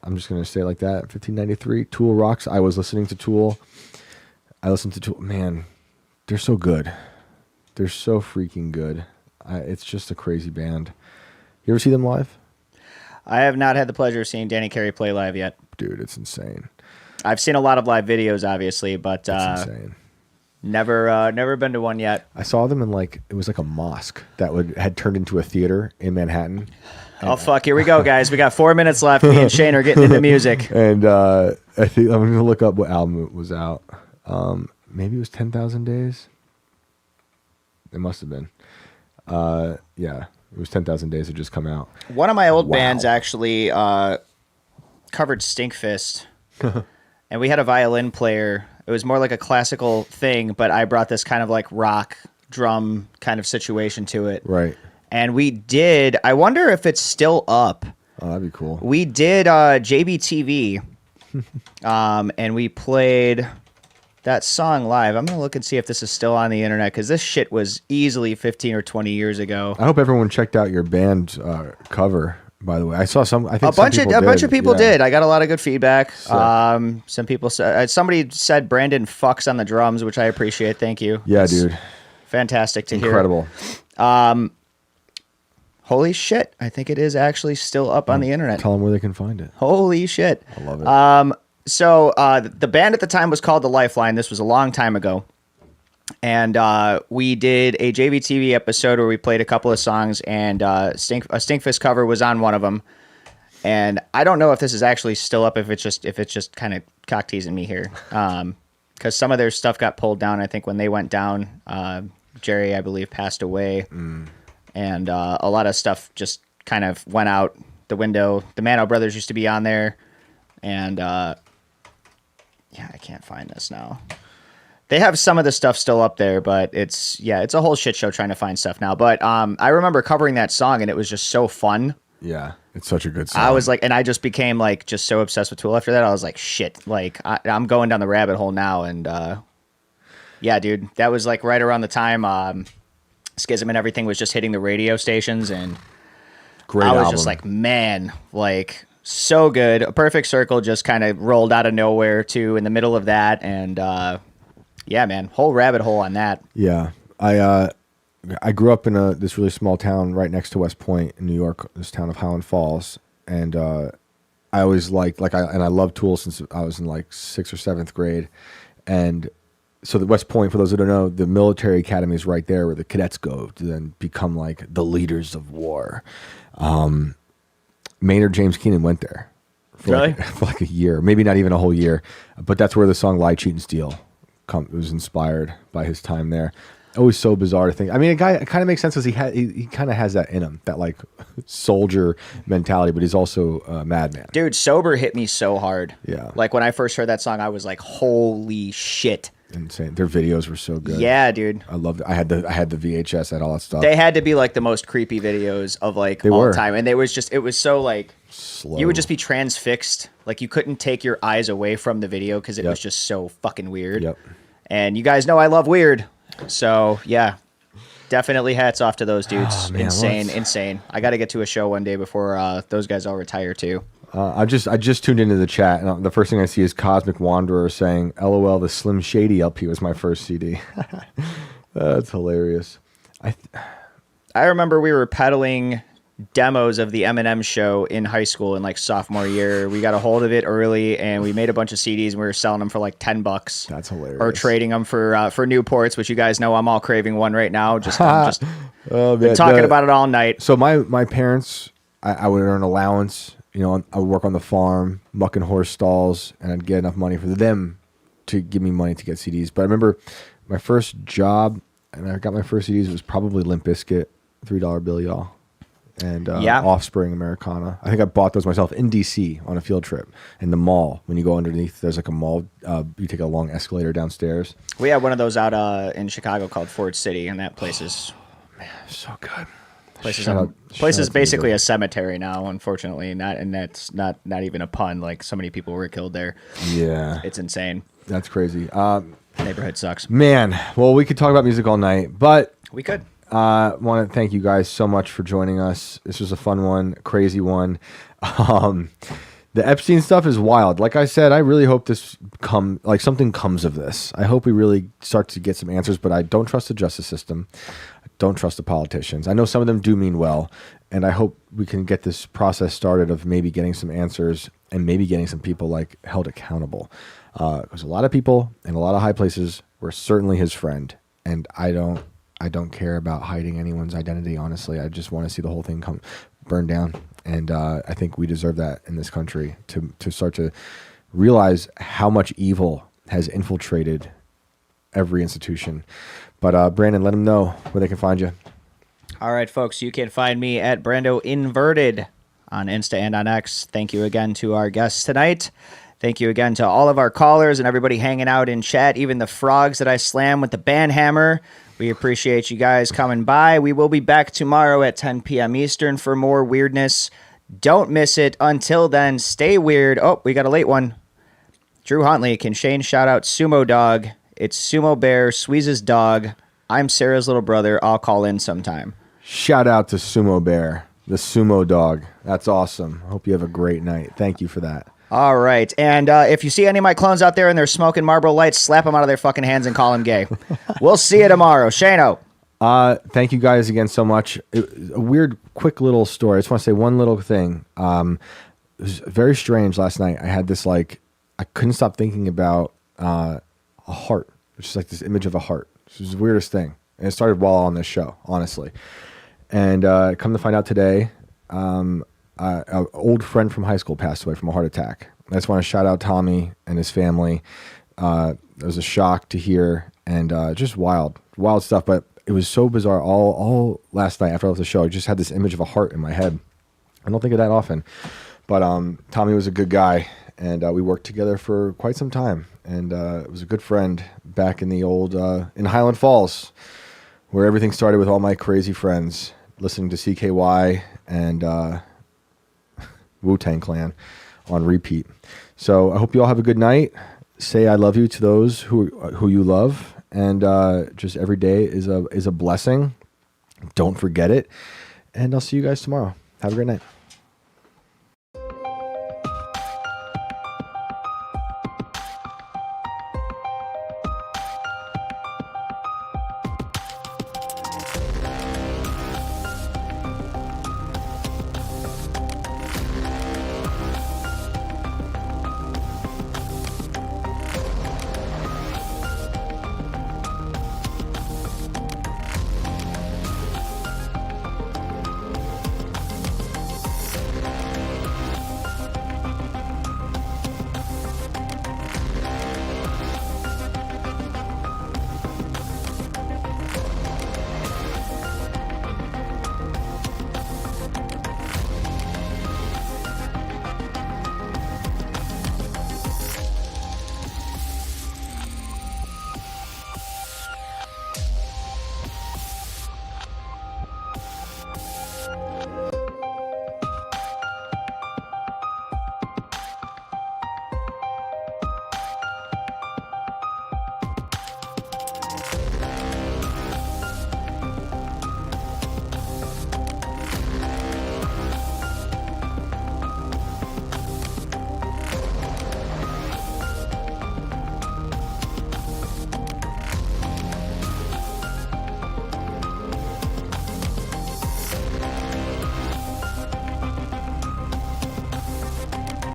I'm just going to say it like that. 1593. Tool rocks. I was listening to Tool. I listened to Tool. Man, they're so good. They're so freaking good. It's just a crazy band. You ever see them live? I have not had the pleasure of seeing Danny Carey play live yet. Dude, it's insane. I've seen a lot of live videos, obviously, but it's insane. Never been to one yet. I saw them in it was like a mosque that had turned into a theater in Manhattan. Oh, fuck. Here we go, guys. We got 4 minutes left. Me and Shane are getting into music. And I think I'm going to look up what album it was out. Maybe it was 10,000 Days. It must have been. Yeah, it was 10,000 Days had just come out. One of my old bands actually covered Stinkfist. And we had a violin player. It was more like a classical thing, but I brought this kind of like rock drum kind of situation to it. Right. And we did, I wonder if it's still up. Oh, that'd be cool. We did JBTV, and we played that song live. I'm going to look and see if this is still on the internet, because this shit was easily 15 or 20 years ago. I hope everyone checked out your band cover, by the way. I saw some, I think a bunch of people did. I got a lot of good feedback. Some people said, somebody said Brandon fucks on the drums, which I appreciate. Thank you. Yeah, dude. Fantastic to Incredible. hear. Holy shit. I think it is actually still up on the internet. Tell them where they can find it. Holy shit. I love it. So the band at the time was called The Lifeline. This was a long time ago. And we did a JVTV episode where we played a couple of songs, and a Stinkfist cover was on one of them. And I don't know if this is actually still up, if it's just kind of cock teasing me here. Because some of their stuff got pulled down, I think, when they went down. Jerry, I believe, passed away. And a lot of stuff just kind of went out the window. The Mano brothers used to be on there. And I can't find this now. They have some of the stuff still up there, but it's a whole shit show trying to find stuff now. But I remember covering that song, and it was just so fun. Yeah, it's such a good song. I was like, and I just became like just so obsessed with Tool after that. I was like, shit, like I'm going down the rabbit hole now. And yeah, dude, that was like right around the time Schism and everything was just hitting the radio stations, and great I was album. just like, man, like so good. A Perfect Circle just kind of rolled out of nowhere too in the middle of that, and yeah, man, whole rabbit hole on that. Yeah, I grew up in this really small town right next to West Point in New York, this town of Highland Falls, and I always I loved Tool since I was in like 6th or 7th grade, and so the West Point, for those who don't know, the military academy is right there where the cadets go to then become like the leaders of war. Maynard James Keenan went there for like a year, maybe not even a whole year, but that's where the song "Lie, Cheat, and Steal" was inspired by his time there. Always so bizarre to think. I mean, it kind of makes sense because he kind of has that in him, that like soldier mentality, but he's also a madman. Dude, Sober hit me so hard. Yeah, like when I first heard that song, I was like, holy shit. Insane. Their videos were so good. Yeah, dude. I loved it. I had the VHS, I had all that stuff. They had to be like the most creepy videos of like all time. And it was so like slow. You would just be transfixed. Like you couldn't take your eyes away from the video because it was just so fucking weird. Yep. And you guys know I love weird. So yeah. Definitely hats off to those dudes. Oh, man, insane. I got to get to a show one day before those guys all retire too. I just tuned into the chat, and the first thing I see is Cosmic Wanderer saying, "LOL, the Slim Shady LP was my first CD." That's hilarious. I remember we were peddling demos of the Eminem show in high school in like sophomore year. We got a hold of it early and we made a bunch of CDs and we were selling them for like $10. That's hilarious. Or trading them for Newports, which you guys know I'm all craving one right now. I'm just been talking about it all night. So my parents, I would earn allowance. You know, I would work on the farm, mucking horse stalls, and I'd get enough money for them to give me money to get CDs. But I remember my first job, and I got my first CDs. It was probably Limp Bizkit, $3 bill, y'all. And Offspring, Americana. I think I bought those myself in DC on a field trip in the mall. When you go underneath, there's like a mall. You take a long escalator downstairs. We had one of those out in Chicago called Ford City, and that place is so good. Place is basically a cemetery now, unfortunately. And that's not even a pun. Like so many people were killed there. Yeah, it's insane. That's crazy. Neighborhood sucks, man. Well, we could talk about music all night, but we could. Want to thank you guys so much for joining us. This was a fun one, crazy one. The Epstein stuff is wild. Like I said, I really hope something comes of this. I hope we really start to get some answers, but I don't trust the justice system. I don't trust the politicians. I know some of them do mean well, and I hope we can get this process started of maybe getting some answers and maybe getting some people like held accountable. Because a lot of people in a lot of high places were certainly his friend, and I don't care about hiding anyone's identity, honestly. I just want to see the whole thing burn down. And I think we deserve that in this country to start to realize how much evil has infiltrated every institution. But Brandon, let them know where they can find you. All right, folks, you can find me at Brando Inverted on Insta and on X. Thank you again to our guests tonight. Thank you again to all of our callers and everybody hanging out in chat, even the frogs that I slam with the band hammer. We appreciate you guys coming by. We will be back tomorrow at 10 p.m. Eastern for more weirdness. Don't miss it. Until then, stay weird. Oh, we got a late one. Drew Huntley, can Shane shout out Sumo Dog? It's Sumo Bear, Squeeze's dog. I'm Sarah's little brother. I'll call in sometime. Shout out to Sumo Bear, the Sumo Dog. That's awesome. Hope you have a great night. Thank you for that. All right. And if you see any of my clones out there and they're smoking Marlboro Lights, slap them out of their fucking hands and call them gay. We'll see you tomorrow. Shano. Thank you guys again so much. A weird, quick little story. I just want to say one little thing. It was very strange last night. I had this, I couldn't stop thinking about a heart. It's just like this image of a heart. It was the weirdest thing. And it started while on this show, honestly. And come to find out today, an old friend from high school passed away from a heart attack. I just want to shout out Tommy and his family. It was a shock to hear, and just wild stuff. But it was so bizarre. All last night after I left the show, I just had this image of a heart in my head. I don't think of that often. But Tommy was a good guy, and we worked together for quite some time. And it was a good friend back in the old, in Highland Falls, where everything started with all my crazy friends, listening to CKY and Wu-Tang Clan on repeat. So I hope you all have a good night. Say I love you to those who you love, and just every day is a blessing. Don't forget it, and I'll see you guys tomorrow. Have a great night.